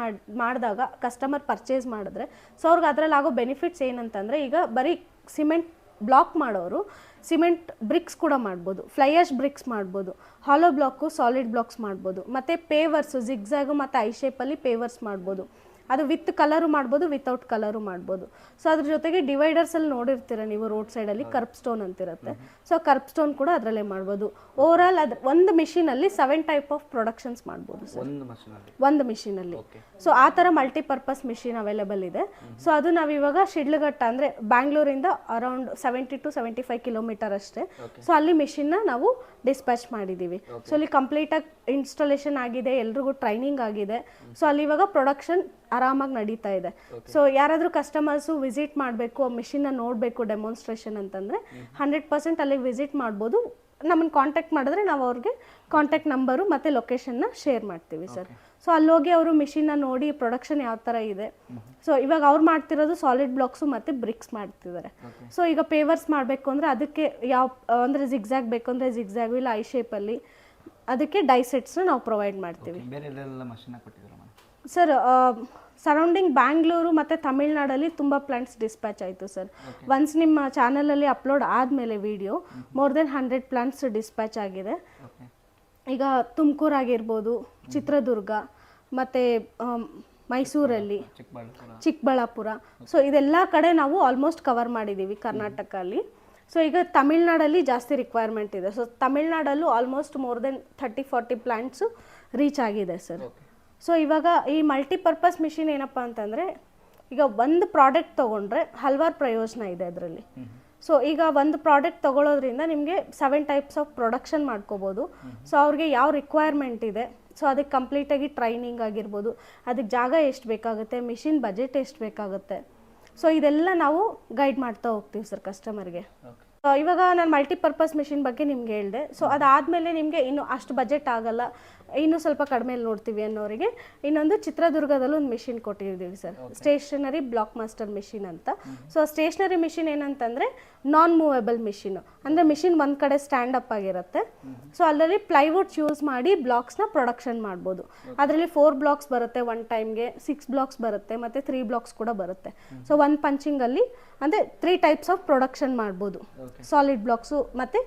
ಮಾಡಿದಾಗ ಕಸ್ಟಮರ್ ಪರ್ಚೇಸ್ ಮಾಡಿದ್ರೆ, ಸೊ ಅವ್ರಿಗೆ ಅದರಲ್ಲಿ ಆಗೋ ಬೆನಿಫಿಟ್ಸ್ ಏನಂತಂದರೆ, ಈಗ ಬರೀ ಸಿಮೆಂಟ್ ಬ್ಲಾಕ್ ಮಾಡೋರು ಸಿಮೆಂಟ್ ಬ್ರಿಕ್ಸ್ ಕೂಡ ಮಾಡ್ಬೋದು, ಫ್ಲೈಯರ್ಸ್ ಬ್ರಿಕ್ಸ್ ಮಾಡ್ಬೋದು, ಹಾಲೋ ಬ್ಲಾಕು ಸಾಲಿಡ್ ಬ್ಲಾಕ್ಸ್ ಮಾಡ್ಬೋದು, ಮತ್ತು ಪೇವರ್ಸು ಜಿಗ್ಜಾಗು ಮತ್ತು ಐ ಶೇಪಲ್ಲಿ ಪೇವರ್ಸ್ ಮಾಡ್ಬೋದು. ಅದು ವಿತ್ ಕಲರು ಮಾಡ್ಬೋದು, ವಿತೌಟ್ ಕಲರು ಮಾಡ್ಬೋದು. ಸೊ ಅದ್ರ ಜೊತೆಗೆ ಡಿವೈಡರ್ಸಲ್ಲಿ ನೋಡಿರ್ತೀರ ನೀವು ರೋಡ್ ಸೈಡಲ್ಲಿ ಕರ್ಪ್ ಸ್ಟೋನ್ ಅಂತಿರುತ್ತೆ. ಸೊ ಕರ್ಪ್ ಸ್ಟೋನ್ ಕೂಡ ಅದರಲ್ಲೇ ಮಾಡ್ಬೋದು. ಓವರಾಲ್ ಅದು ಒಂದು ಮಿಷಿನಲ್ಲಿ 7 ಟೈಪ್ ಆಫ್ ಪ್ರೊಡಕ್ಷನ್ಸ್ ಮಾಡ್ಬೋದು ಸರ್, ಒಂದು ಮಿಷಿನಲ್ಲಿ. ಸೊ ಆ ಥರ ಮಲ್ಟಿಪರ್ಪಸ್ ಮಿಷಿನ್ ಅವೈಲೇಬಲ್ ಇದೆ. ಸೊ ಅದು ನಾವು ಇವಾಗ ಶಿಡ್ಲಘಟ್ಟ ಅಂದರೆ ಬ್ಯಾಂಗ್ಳೂರಿಂದ ಅರೌಂಡ್ 70 to 75 ಕಿಲೋಮೀಟರ್ ಅಷ್ಟೇ. ಸೊ ಅಲ್ಲಿ ಮಿಷಿನ್ನ ನಾವು ಡಿಸ್ಪ್ಯಾಚ್ ಮಾಡಿದ್ದೀವಿ. ಸೊ ಅಲ್ಲಿ ಕಂಪ್ಲೀಟಾಗಿ ಇನ್ಸ್ಟಾಲೇಷನ್ ಆಗಿದೆ, ಎಲ್ರಿಗೂ ಟ್ರೈನಿಂಗ್ ಆಗಿದೆ. ಸೊ ಅಲ್ಲಿ ಇವಾಗ ಪ್ರೊಡಕ್ಷನ್ ಆರಾಮಾಗಿ ನಡೀತಾ ಇದೆ. ಸೊ ಯಾರಾದರೂ ಕಸ್ಟಮರ್ಸು ವಿಸಿಟ್ ಮಾಡಬೇಕು, ಮಿಷಿನ್ನ ನೋಡಬೇಕು ಡೆಮಾನ್ಸ್ಟ್ರೇಷನ್ ಅಂತಂದರೆ 100% ಅಲ್ಲಿಗೆ ವಿಸಿಟ್ ಮಾಡ್ಬೋದು. ನಮ್ಮನ್ನು ಕಾಂಟ್ಯಾಕ್ಟ್ ಮಾಡಿದ್ರೆ ನಾವು ಅವ್ರಿಗೆ ಕಾಂಟ್ಯಾಕ್ಟ್ ನಂಬರು ಮತ್ತು ಲೊಕೇಶನ್ನ ಶೇರ್ ಮಾಡ್ತೀವಿ ಸರ್. ಸೊ ಅಲ್ಲೋಗಿ ಅವರು ಮಿಷಿನ್ನ ನೋಡಿ ಪ್ರೊಡಕ್ಷನ್ ಯಾವ ಥರ ಇದೆ. ಸೊ ಇವಾಗ ಅವ್ರು ಮಾಡ್ತಿರೋದು ಸಾಲಿಡ್ ಬ್ಲಾಕ್ಸು ಮತ್ತು ಬ್ರಿಕ್ಸ್ ಮಾಡ್ತಿದ್ದಾರೆ. ಸೊ ಈಗ ಪೇವರ್ಸ್ ಮಾಡಬೇಕು ಅಂದರೆ ಅದಕ್ಕೆ ಯಾವ ಅಂದರೆ ಜಿಗ್ಜ್ಯಾಗ್ ಬೇಕು ಅಂದರೆ ಜಿಗ್ಜ್ಯಾಗು, ಇಲ್ಲ ಐ ಶೇಪಲ್ಲಿ, ಅದಕ್ಕೆ ಡೈಸೆಟ್ಸ್ನ ನಾವು ಪ್ರೊವೈಡ್ ಮಾಡ್ತೀವಿ ಸರ್. ಸರೌಂಡಿಂಗ್ ಬ್ಯಾಂಗ್ಳೂರು ಮತ್ತು ತಮಿಳ್ನಾಡಲ್ಲಿ ತುಂಬ ಪ್ಲಾಂಟ್ಸ್ ಡಿಸ್ಪ್ಯಾಚ್ ಆಯಿತು ಸರ್. ಒನ್ಸ್ ನಿಮ್ಮ ಚಾನಲಲ್ಲಿ ಅಪ್ಲೋಡ್ ಆದಮೇಲೆ video more than 100 plants dispatch ಆಗಿದೆ. ಈಗ ತುಮಕೂರು ಆಗಿರ್ಬೋದು, ಚಿತ್ರದುರ್ಗ ಮತ್ತು ಮೈಸೂರಲ್ಲಿ, ಚಿಕ್ಕಬಳ್ಳಾಪುರ, ಸೊ ಇದೆಲ್ಲ ಕಡೆ ನಾವು ಆಲ್ಮೋಸ್ಟ್ ಕವರ್ ಮಾಡಿದ್ದೀವಿ ಕರ್ನಾಟಕಲ್ಲಿ. ಸೊ ಈಗ ತಮಿಳ್ನಾಡಲ್ಲಿ ಜಾಸ್ತಿ ರಿಕ್ವೈರ್ಮೆಂಟ್ ಇದೆ. ಸೊ ತಮಿಳ್ನಾಡಲ್ಲೂ almost more than 30-40 plants reach ಆಗಿದೆ ಸರ್. ಸೊ ಇವಾಗ ಈ ಮಲ್ಟಿಪರ್ಪಸ್ ಮಿಷಿನ್ ಏನಪ್ಪ ಅಂತಂದರೆ, ಈಗ ಒಂದು ಪ್ರಾಡಕ್ಟ್ ತೊಗೊಂಡ್ರೆ ಹಲವಾರು ಪ್ರಯೋಜನ ಇದೆ ಅದರಲ್ಲಿ. ಸೊ ಈಗ ಒಂದು ಪ್ರಾಡಕ್ಟ್ ತೊಗೊಳೋದ್ರಿಂದ ನಿಮಗೆ 7 ಟೈಪ್ಸ್ ಆಫ್ ಪ್ರೊಡಕ್ಷನ್ ಮಾಡ್ಕೋಬೋದು. ಸೊ ಅವ್ರಿಗೆ ಯಾವ ರಿಕ್ವೈರ್ಮೆಂಟ್ ಇದೆ, ಸೊ ಅದಕ್ಕೆ ಕಂಪ್ಲೀಟಾಗಿ ಟ್ರೈನಿಂಗ್ ಆಗಿರ್ಬೋದು, ಅದಕ್ಕೆ ಜಾಗ ಎಷ್ಟು ಬೇಕಾಗುತ್ತೆ, ಮಿಷಿನ್ ಬಜೆಟ್ ಎಷ್ಟು ಬೇಕಾಗುತ್ತೆ, ಸೊ ಇದೆಲ್ಲ ನಾವು ಗೈಡ್ ಮಾಡ್ತಾ ಹೋಗ್ತೀವಿ ಸರ್ ಕಸ್ಟಮರ್ಗೆ. ಇವಾಗ ನಾನು ಮಲ್ಟಿಪರ್ಪಸ್ ಮಿಷಿನ್ ಬಗ್ಗೆ ನಿಮ್ಗೆ ಹೇಳಿದೆ. ಸೊ ಅದಾದಮೇಲೆ ನಿಮಗೆ ಇನ್ನು ಅಷ್ಟು ಬಜೆಟ್ ಆಗಲ್ಲ, ಇನ್ನೂ ಸ್ವಲ್ಪ ಕಡಿಮೆಯಲ್ಲಿ ನೋಡ್ತೀವಿ ಅನ್ನೋರಿಗೆ ಇನ್ನೊಂದು ಚಿತ್ರದುರ್ಗದಲ್ಲೂ ಒಂದು ಮಿಷಿನ್ ಕೊಟ್ಟಿದ್ದೀವಿ sir, stationary block master machine ಅಂತ. ಸೊ ಸ್ಟೇಷನರಿ ಮಿಷಿನ್ ಏನಂತಂದರೆ ನಾನ್ ಮೂವೇಬಲ್ ಮಿಷಿನು, ಅಂದರೆ ಮಿಷಿನ್ ಒಂದು ಕಡೆ ಸ್ಟ್ಯಾಂಡ್ ಅಪ್ ಆಗಿರುತ್ತೆ. ಸೊ ಅದರಲ್ಲಿ ಪ್ಲೈವುಡ್ಸ್ ಯೂಸ್ ಮಾಡಿ ಬ್ಲಾಕ್ಸ್ನ ಪ್ರೊಡಕ್ಷನ್ ಮಾಡ್ಬೋದು. ಅದರಲ್ಲಿ 4 ಬ್ಲಾಕ್ಸ್ ಬರುತ್ತೆ ಒನ್ ಟೈಮ್ಗೆ, 6 ಬ್ಲಾಕ್ಸ್ ಬರುತ್ತೆ, ಮತ್ತು 3 ಬ್ಲಾಕ್ಸ್ ಕೂಡ ಬರುತ್ತೆ. ಸೊ ಒಂದು ಪಂಚಿಂಗಲ್ಲಿ ಅಂದರೆ 3 ಟೈಪ್ಸ್ ಆಫ್ ಪ್ರೊಡಕ್ಷನ್ ಮಾಡ್ಬೋದು. ಸಾಲಿಡ್ ಬ್ಲಾಕ್ಸು ಮತ್ತು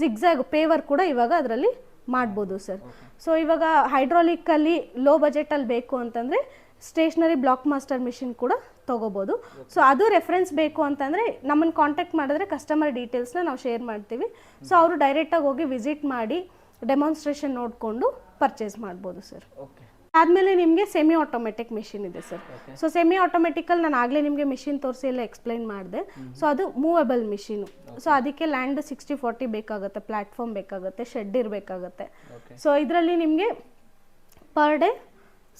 ಜಿಗ್ಜ್ಯಾಗ್ ಪೇವರ್ ಕೂಡ ಇವಾಗ ಅದರಲ್ಲಿ ಮಾಡ್ಬೋದು ಸರ್. ಸೊ ಇವಾಗ ಹೈಡ್ರಾಲಿಕ್ಕಲ್ಲಿ ಲೋ ಬಜೆಟಲ್ಲಿ ಬೇಕು ಅಂತಂದರೆ ಸ್ಟೇಷನರಿ ಬ್ಲಾಕ್ ಮಾಸ್ಟರ್ ಮಿಷಿನ್ ಕೂಡ ತೊಗೋಬೋದು. ಸೊ ಅದು ರೆಫರೆನ್ಸ್ ಬೇಕು ಅಂತಂದರೆ ನಮ್ಮನ್ನು ಕಾಂಟ್ಯಾಕ್ಟ್ ಮಾಡಿದ್ರೆ ಕಸ್ಟಮರ್ ಡೀಟೇಲ್ಸ್ನ ನಾವು ಶೇರ್ ಮಾಡ್ತೀವಿ. ಸೊ ಅವರು ಡೈರೆಕ್ಟಾಗಿ ಹೋಗಿ ವಿಸಿಟ್ ಮಾಡಿ ಡೆಮಾನ್ಸ್ಟ್ರೇಷನ್ ನೋಡಿಕೊಂಡು ಪರ್ಚೇಸ್ ಮಾಡ್ಬೋದು ಸರ್. ಆದಮೇಲೆ ನಿಮಗೆ ಸೆಮಿ ಆಟೋಮೆಟಿಕ್ ಮಿಷಿನ್ ಇದೆ ಸರ್. ಸೊ ಸೆಮಿ ಆಟೋಮೆಟಿಕಲ್ಲಿ ನಾನು ಆಗಲೇ ನಿಮಗೆ ಮಿಷಿನ್ ತೋರಿಸಿ ಎಲ್ಲ ಎಕ್ಸ್ಪ್ಲೈನ್ ಮಾಡಿದೆ. ಸೊ ಅದು ಮೂವೇಬಲ್ ಮಿಷಿನು. ಸೊ ಅದಕ್ಕೆ ಲ್ಯಾಂಡ್ 60-40 ಬೇಕಾಗುತ್ತೆ, ಪ್ಲ್ಯಾಟ್ಫಾರ್ಮ್ ಬೇಕಾಗುತ್ತೆ, ಶೆಡ್ ಇರಬೇಕಾಗುತ್ತೆ. ಸೊ ಇದರಲ್ಲಿ ನಿಮಗೆ ಪರ್ ಡೇ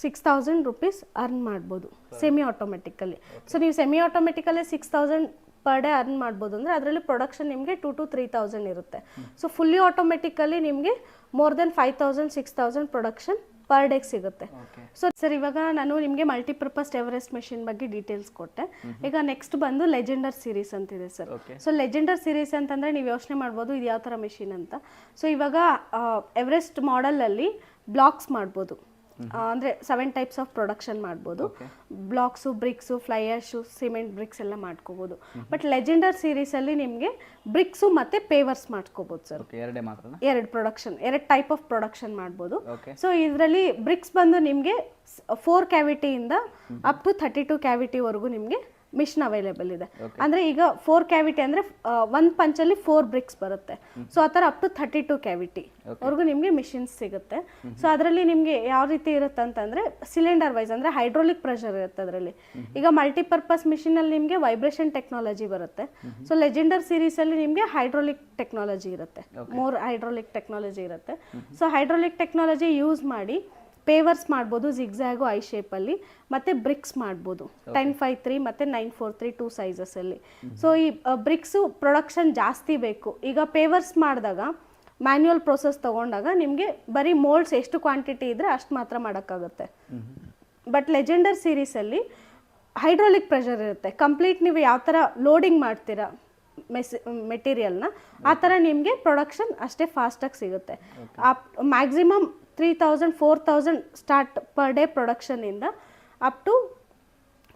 6,000 rupees ಅರ್ನ್ ಮಾಡ್ಬೋದು ಸೆಮಿ ಆಟೋಮೆಟಿಕಲ್ಲಿ. ಸೊ ನೀವು ಸೆಮಿ ಆಟೋಮೆಟಿಕಲ್ಲೇ 6,000 ಪರ್ ಡೇ ಅರ್ನ್ ಮಾಡ್ಬೋದು ಅಂದರೆ ಅದರಲ್ಲಿ ಪ್ರೊಡಕ್ಷನ್ ನಿಮಗೆ 2,000 to 3,000 ಇರುತ್ತೆ. ಸೊ ಫುಲ್ಲಿ ಆಟೋಮೆಟಿಕಲ್ಲಿ ನಿಮಗೆ ಮೋರ್ ದೆನ್ 5,000-6,000 ಪ್ರೊಡಕ್ಷನ್ ಪರ್ ಡೇಗೆ ಸಿಗುತ್ತೆ. ಸೊ ಸರ್ ಇವಾಗ ನಾನು ನಿಮಗೆ ಮಲ್ಟಿಪರ್ಪಸ್ ಎವರೆಸ್ಟ್ ಮೆಷಿನ್ ಬಗ್ಗೆ ಡೀಟೇಲ್ಸ್ ಕೊಟ್ಟೆ. ಈಗ ನೆಕ್ಸ್ಟ್ ಬಂದು ಲೆಜೆಂಡರ್ ಸೀರೀಸ್ ಅಂತಿದೆ ಸರ್. ಸೊ ಲೆಜೆಂಡರ್ ಸೀರೀಸ್ ಅಂತಂದರೆ ನೀವು ಯೋಚನೆ ಮಾಡ್ಬೋದು ಇದು ಯಾವ ಥರ ಮೆಷಿನ್ ಅಂತ. ಸೊ ಇವಾಗ ಎವರೆಸ್ಟ್ ಮಾಡೆಲಲ್ಲಿ ಬ್ಲಾಕ್ಸ್ ಮಾಡ್ಬೋದು, ಅಂದರೆ 7 ಟೈಪ್ಸ್ ಆಫ್ ಪ್ರೊಡಕ್ಷನ್ ಮಾಡ್ಬೋದು. ಬ್ಲಾಕ್ಸು, ಬ್ರಿಕ್ಸು, ಫ್ಲೈಯರ್ಸು, ಸಿಮೆಂಟ್ ಬ್ರಿಕ್ಸ್ ಎಲ್ಲ ಮಾಡ್ಕೋಬೋದು. ಬಟ್ ಲೆಜೆಂಡರ್ ಸೀರೀಸಲ್ಲಿ ನಿಮಗೆ ಬ್ರಿಕ್ಸು ಮತ್ತು ಪೇವರ್ಸ್ ಮಾಡ್ಕೋಬೋದು sir. 2 production, 2 type of production ಮಾಡ್ಬೋದು. ಸೊ ಇದರಲ್ಲಿ ಬ್ರಿಕ್ಸ್ ಬಂದು ನಿಮಗೆ 4 ಕ್ಯಾವಿಟಿಯಿಂದ ಅಪ್ ಟು 32 ಕ್ಯಾವಿಟಿವರೆಗೂ ನಿಮಗೆ ಮಿಷನ್ ಅವೈಲೇಬಲ್ ಇದೆ. ಅಂದರೆ ಈಗ 4 ಕ್ಯಾವಿಟಿ ಅಂದರೆ ಒಂದು ಪಂಚಲ್ಲಿ 4 ಬ್ರಿಕ್ಸ್ ಬರುತ್ತೆ. ಸೊ ಆ ಥರ ಅಪ್ ಟು 32 ಕ್ಯಾವಿಟಿ ವರೆಗೂ ನಿಮಗೆ ಮಿಷಿನ್ಸ್ ಸಿಗುತ್ತೆ. ಸೊ ಅದರಲ್ಲಿ ನಿಮಗೆ ಯಾವ ರೀತಿ ಇರುತ್ತೆ ಅಂತಂದರೆ ಸಿಲಿಂಡರ್ ವೈಸ್ ಅಂದರೆ ಹೈಡ್ರೋಲಿಕ್ ಪ್ರೆಷರ್ ಇರುತ್ತೆ ಅದರಲ್ಲಿ. ಈಗ ಮಲ್ಟಿಪರ್ಪಸ್ ಮಿಷಿನಲ್ಲಿ ನಿಮಗೆ ವೈಬ್ರೇಷನ್ ಟೆಕ್ನಾಲಜಿ ಬರುತ್ತೆ. ಸೊ ಲೆಜೆಂಡರ್ ಸೀರೀಸಲ್ಲಿ ನಿಮಗೆ ಹೈಡ್ರೋಲಿಕ್ ಟೆಕ್ನಾಲಜಿ ಇರುತ್ತೆ, ಮೋರ್ ಹೈಡ್ರೋಲಿಕ್ ಟೆಕ್ನಾಲಜಿ ಇರುತ್ತೆ. ಸೊ ಹೈಡ್ರೋಲಿಕ್ ಟೆಕ್ನಾಲಜಿ ಯೂಸ್ ಮಾಡಿ ಪೇವರ್ಸ್ ಮಾಡ್ಬೋದು ಜಿಗ್ಜ್ಯಾಗು ಐ ಶೇಪಲ್ಲಿ, ಮತ್ತು ಬ್ರಿಕ್ಸ್ ಮಾಡ್ಬೋದು 1053 ಮತ್ತು 943 2 ಸೈಜಸಲ್ಲಿ. ಸೊ ಈ ಬ್ರಿಕ್ಸು ಪ್ರೊಡಕ್ಷನ್ ಜಾಸ್ತಿ ಬೇಕು. ಈಗ ಪೇವರ್ಸ್ ಮಾಡಿದಾಗ ಮ್ಯಾನ್ಯುವಲ್ ಪ್ರೋಸೆಸ್ ತೊಗೊಂಡಾಗ ನಿಮಗೆ ಬರೀ ಮೋಲ್ಡ್ಸ್ ಎಷ್ಟು ಕ್ವಾಂಟಿಟಿ ಇದ್ದರೆ ಅಷ್ಟು ಮಾತ್ರ ಮಾಡೋಕ್ಕಾಗುತ್ತೆ. ಬಟ್ ಲೆಜೆಂಡರ್ ಸೀರೀಸಲ್ಲಿ ಹೈಡ್ರೋಲಿಕ್ ಪ್ರೆಷರ್ ಇರುತ್ತೆ. ಕಂಪ್ಲೀಟ್ ನೀವು ಯಾವ ಥರ ಲೋಡಿಂಗ್ ಮಾಡ್ತೀರಾ ಮೆಟೀರಿಯಲ್ನ ಆ ಥರ ನಿಮಗೆ ಪ್ರೊಡಕ್ಷನ್ ಅಷ್ಟೇ ಫಾಸ್ಟಾಗಿ ಸಿಗುತ್ತೆ. ಮ್ಯಾಕ್ಸಿಮಮ್ 3,000-4,000 ಸ್ಟಾರ್ಟ್ ಪರ್ ಡೇ ಪ್ರೊಡಕ್ಷನಿಂದ up to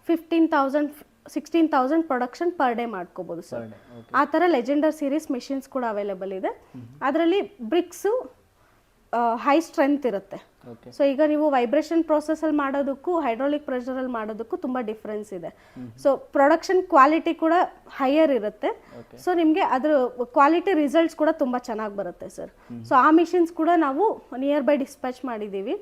15,000-16,000 production per day ಮಾಡ್ಕೋಬೋದು ಸರ್. ಆ ಥರ ಲೆಜೆಂಡರ್ ಸೀರೀಸ್ ಮಿಷಿನ್ಸ್ ಕೂಡ ಅವೈಲೇಬಲ್ ಇದೆ. ಅದರಲ್ಲಿ ಬ್ರಿಕ್ಸು ಹೈ ಸ್ಟ್ರೆಂತ್ ಇರುತ್ತೆ. ಓಕೆ. ಸೊ ಈಗ ನೀವು ವೈಬ್ರೇಷನ್ ಪ್ರೋಸೆಸಲ್ಲಿ ಮಾಡೋದಕ್ಕೂ ಹೈಡ್ರಾಲಿಕ್ ಪ್ರೆಷರಲ್ಲಿ ಮಾಡೋದಕ್ಕೂ ತುಂಬ ಡಿಫ್ರೆನ್ಸ್ ಇದೆ. ಸೊ ಪ್ರೊಡಕ್ಷನ್ ಕ್ವಾಲಿಟಿ ಕೂಡ ಹೈಯರ್ ಇರುತ್ತೆ. ಸೊ ನಿಮಗೆ ಅದ್ರ ಕ್ವಾಲಿಟಿ ರಿಸಲ್ಟ್ಸ್ ಕೂಡ ತುಂಬ ಚೆನ್ನಾಗಿ ಬರುತ್ತೆ ಸರ್. ಸೊ ಆ ಮಿಷಿನ್ಸ್ ಕೂಡ ನಾವು ನಿಯರ್ ಬೈ ಡಿಸ್ಪ್ಯಾಚ್ ಮಾಡಿದ್ದೀವಿ.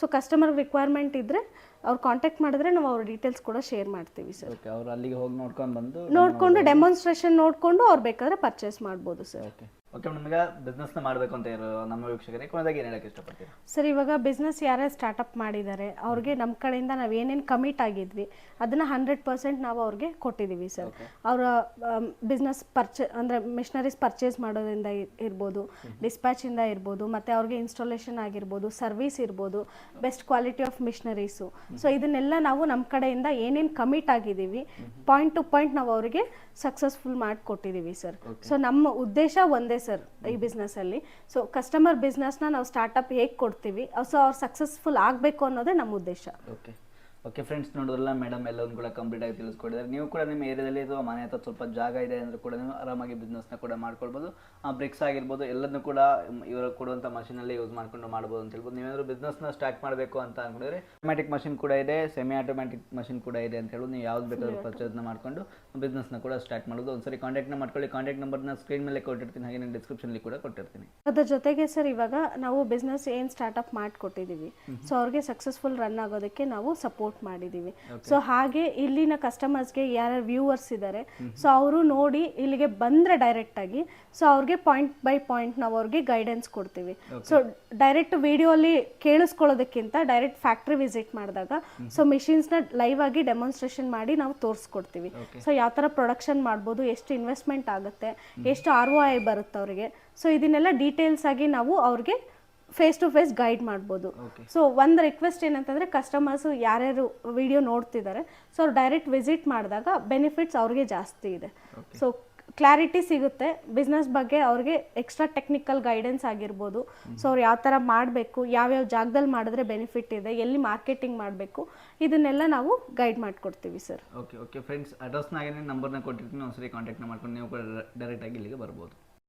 ಸೊ ಕಸ್ಟಮರ್ ರಿಕ್ವೈರ್ಮೆಂಟ್ ಇದ್ದರೆ ಅವ್ರು ಕಾಂಟ್ಯಾಕ್ಟ್ ಮಾಡಿದ್ರೆ ನಾವು ಅವ್ರ ಡೀಟೇಲ್ಸ್ ಕೂಡ ಶೇರ್ ಮಾಡ್ತೀವಿ ಸರ್. ಓಕೆ, ಅವ್ರು ಅಲ್ಲಿಗೆ ಹೋಗಿ ನೋಡಿಕೊಂಡು ಡೆಮಾನ್ಸ್ಟ್ರೇಷನ್ ನೋಡಿಕೊಂಡು ಅವ್ರು ಬೇಕಾದ್ರೆ ಪರ್ಚೇಸ್ ಮಾಡ್ಬೋದು ಸರ್. ಓಕೆ ಓಕೆ ಮೇಡಮ್, ಈಗ ಬಿಸ್ನೆಸ್ನ ಮಾಡಬೇಕು ಅಂತ ಇರೋ ನಮ್ಮ ವೀಕ್ಷಕರಿಗೆ ಕೊನೆಯದಾಗಿ ಏನು ಹೇಳಕ್ಕೆ ಇಷ್ಟಪಡ್ತೀರಾ? ಸರ್, ಇವಾಗ ಬಿಸ್ನೆಸ್ ಯಾರ್ಯಾರು ಸ್ಟಾರ್ಟಪ್ ಮಾಡಿದ್ದಾರೆ ಅವ್ರಿಗೆ ನಮ್ಮ ಕಡೆಯಿಂದ ನಾವು ಏನೇನು ಕಮಿಟ್ ಆಗಿದ್ವಿ ಅದನ್ನು 100% ನಾವು ಅವ್ರಿಗೆ ಕೊಟ್ಟಿದ್ದೀವಿ ಸರ್. ಅವರ ಬಿಸ್ನೆಸ್ ಅಂದರೆ ಮಿಷನರೀಸ್ ಪರ್ಚೇಸ್ ಮಾಡೋದ್ರಿಂದ ಇರ್ಬೋದು, ಡಿಸ್ಪ್ಯಾಚಿಂದ ಇರ್ಬೋದು, ಮತ್ತು ಅವ್ರಿಗೆ ಇನ್ಸ್ಟಾಲೇಷನ್ ಆಗಿರ್ಬೋದು, ಸರ್ವಿಸ್ ಇರ್ಬೋದು, best quality of missionaries. So ಇದನ್ನೆಲ್ಲ ನಾವು ನಮ್ಮ ಕಡೆಯಿಂದ ಏನೇನು ಕಮಿಟ್ ಆಗಿದ್ದೀವಿ ಪಾಯಿಂಟ್ ಟು ಪಾಯಿಂಟ್ ನಾವು ಅವರಿಗೆ ಸಕ್ಸಸ್ಫುಲ್ ಮಾಡಿಕೊಟ್ಟಿದ್ದೀವಿ ಸರ್. ಸೊ ನಮ್ಮ ಉದ್ದೇಶ ಒಂದೇ ಸರ್ ಈ ಬಿಸ್ನೆಸ್ಸಲ್ಲಿ. ಸೊ ಕಸ್ಟಮರ್ ಬಿಸ್ನೆಸ್ನ ನಾವು ಸ್ಟಾರ್ಟಪ್ ಹೇಗೆ ಕೊಡ್ತೀವಿ, ಸೊ ಅವ್ರು ಸಕ್ಸಸ್ಫುಲ್ ಆಗಬೇಕು ಅನ್ನೋದೇ ನಮ್ಮ ಉದ್ದೇಶ. ಓಕೆ ಓಕೆ ಫ್ರೆಂಡ್ಸ್, ನೋಡಿದ್ರಲ್ಲ ಮೇಡಮ್ ಎಲ್ಲವನ್ನು ಕೂಡ ಕಂಪ್ಲೀಟಾಗಿ ತಿಳಿಸ್ಕೊಟ್ಟಿದ್ದಾರೆ. ನೀವು ಕೂಡ ನಿಮ್ಮ ಏರಿಯಾದಲ್ಲಿ ಅಥವಾ ಮನೆ ಹತ್ರ ಸ್ವಲ್ಪ ಜಾಗ ಇದೆ ಅಂದರೆ ಕೂಡ ನೀವು ಆರಾಮಾಗಿ ಬಿಸ್ನೆಸ್ನ ಕೂಡ ಮಾಡ್ಕೊಳ್ಬೋದು. ಬ್ರಿಕ್ಸ್ ಆಗಿರ್ಬೋದು ಎಲ್ಲದನ್ನು ಕೂಡ ಇವರು ಕೊಡುವಂಥ ಮಷೀನಲ್ಲಿ ಯೂಸ್ ಮಾಡ್ಕೊಂಡು ಮಾಡ್ಬೋದು ಅಂತ ಹೇಳ್ಬೋದು. ನೀವೇನಾದರೂ ಬಿಸ್ನೆಸ್ನ ಸ್ಟಾರ್ಟ್ ಮಾಡಬೇಕು ಅಂತ ಅಂದ್ಕೊಂಡಿದ್ರೆ ಆಟೋಮ್ಯಾಟಿಕ್ ಮಷಿನ್ ಕೂಡ ಇದೆ, ಸೆಮಿ ಆಟೋಮ್ಯಾಟಿಕ್ ಮಷಿನ್ ಕೂಡ ಇದೆ ಅಂತ ಹೇಳ್ಬೋದು. ನೀವು ಯಾವ್ದು ಬೇಕಾದ್ರೂ ಪರ್ಚೇಸ್ನ ಮಾಡ್ಕೊಂಡು ಬಿಸ್ನೆಸ್ನ ಕೂಡ ಸ್ಟಾರ್ಟ್ ಮಾಡೋದು. ಒಂದ್ಸರಿ ಕಾಂಟ್ಯಾಕ್ಟ್ನ ಮಾಡ್ಕೊಳ್ಳಿ. ಕಾಂಟ್ಯಾಕ್ಟ್ ನಂಬರ್ನ ಸ್ಕ್ರೀನ್ ಮೇಲೆ ಕೊಟ್ಟಿರ್ತೀನಿ, ಹಾಗೆ ನಾನು ಡಿಸ್ಕ್ರಿಪ್ಷನಲ್ಲಿ ಕೂಡ ಕೊಟ್ಟಿರ್ತೀನಿ. ಅದ್ರ ಜೊತೆಗೆ ಸರ್ ಇವಾಗ ನಾವು ಬಿಸ್ನೆಸ್ ಏನು ಸ್ಟಾರ್ಟಪ್ ಮಾಡಿಕೊಟ್ಟಿದ್ದೀವಿ, ಸೊ ಅವ್ರಿಗೆ ಸಕ್ಸಸ್ಫುಲ್ ರನ್ ಆಗೋದಕ್ಕೆ ನಾವು ಸಪೋರ್ಟ್ ಮಾಡಿದ್ದೀವಿ. ಸೊ ಹಾಗೆ ಇಲ್ಲಿನ ಕಸ್ಟಮರ್ಸ್ಗೆ ಯಾರ್ಯಾರು ವ್ಯೂವರ್ಸ್ ಇದ್ದಾರೆ, ಸೊ ಅವರು ನೋಡಿ ಇಲ್ಲಿಗೆ ಬಂದರೆ ಡೈರೆಕ್ಟಾಗಿ ಸೊ ಅವ್ರಿಗೆ ಪಾಯಿಂಟ್ ಬೈ ಪಾಯಿಂಟ್ ನಾವು ಅವ್ರಿಗೆ ಗೈಡೆನ್ಸ್ ಕೊಡ್ತೀವಿ. ಸೊ ಡೈರೆಕ್ಟ್ ವಿಡಿಯೋಲಿ ಕೇಳಿಸ್ಕೊಳ್ಳೋದಕ್ಕಿಂತ ಡೈರೆಕ್ಟ್ ಫ್ಯಾಕ್ಟ್ರಿ ವಿಸಿಟ್ ಮಾಡಿದಾಗ ಸೊ ಮಿಷಿನ್ಸ್ನ ಲೈವ್ ಆಗಿ ಡೆಮಾನ್ಸ್ಟ್ರೇಷನ್ ಮಾಡಿ ನಾವು ತೋರಿಸ್ಕೊಡ್ತೀವಿ. ಸೊ ಯಾವ ಥರ ಪ್ರೊಡಕ್ಷನ್ ಮಾಡ್ಬೋದು, ಎಷ್ಟು ಇನ್ವೆಸ್ಟ್ಮೆಂಟ್ ಆಗುತ್ತೆ, ಎಷ್ಟು ROI ಬರುತ್ತೆ ಅವರಿಗೆ, ಸೊ ಇದನ್ನೆಲ್ಲ ಡೀಟೇಲ್ಸ್ ಆಗಿ ನಾವು ಅವ್ರಿಗೆ ಫೇಸ್ ಟು ಫೇಸ್ ಗೈಡ್ ಮಾಡ್ಬೋದು. ಸೊ ಒಂದು ರಿಕ್ವೆಸ್ಟ್ ಏನಂತಂದರೆ ಕಸ್ಟಮರ್ಸು ಯಾರ್ಯಾರು ವಿಡಿಯೋ ನೋಡ್ತಿದ್ದಾರೆ ಸೊ ಅವ್ರು ಡೈರೆಕ್ಟ್ ವಿಸಿಟ್ ಮಾಡಿದಾಗ ಬೆನಿಫಿಟ್ಸ್ ಅವ್ರಿಗೆ ಜಾಸ್ತಿ ಇದೆ. ಸೊ ಕ್ಲಾರಿಟಿ ಸಿಗುತ್ತೆ ಬಿಸ್ನೆಸ್ ಬಗ್ಗೆ, ಅವ್ರಿಗೆ ಎಕ್ಸ್ಟ್ರಾ ಟೆಕ್ನಿಕಲ್ ಗೈಡೆನ್ಸ್ ಆಗಿರ್ಬೋದು. ಸೊ ಅವ್ರು ಯಾವ ಥರ ಮಾಡಬೇಕು, ಯಾವ್ಯಾವ ಜಾಗದಲ್ಲಿ ಮಾಡಿದ್ರೆ ಬೆನಿಫಿಟ್ ಇದೆ, ಎಲ್ಲಿ ಮಾರ್ಕೆಟಿಂಗ್ ಮಾಡಬೇಕು, ಇದನ್ನೆಲ್ಲ ನಾವು ಗೈಡ್ ಮಾಡಿಕೊಡ್ತೀವಿ ಸರ್. ಓಕೆ ಓಕೆ ಫ್ರೆಂಡ್ಸ್, ಅಡ್ರೆಸ್ನಾಗೇನೆ ನಂಬರ್ನ ಕೊಟ್ಟಿರ್ತೀನಿ, ಒಂದ್ಸರಿ ಕಾಂಟ್ಯಾಕ್ಟ್ನ ಮಾಡ್ಕೊಂಡು ನೀವು ಕೂಡ ಡೈರೆಕ್ಟಾಗಿ ಇಲ್ಲಿಗೆ ಬರ್ಬೋದು.